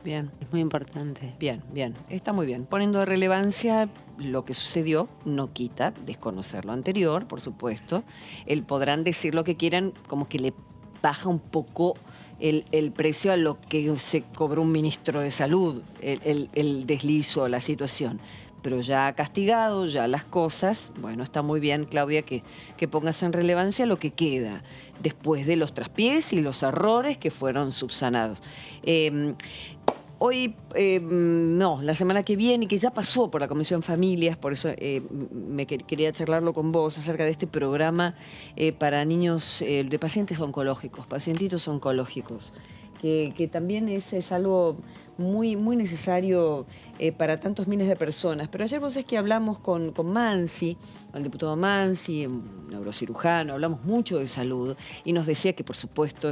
Bien. Es muy importante. Bien, bien. Está muy bien. Poniendo de relevancia lo que sucedió, no quita desconocer lo anterior, por supuesto. Podrán decir lo que quieran, como que le baja un poco el precio a lo que se cobró un ministro de salud, el deslizo, la situación. Pero ya castigado, ya las cosas, bueno, está muy bien, Claudia, que pongas en relevancia lo que queda después de los traspiés y los errores que fueron subsanados. Hoy, no, la semana que viene, que ya pasó por la Comisión Familias, por eso quería charlarlo con vos acerca de este programa para niños de pacientes oncológicos, pacientitos oncológicos, que también es algo muy, muy necesario para tantos miles de personas. Pero ayer vos sabés que hablamos con Mansi, con el diputado Mansi, un neurocirujano, hablamos mucho de salud y nos decía que por supuesto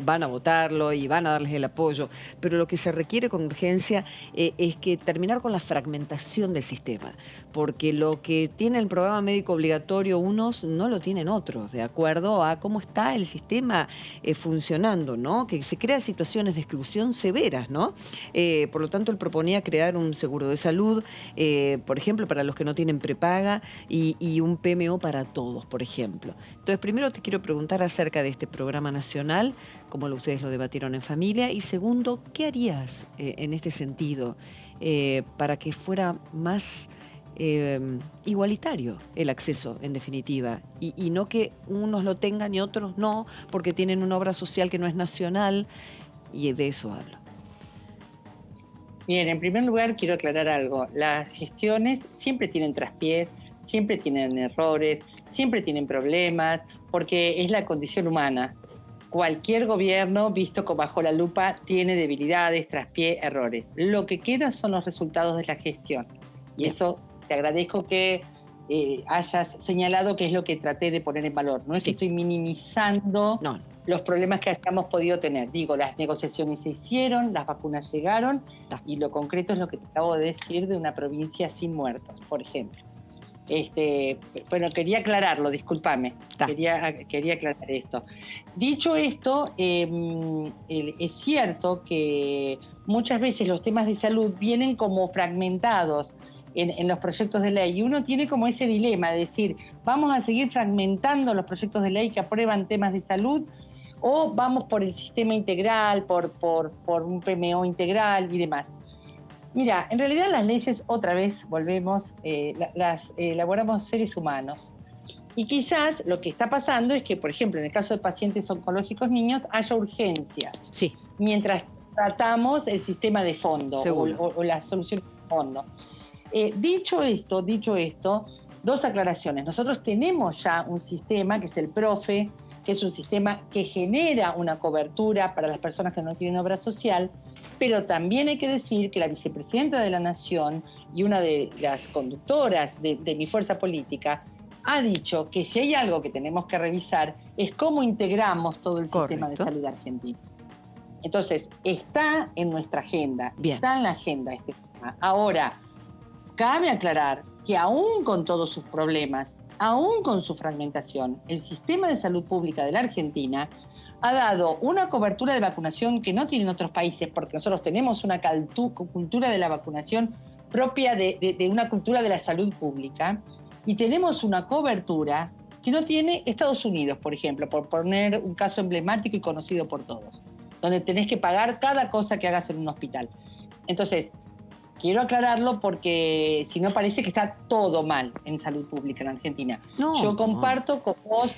van a votarlo y van a darles el apoyo, pero lo que se requiere con urgencia es que terminar con la fragmentación del sistema, porque lo que tiene el programa médico obligatorio unos no lo tienen otros, de acuerdo a cómo está el sistema funcionando, ¿no? Que se crean situaciones de exclusión severas, ¿no? Por lo tanto, él proponía crear un seguro de salud, por ejemplo, para los que no tienen prepaga y un PMO para todos, por ejemplo. Entonces, primero te quiero preguntar acerca de este programa nacional, cómo ustedes lo debatieron en familia, y segundo, ¿qué harías en este sentido para que fuera más igualitario el acceso, en definitiva, y no que unos lo tengan y otros no, porque tienen una obra social que no es nacional, y de eso hablo. Bien, en primer lugar quiero aclarar algo. Las gestiones siempre tienen traspiés, siempre tienen errores, siempre tienen problemas, porque es la condición humana. Cualquier gobierno, visto bajo la lupa, tiene debilidades, traspiés, errores. Lo que queda son los resultados de la gestión. Y eso te agradezco que hayas señalado que es lo que traté de poner en valor. No es que estoy minimizando los problemas que hayamos podido tener. Digo, las negociaciones se hicieron, las vacunas llegaron, y lo concreto es lo que te acabo de decir de una provincia sin muertos, por ejemplo. Bueno, quería aclararlo, discúlpame. Quería aclarar esto. Dicho esto, es cierto que muchas veces los temas de salud vienen como fragmentados en los proyectos de ley, y uno tiene como ese dilema de decir, ¿vamos a seguir fragmentando los proyectos de ley que aprueban temas de salud o vamos por el sistema integral, por un PMO integral y demás? Mira, en realidad las leyes, otra vez volvemos, las elaboramos seres humanos. Y quizás lo que está pasando es que, por ejemplo, en el caso de pacientes oncológicos niños, haya urgencias. Sí. Mientras tratamos el sistema de fondo o la solución de fondo. Dicho esto, dos aclaraciones. Nosotros tenemos ya un sistema que es el PROFE, que es un sistema que genera una cobertura para las personas que no tienen obra social, pero también hay que decir que la vicepresidenta de la Nación y una de las conductoras de mi fuerza política ha dicho que si hay algo que tenemos que revisar es cómo integramos todo el sistema de salud argentino. Entonces, está en nuestra agenda, está en la agenda este tema. Ahora, cabe aclarar que aún con todos sus problemas, aún con su fragmentación, el sistema de salud pública de la Argentina ha dado una cobertura de vacunación que no tienen otros países, porque nosotros tenemos una cultura de la vacunación propia de una cultura de la salud pública, y tenemos una cobertura que no tiene Estados Unidos, por ejemplo, por poner un caso emblemático y conocido por todos, donde tenés que pagar cada cosa que hagas en un hospital. Entonces, quiero aclararlo porque si no parece que está todo mal en salud pública en Argentina. Yo comparto con vos...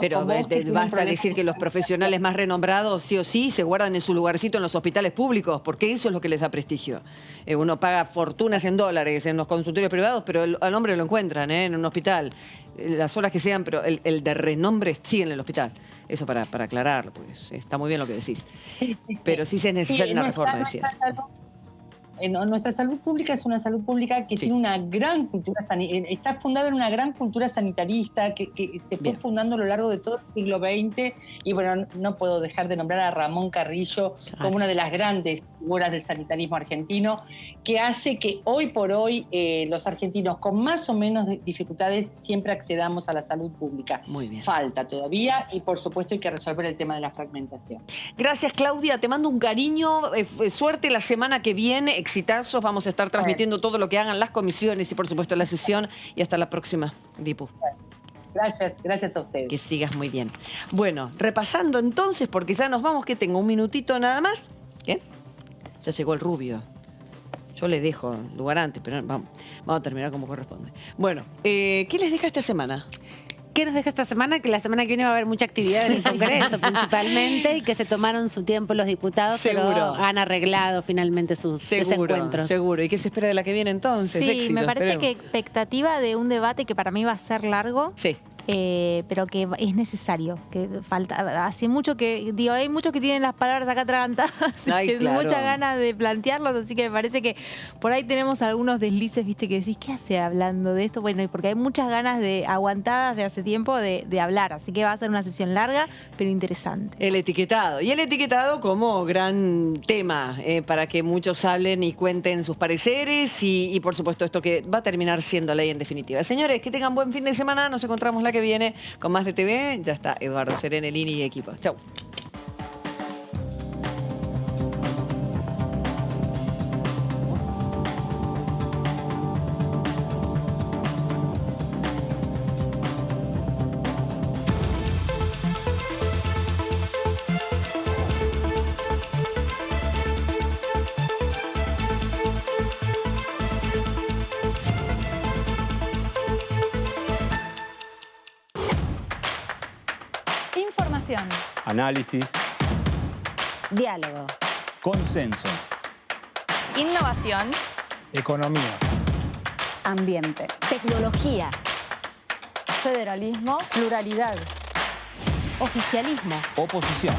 Pero con vos basta decir que los profesionales más renombrados sí o sí se guardan en su lugarcito en los hospitales públicos, porque eso es lo que les da prestigio. Uno paga fortunas en dólares en los consultorios privados, pero al hombre lo encuentran en un hospital. Las horas que sean, pero el de renombre sigue en el hospital. Eso para aclararlo, pues está muy bien lo que decís. Pero sí es necesaria una reforma, decías. Nuestra salud pública es una salud pública que tiene una gran cultura sanitaria, está fundada en una gran cultura sanitarista que se fue fundando a lo largo de todo el siglo XX, y bueno, no puedo dejar de nombrar a Ramón Carrillo como una de las grandes figuras del sanitarismo argentino, que hace que hoy por hoy los argentinos con más o menos dificultades siempre accedamos a la salud pública. Muy bien. Falta todavía, y por supuesto hay que resolver el tema de la fragmentación. Gracias, Claudia, te mando un cariño, suerte la semana que viene, exitazos, vamos a estar transmitiendo todo lo que hagan las comisiones y por supuesto la sesión, y hasta la próxima, Dipu. Gracias a ustedes. Que sigas muy bien. Bueno, repasando entonces, porque ya nos vamos, que tengo un minutito nada más. ¿Qué? Ya llegó el rubio. Yo le dejo lugar antes, pero vamos a terminar como corresponde. Bueno, ¿qué les deja esta semana? ¿Qué nos deja esta semana? Que la semana que viene va a haber mucha actividad en el Congreso principalmente, y que se tomaron su tiempo los diputados, pero han arreglado finalmente sus desencuentros. Seguro. ¿Y qué se espera de la que viene entonces? Sí, Éxito, me parece esperemos. que expectativa de un debate que para mí va a ser largo. Sí. pero que es necesario, que falta, hace mucho que, digo, hay muchos que tienen las palabras acá atragantadas, Ay, claro. muchas ganas de plantearlos, así que me parece que por ahí tenemos algunos deslices, viste, que decís, ¿qué hace hablando de esto? Bueno, y porque hay muchas ganas aguantadas de hace tiempo de hablar, así que va a ser una sesión larga, pero interesante. El etiquetado. Y el etiquetado como gran tema para que muchos hablen y cuenten sus pareceres y por supuesto esto que va a terminar siendo ley en definitiva. Señores, que tengan buen fin de semana. Nos encontramos la que viene con más de TV. Ya está Eduardo Serenelini y equipo. Chau. Información. Análisis. Diálogo. Consenso. Innovación. Economía. Ambiente. Tecnología. Federalismo. Pluralidad. Oficialismo. Oposición.